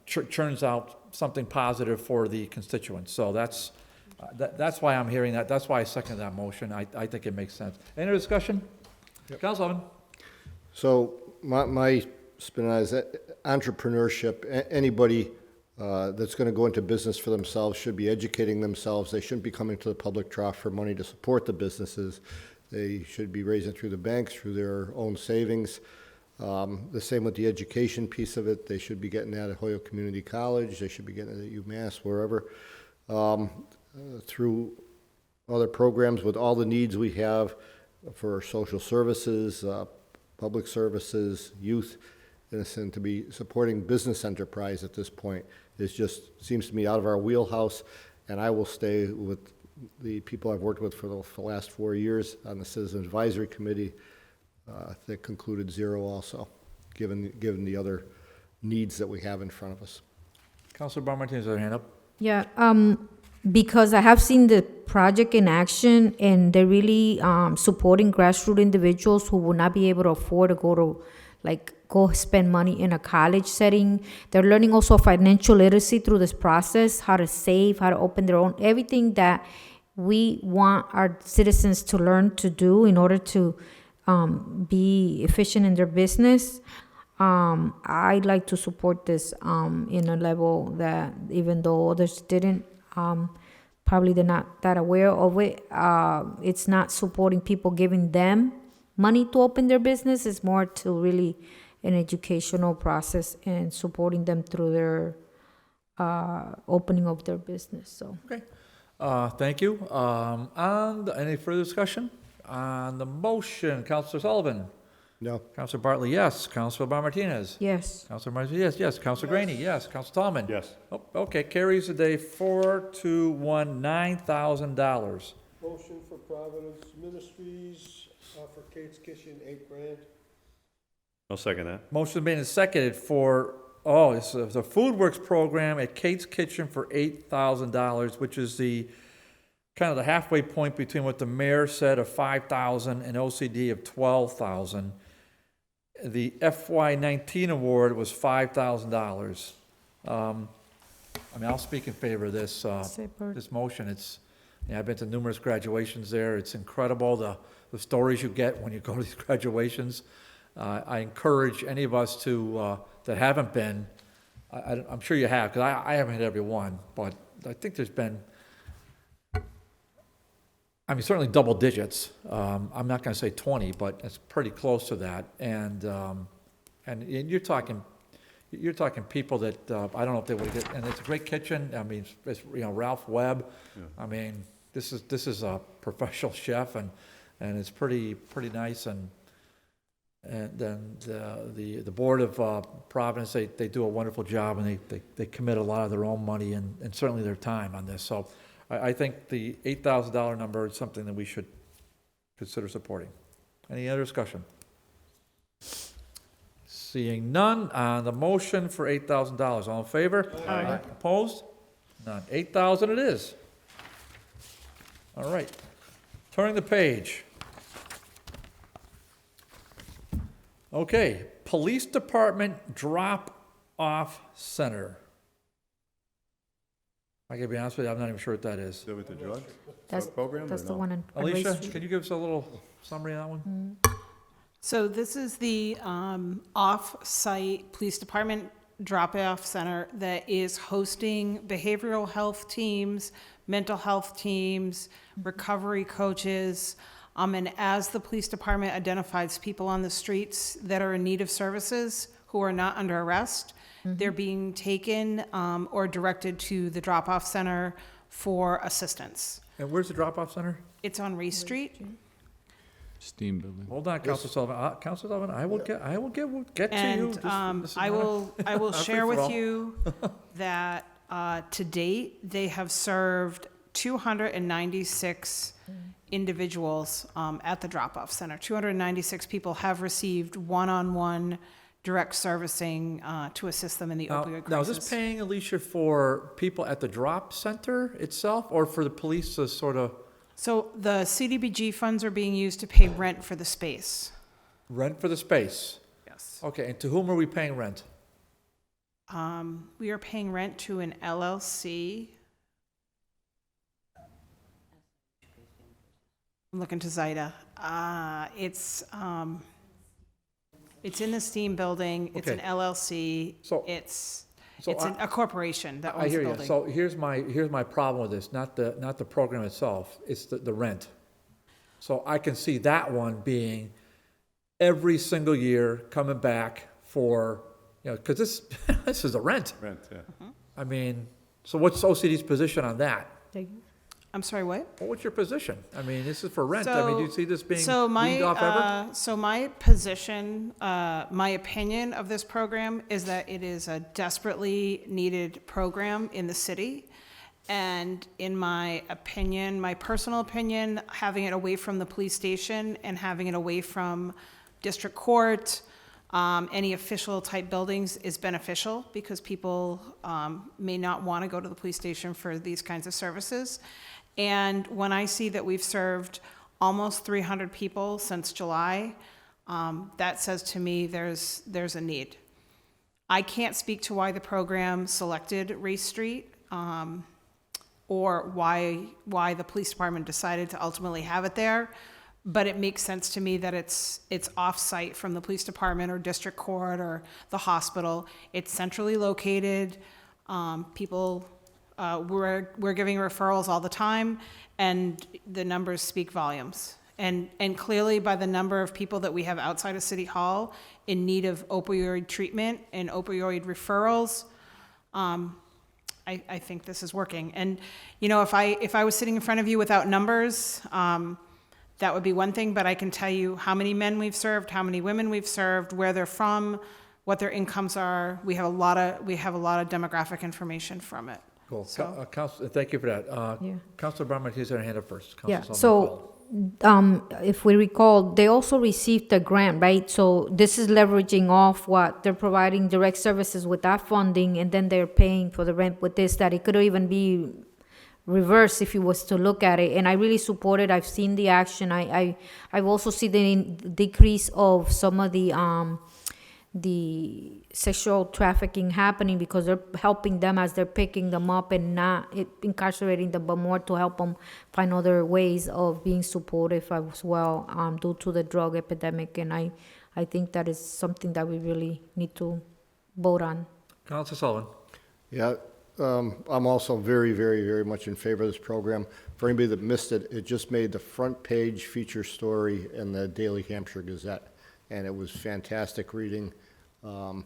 churns out something positive for the constituents. So that's why I'm hearing that. That's why I second that motion. I think it makes sense. Any other discussion? Yep. Councilman. So my spin on it is that entrepreneurship, anybody that's going to go into business for themselves should be educating themselves. They shouldn't be coming to the public trough for money to support the businesses. They should be raising through the banks, through their own savings. The same with the education piece of it. They should be getting that at Holyoke Community College. They should be getting it at UMass, wherever. Through other programs with all the needs we have for social services, public services, youth, and to be supporting business enterprise at this point is just, seems to me, out of our wheelhouse. And I will stay with the people I've worked with for the last 4 years on the Citizen Advisory Committee that concluded 0 also, given the other needs that we have in front of us. Councilor Bar Martinez has her hand up. Yeah, because I have seen the project in action, and they're really supporting grassroots individuals who will not be able to afford to go spend money in a college setting. They're learning also financial literacy through this process, how to save, how to open their own, everything that we want our citizens to learn to do in order to be efficient in their business. I'd like to support this in a level that, even though others didn't, probably they're not that aware of it. It's not supporting people, giving them money to open their business. It's more to really an educational process and supporting them through their opening of their business. So Okay. Thank you. And any further discussion? On the motion, Councilor Sullivan? No. Councilor Bartley, yes. Councilor Bar Martinez? yes. Councilor Martinez, yes. Councilor Graney, yes. Councilor Tallman? Yes. Oh, okay, carries today 4-1, $9,000. Motion for Providence Ministries, for Kate's Kitchen, $8,000. I'll second that. Motion made and seconded for, it's the Food Works program at Kate's Kitchen for $8,000, which is the kind of the halfway point between what the mayor said of $5,000 and OCD of $12,000. The FY19 award was $5,000. I'll speak in favor of this this motion. I've been to numerous graduations there. It's incredible the stories you get when you go to these graduations. I encourage any of us to that haven't been. I'm sure you have, because I haven't hit every one, but I think there's been. Certainly double digits. I'm not going to say 20, but it's pretty close to that. And you're talking people that I don't know if they would get. And it's a great kitchen. It's Ralph Webb. Yeah. This is a professional chef, and it's pretty nice. And then the board of Providence, they do a wonderful job, and they commit a lot of their own money and certainly their time on this. So I think the $8,000 number is something that we should consider supporting. Any other discussion? Seeing none, on the motion for $8,000, all in favor? Aye. Opposed? None. $8,000 it is. All right. Turning the page. Okay, Police Department Drop-Off Center. I gotta be honest with you, I'm not even sure what that is. Is that with the drug program? That's the one on Alicia, Race Street. can you give us a little summary of that one? So this is the off-site police department drop-off center that is hosting behavioral health teams, mental health teams, recovery coaches, and as the police department identifies people on the streets that are in need of services who are not under arrest, they're being taken or directed to the drop-off center for assistance. And where's the drop-off center? It's on Race Street. Steam building. Hold on, Councilor Sullivan. Councilor Sullivan, I will get to you. And This is I not will a share with free-for-all. you that to date, they have served 296 individuals at the drop-off center. 296 people have received one-on-one direct servicing to assist them in the opioid crisis. Now, is this paying, Alicia, for people at the drop center itself, or for the police to sort of So the CDBG funds are being used to pay rent for the space. rent for the space? Yes. Okay, and to whom are we paying rent? We are paying rent to an LLC. I'm looking to Zaida. It's in the Steam building. It's an Okay. LLC. So- It's so a corporation that I owns the hear you. building. So here's my problem with this, not the program itself, it's the rent. So I can see that one being every single year coming back for, because this is the rent. Rent, yeah. I mean, so what's OCD's position on that? I'm sorry, what? Well, what's your position? I mean, this is for rent. I mean, do you see this being weaned off ever? So my position, my opinion of this program is that it is a desperately needed program in the city. And in my opinion, my personal opinion, having it away from the police station and having it away from district court, Any official type buildings is beneficial because people may not want to go to the police station for these kinds of services. And when I see that we've served almost 300 people since July, that says to me there's a need. I can't speak to why the program selected Race Street or why the police department decided to ultimately have it there. But it makes sense to me that it's off-site from the police department or district court or the hospital. It's centrally located. People, we're giving referrals all the time, and the numbers speak volumes. And clearly, by the number of people that we have outside of City Hall in need of opioid treatment and opioid referrals, I think this is working. And you know, if I was sitting in front of you without numbers, that would be one thing, but I can tell you how many men we've served, how many women we've served, where they're from, what their incomes are. We have a lot of demographic information from it. Cool. So- Thank you for that. Yeah. Councilor Bartley has her hand up first. Yeah, Councilor so, if we recall, they also received a grant, right? So this is leveraging off what they're providing direct services with that funding, and then they're paying for the rent with this, that it could even be reverse if you was to look at it. And I really support it. I've seen the action. I've also seen the decrease of some of the sexual trafficking happening because they're helping them as they're picking them up and not incarcerating them, but more to help them find other ways of being supportive as well, due to the drug epidemic. And I think that is something that we really need to vote on. Councilor Sullivan. Yeah, I'm also very, very, very much in favor of this program. For anybody that missed it, it just made the front page feature story in the Daily Hampshire Gazette, and it was fantastic reading. I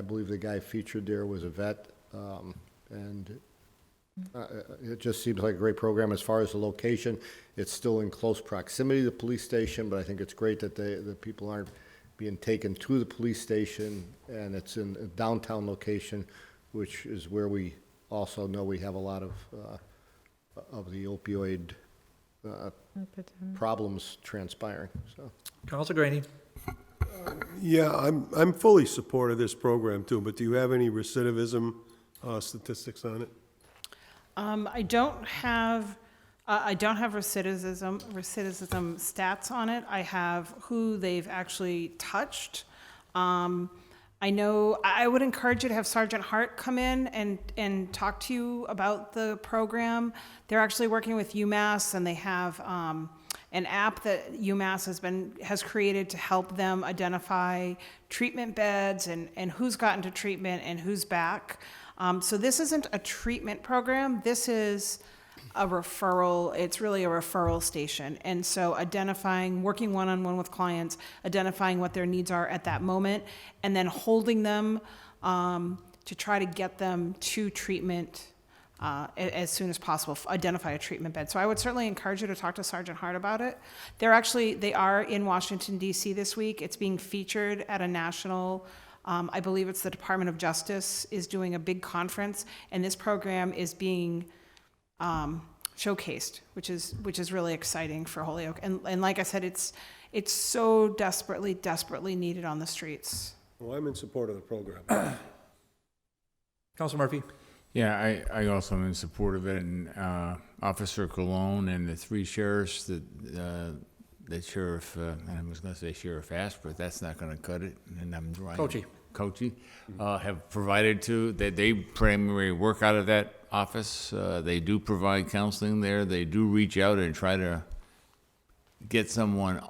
believe the guy featured there was a vet, and it just seems like a great program. As far as the location, it's still in close proximity to the police station, but I think it's great that the people aren't being taken to the police station, and it's in a downtown location, which is where we also know we have a lot of the opioid problems transpiring. So, Councilor Graney. Yeah, I'm fully supportive of this program too, but do you have any recidivism statistics on it? I don't have recidivism stats on it. I have who they've actually touched. I know I would encourage you to have Sergeant Hart come in and talk to you about the program. They're actually working with UMass, and they have an app that UMass has created to help them identify treatment beds and who's gotten to treatment and who's back. So this isn't a treatment program. This is a referral. It's really a referral station. And so working one-on-one with clients, identifying what their needs are at that moment, and then holding them to try to get them to treatment as soon as possible, identify a treatment bed. So I would certainly encourage you to talk to Sergeant Hart about it. They are in Washington, D.C. this week. It's being featured at a national, I believe it's the Department of Justice is doing a big conference, and this program is being showcased, which is really exciting for Holyoke. And like I said, it's so desperately needed on the streets. Well, I'm in support of the program. Councilor Murphy. Yeah, I also am in support of it, and Officer Colon and the three sheriffs the sheriff, I was going to say Sheriff Asp, but that's not going to cut it, and I'm driving. Coachy, have provided that they primarily work out of that office. They do provide counseling there. They do reach out and try to get someone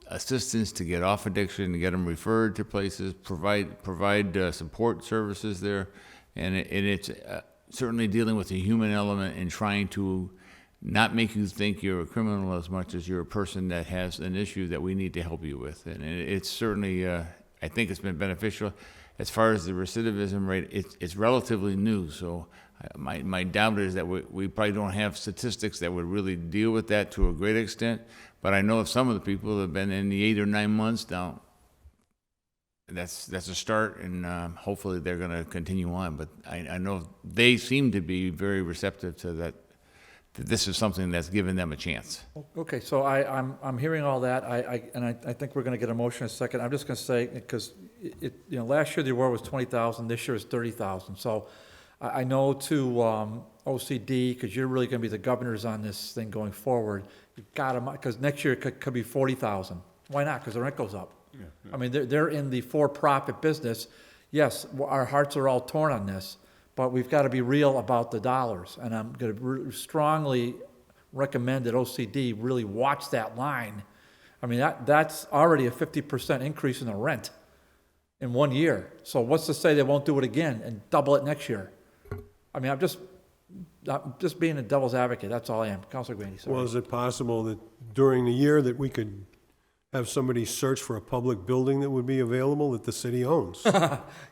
assistance to get off addiction, to get them referred to places, provide support services there. And it's certainly dealing with the human element and trying to not make you think you're a criminal as much as you're a person that has an issue that we need to help you with. And it's certainly, I think it's been beneficial. As far as the recidivism rate, it's relatively new. So my doubt is that we probably don't have statistics that would really deal with that to a great extent. But I know of some of the people that have been in the 8 or 9 months now. That's a start, and hopefully they're going to continue on. But I know they seem to be very receptive to that this is something that's given them a chance. Okay, so I'm hearing all that, I think we're gonna get a motion in a second. I'm just gonna say, because last year the award was 20,000, this year is 30,000. So I know to OCD, because you're really gonna be the governors on this thing going forward, you've got to, because next year it could be 40,000. Why not? Because the rent goes up. I mean, they're in the for-profit business. Yes, our hearts are all torn on this, but we've got to be real about the dollars. And I'm going to strongly recommend that OCD really watch that line. I mean, that's already a 50% increase in the rent in 1 year. So what's to say they won't do it again and double it next year? I mean, I'm just being a devil's advocate. That's all I am. Councilor Grandy, sorry. Well, is it possible that during the year that we could have somebody search for a public building that would be available that the city owns?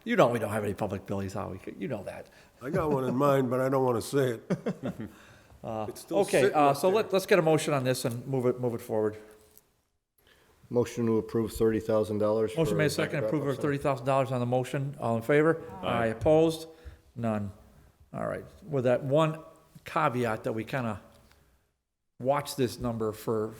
You know we don't have any public buildings, Howie. You know that. I got one in mind, but I don't want to say it. It's still Okay, sitting up so there. let's get a motion on this and move it forward. Motion to approve $30,000. Motion made second, approval of $30,000 on the motion. All in favor? Aye. Opposed? None. All right. With that one caveat that we kind of watch this number for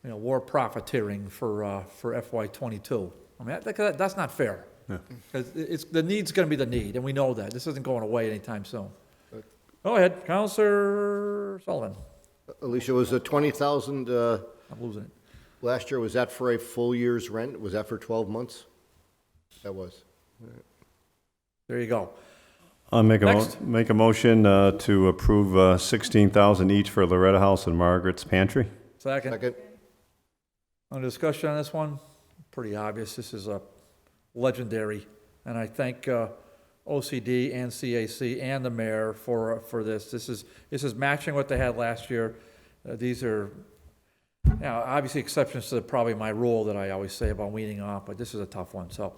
war profiteering for FY22. I mean, that's not fair. Because the need's going to be the need, and we know that. This isn't going away anytime soon. Go ahead, Councilor Sullivan. Alicia, was the 20,000 I'm losing it. last year, was that for a full year's rent? Was that for 12 months? That was. There you go. I'll make Next. a motion to approve 16,000 each for Loretta House and Margaret's Pantry. Second. Second. On discussion on this one, pretty obvious. This is a legendary, and I thank OCD and CAC and the mayor for this. This is matching what they had last year. These are, obviously exceptions to probably my rule that I always say about weaning off, but this is a tough one. So,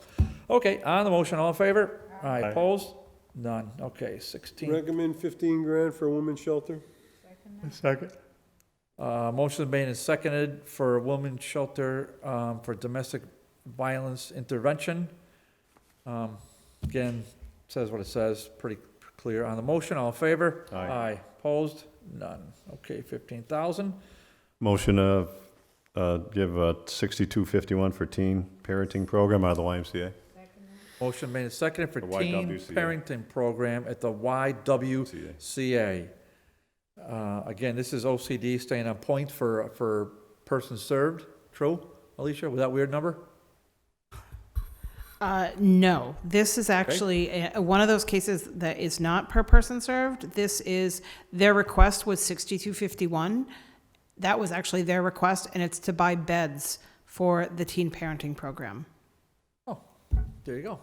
okay, on the motion, all in favor? Aye. Opposed? None. Okay, 16. Recommend 15 grand for a women's shelter? Second. Motion made and seconded for women's shelter for domestic violence intervention. Again, says what it says, pretty clear. On the motion, all in favor? Aye. Opposed? None. Okay, 15,000. Motion to give 6251 for teen parenting program out of the YMCA. Motion made and seconded for The teen YWCA. parenting program at the YWCA. Again, this is OCD staying on point for persons served. True, Alicia? Was that a weird number? No, this is actually one of those cases that is not per person served. This is, their request was 6251. That was actually their request, and it's to buy beds for the teen parenting program. Oh, there you go.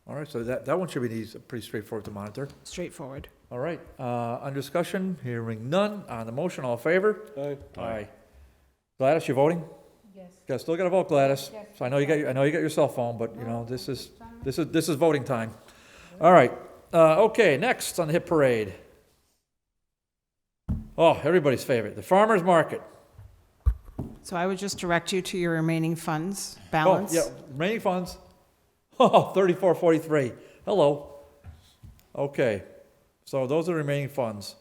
All right, so that one should be pretty straightforward to monitor. Straightforward. All right, on discussion, hearing none. On the motion, all in favor? Aye. Aye. Gladys, you voting? Yes. Still got to vote, Gladys. Yes. So I know you got your cell phone, but this is voting time. All right. Okay. Next on the hit parade. Oh, everybody's favorite, the farmers market. So I would just direct you to your remaining funds balance. Oh, yeah, remaining funds. Oh, 3443. Hello. Okay. So those are remaining funds.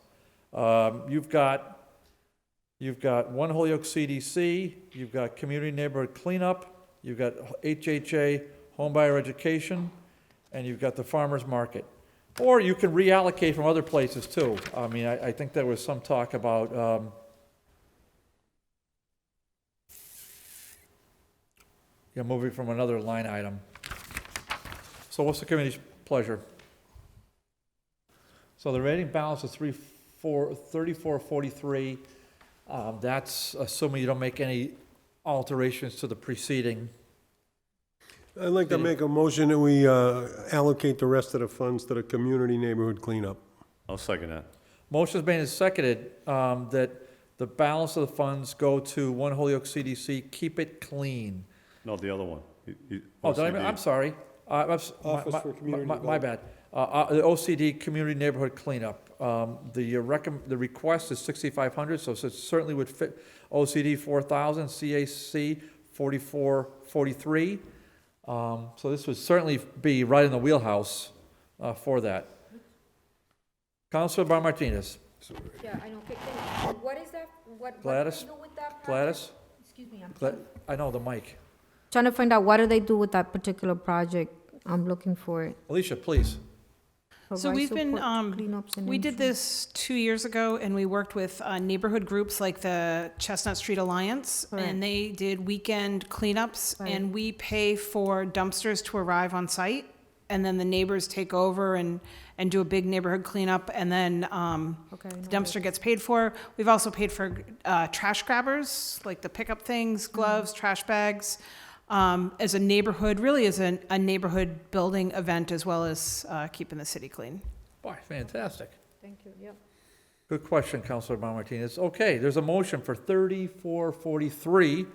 You've got one Holyoke CDC, you've got community neighborhood cleanup, you've got HHA homebuyer education, and you've got the farmers market. Or you can reallocate from other places too. I mean, I think there was some talk about moving from another line item. So what's the committee's pleasure? So the remaining balance is 3443. That's assuming you don't make any alterations to the preceding. I'd like to make a motion that we allocate the rest of the funds to the community neighborhood cleanup. I'll second that. Motion's made and seconded that the balance of the funds go to one Holyoke CDC, keep it clean. No, the other one. I'm sorry. Office for Community My bad. The OCD Community Neighborhood Cleanup. The request is 6,500, so it certainly would fit OCD 4,000, CAC 4443. So this would certainly be right in the wheelhouse for that. Councilor Bar Martinez. Yeah, I know. What is that? What Gladys? do they do with that project? Gladys? Excuse me, I know, the mic. trying to find out what do they do with that particular project. I'm looking for it. Alicia, please. So we've been, cleanups and we did entry. this 2 years ago, and we worked with neighborhood groups like the Chestnut Street Alliance, Right. and they did weekend cleanups, Right. and we pay for dumpsters to arrive on site, and then the neighbors take over and do a big neighborhood cleanup, and then Okay, the dumpster gets paid for. We've also paid for trash grabbers, like the pickup things, gloves, trash bags, as a neighborhood, really as a neighborhood building event, as well as keeping the city clean. Boy, fantastic. Thank you, yep. Good question, Councilor Martinez. Okay, there's a motion for 3443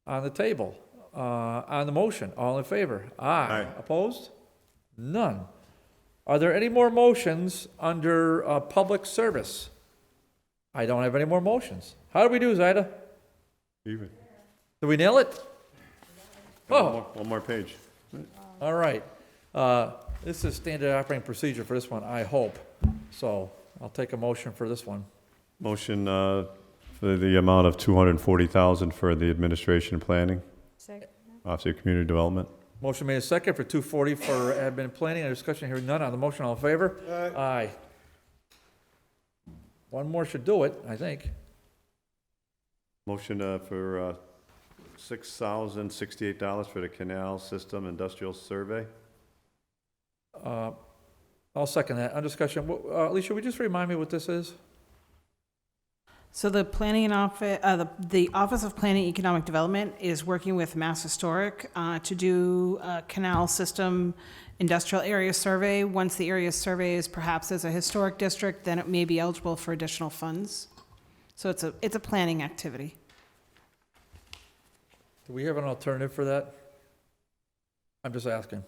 on the table. On the motion, all in favor? Aye. Opposed? None. Are there any more motions under public service? I don't have any more motions. How do we do, Zaida? Even. Did we nail it? Oh, One more page. all right. This is standard operating procedure for this one, I hope. So I'll take a motion for this one. Motion for the amount of $240,000 for the administration and planning, Second. Office of Community Development. Motion made a second for 240 for admin and planning. Any discussion? Hearing none on the motion, all in favor? Aye. One more should do it, I think. Motion for $6,068 for the Canal System Industrial Survey. I'll second that. On discussion, Alicia, would you just remind me what this is? So the planning and office, the Office of Planning and Economic Development is working with Mass Historic to do a canal system industrial area survey. Once the area survey is perhaps as a historic district, then it may be eligible for additional funds. So it's a planning activity. Do we have an alternative for that? I'm just asking.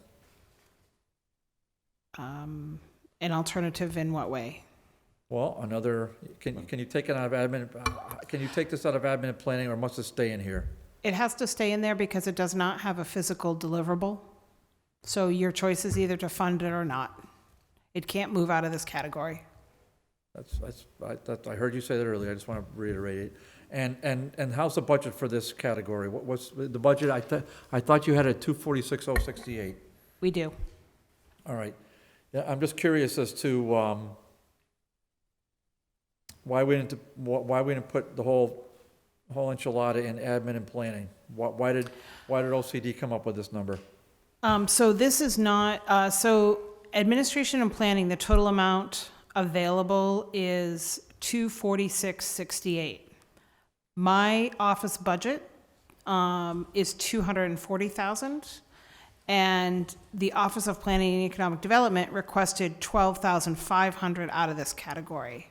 An alternative in what way? Well, another, can you take it out of admin, can you take this out of admin and planning, or must it stay in here? It has to stay in there because it does not have a physical deliverable. So your choice is either to fund it or not. It can't move out of this category. I heard you say that earlier, I just want to reiterate it. And how's the budget for this category? What's the budget? I thought you had a 246,068. We do. All right. Yeah, I'm just curious as to why we didn't put the whole enchilada in admin and planning. Why did OCD come up with this number? So this is not, so administration and planning, the total amount available is $246,68. My office budget is $240,000, and the Office of Planning and Economic Development requested $12,500 out of this category.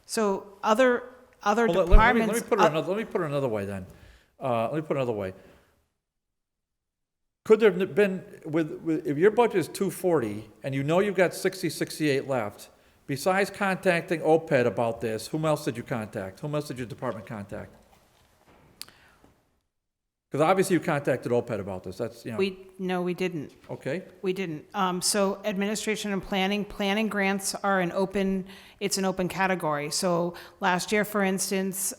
So other departments. Let me put it another way then. Let me put it another way. Could there have been, if your budget is 240 and you know you've got 68 left, besides contacting OPED about this, whom else did you contact? Whom else did your department contact? Because obviously you contacted OPED about this. That's, No, we didn't. Okay. We didn't. So administration and planning grants are an open category. So last year, for instance,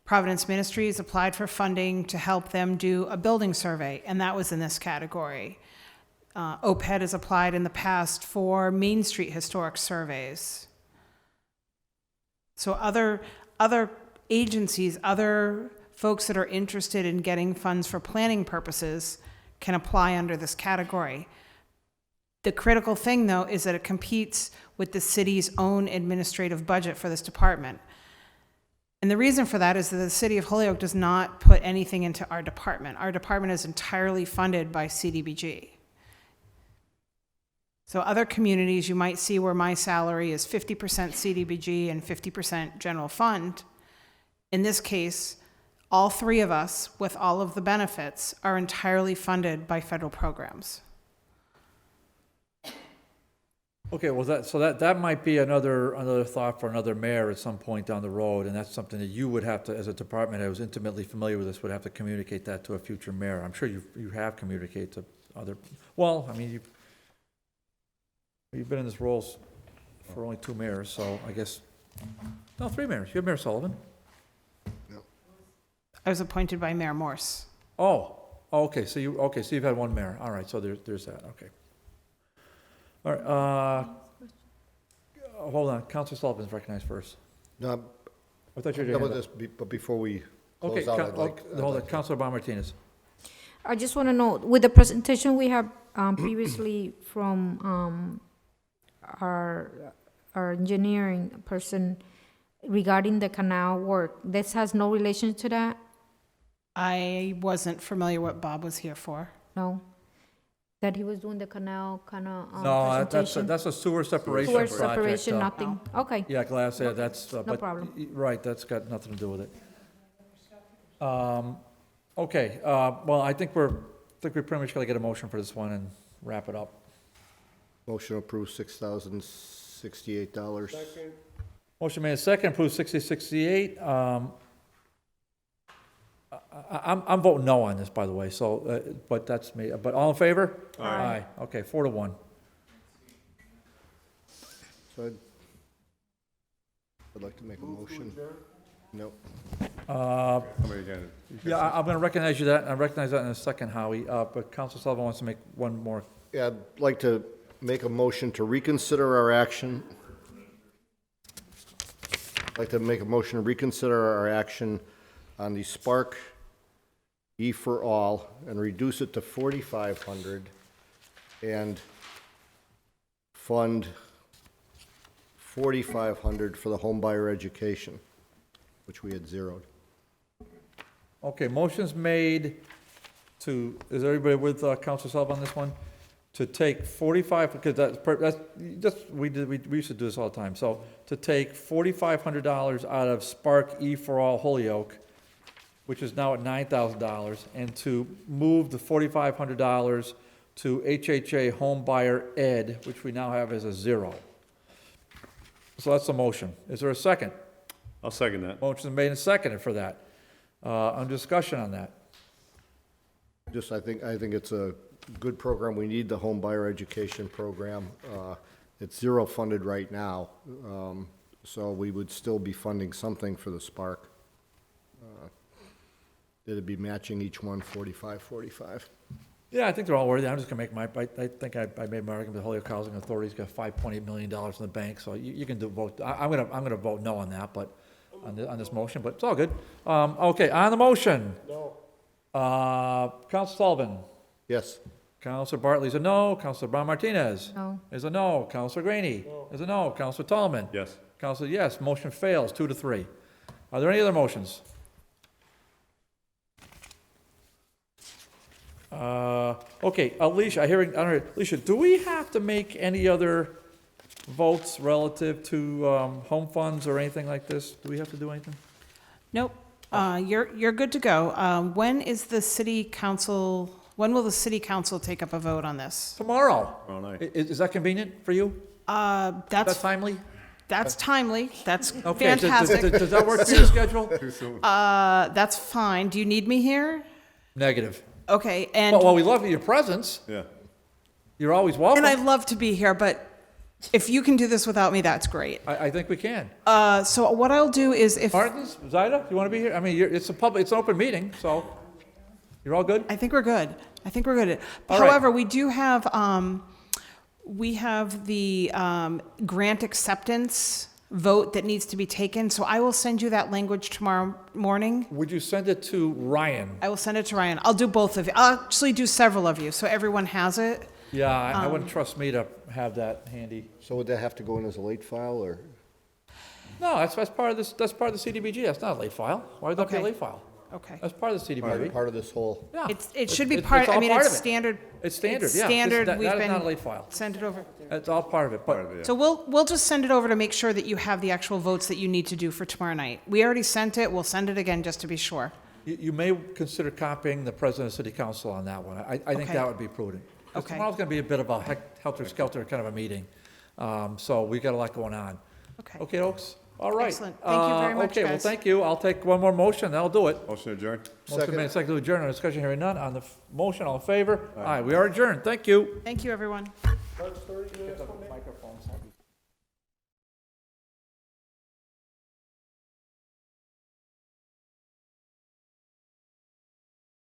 Providence Ministries applied for funding to help them do a building survey, and that was in this category. OPED has applied in the past for Main Street historic surveys. So other agencies, other folks that are interested in getting funds for planning purposes can apply under this category. The critical thing, though, is that it competes with the city's own administrative budget for this department. And the reason for that is that the city of Holyoke does not put anything into our department. Our department is entirely funded by CDBG. So other communities, you might see where my salary is 50% CDBG and 50% general fund. In this case, all three of us, with all of the benefits, are entirely funded by federal programs. Okay, well, that might be another thought for another mayor at some point down the road, and that's something that you would have to, as a department that was intimately familiar with this, would have to communicate that to a future mayor. I'm sure you have communicated to other, well, I mean, You've been in this role for only 2 mayors, so I guess, no, 3 mayors. You have Mayor Sullivan. I was appointed by Mayor Morse. Oh, okay, so you've had 1 mayor. All right, so there's that, okay. All right, hold on, Councilor Sullivan's recognized first. No, I thought you were no, doing but but before we Okay, close out, I'd like. hold on, Councilor Bon Martinez. I just want to know, with the presentation we have previously from our engineering person regarding the canal work, this has no relation to that? I wasn't familiar what Bob was here for. No? That he was doing the canal kind of No, presentation? that's a sewer separation Sewer project. separation, nothing? Okay. Yeah, glass, yeah, that's, No but, problem. right, that's got nothing to do with it. Okay, well, I think we pretty much gotta get a motion for this one and wrap it up. Motion to approve $6,068. Motion made second, approve 6068. I'm voting no on this, by the way, so, but that's me. But all in favor? Aye. Okay, 4-1. So I'd like to make a motion. No. Yeah, I'm gonna recognize you that, I recognize that in a second, Howie, but Council Sullivan wants to make one more. Yeah, I'd like to make a motion to reconsider our action. I'd like to make a motion to reconsider our action on the Spark E for All and reduce it to 4,500 and fund 4,500 for the home buyer education, which we had zeroed. Okay, motion's made to, is everybody with Council Sullivan on this one? To take 45, because we used to do this all the time, so to take $4,500 out of Spark E for All Holyoke, which is now at $9,000, and to move the $4,500 to HHA Home Buyer Ed, which we now have as a 0. So that's the motion. Is there a second? I'll second that. Motion's made and seconded for that. On discussion on that. Just, I think it's a good program. We need the home buyer education program. It's zero funded right now, so we would still be funding something for the Spark. It'd be matching each one 45. Yeah, I think they're all worthy. I'm just gonna make I think I made my argument. The Holyoke Housing Authority's got $5.8 million in the bank, so you can do vote. I'm gonna vote no on that, but on this motion, but it's all good. Okay, on the motion. No. Council Sullivan. Yes. Councilor Bartley's a no. Councilor Brown Martinez. No. Is a no. Councilor Graney. No. Is a no. Councilor Tallman. Yes. Councilor yes. Motion fails 2-3. Are there any other motions? Okay, Alicia, Alicia, do we have to make any other votes relative to home funds or anything like this? Do we have to do anything? Nope. You're good to go. When will the city council take up a vote on this? Tomorrow. Tomorrow night. Is that convenient for you? That's timely? That's timely. That's Okay, fantastic. does that work for your schedule? That's fine. Do you need me here? Negative. Okay, and Well, we love your presence. Yeah. You're always welcome. and I'd love to be here, but if you can do this without me, that's great. I think we can. So what I'll do is if Martins, Zaida, you want to be here? I mean, it's it's an open meeting, so you're all good? I think we're good. All right. However, we do have the grant acceptance vote that needs to be taken. So I will send you that language tomorrow morning. Would you send it to Ryan? I will send it to Ryan. I'll do both of you. I'll actually do several of you, so everyone has it. Yeah, I wouldn't trust me to have that handy. So would that have to go in as a late file, or? No, that's part of this. That's part of the CDBG. That's not a late file. Why would that be a Okay. late file? Okay. That's part of the CDBG. Part of this whole? Yeah. It should be part. all I mean, part it's of it. standard. It's standard. It's Yeah. standard. That We've is been not a late file. Send it over. It's all part of it. But So we'll just send it over to make sure that you have the actual votes that you need to do for tomorrow night. We already sent it. We'll send it again just to be sure. you may consider copying the president of city council on that one. I think Okay. that would be prudent. 'Cause Okay. Tomorrow's going to be a bit of a helter-skelter kind of a meeting. So we got a lot going on. Okay. Okay, Oaks? All right. Excellent. Thank you very much, Okay, well, guys. thank you. I'll take one more motion, that'll do it. Motion adjourned. Motion made, second to adjourn, on discussion hearing none. On the motion, all in favor? Aye, we are adjourned. Thank you. Thank you, everyone. That's 30 minutes from now.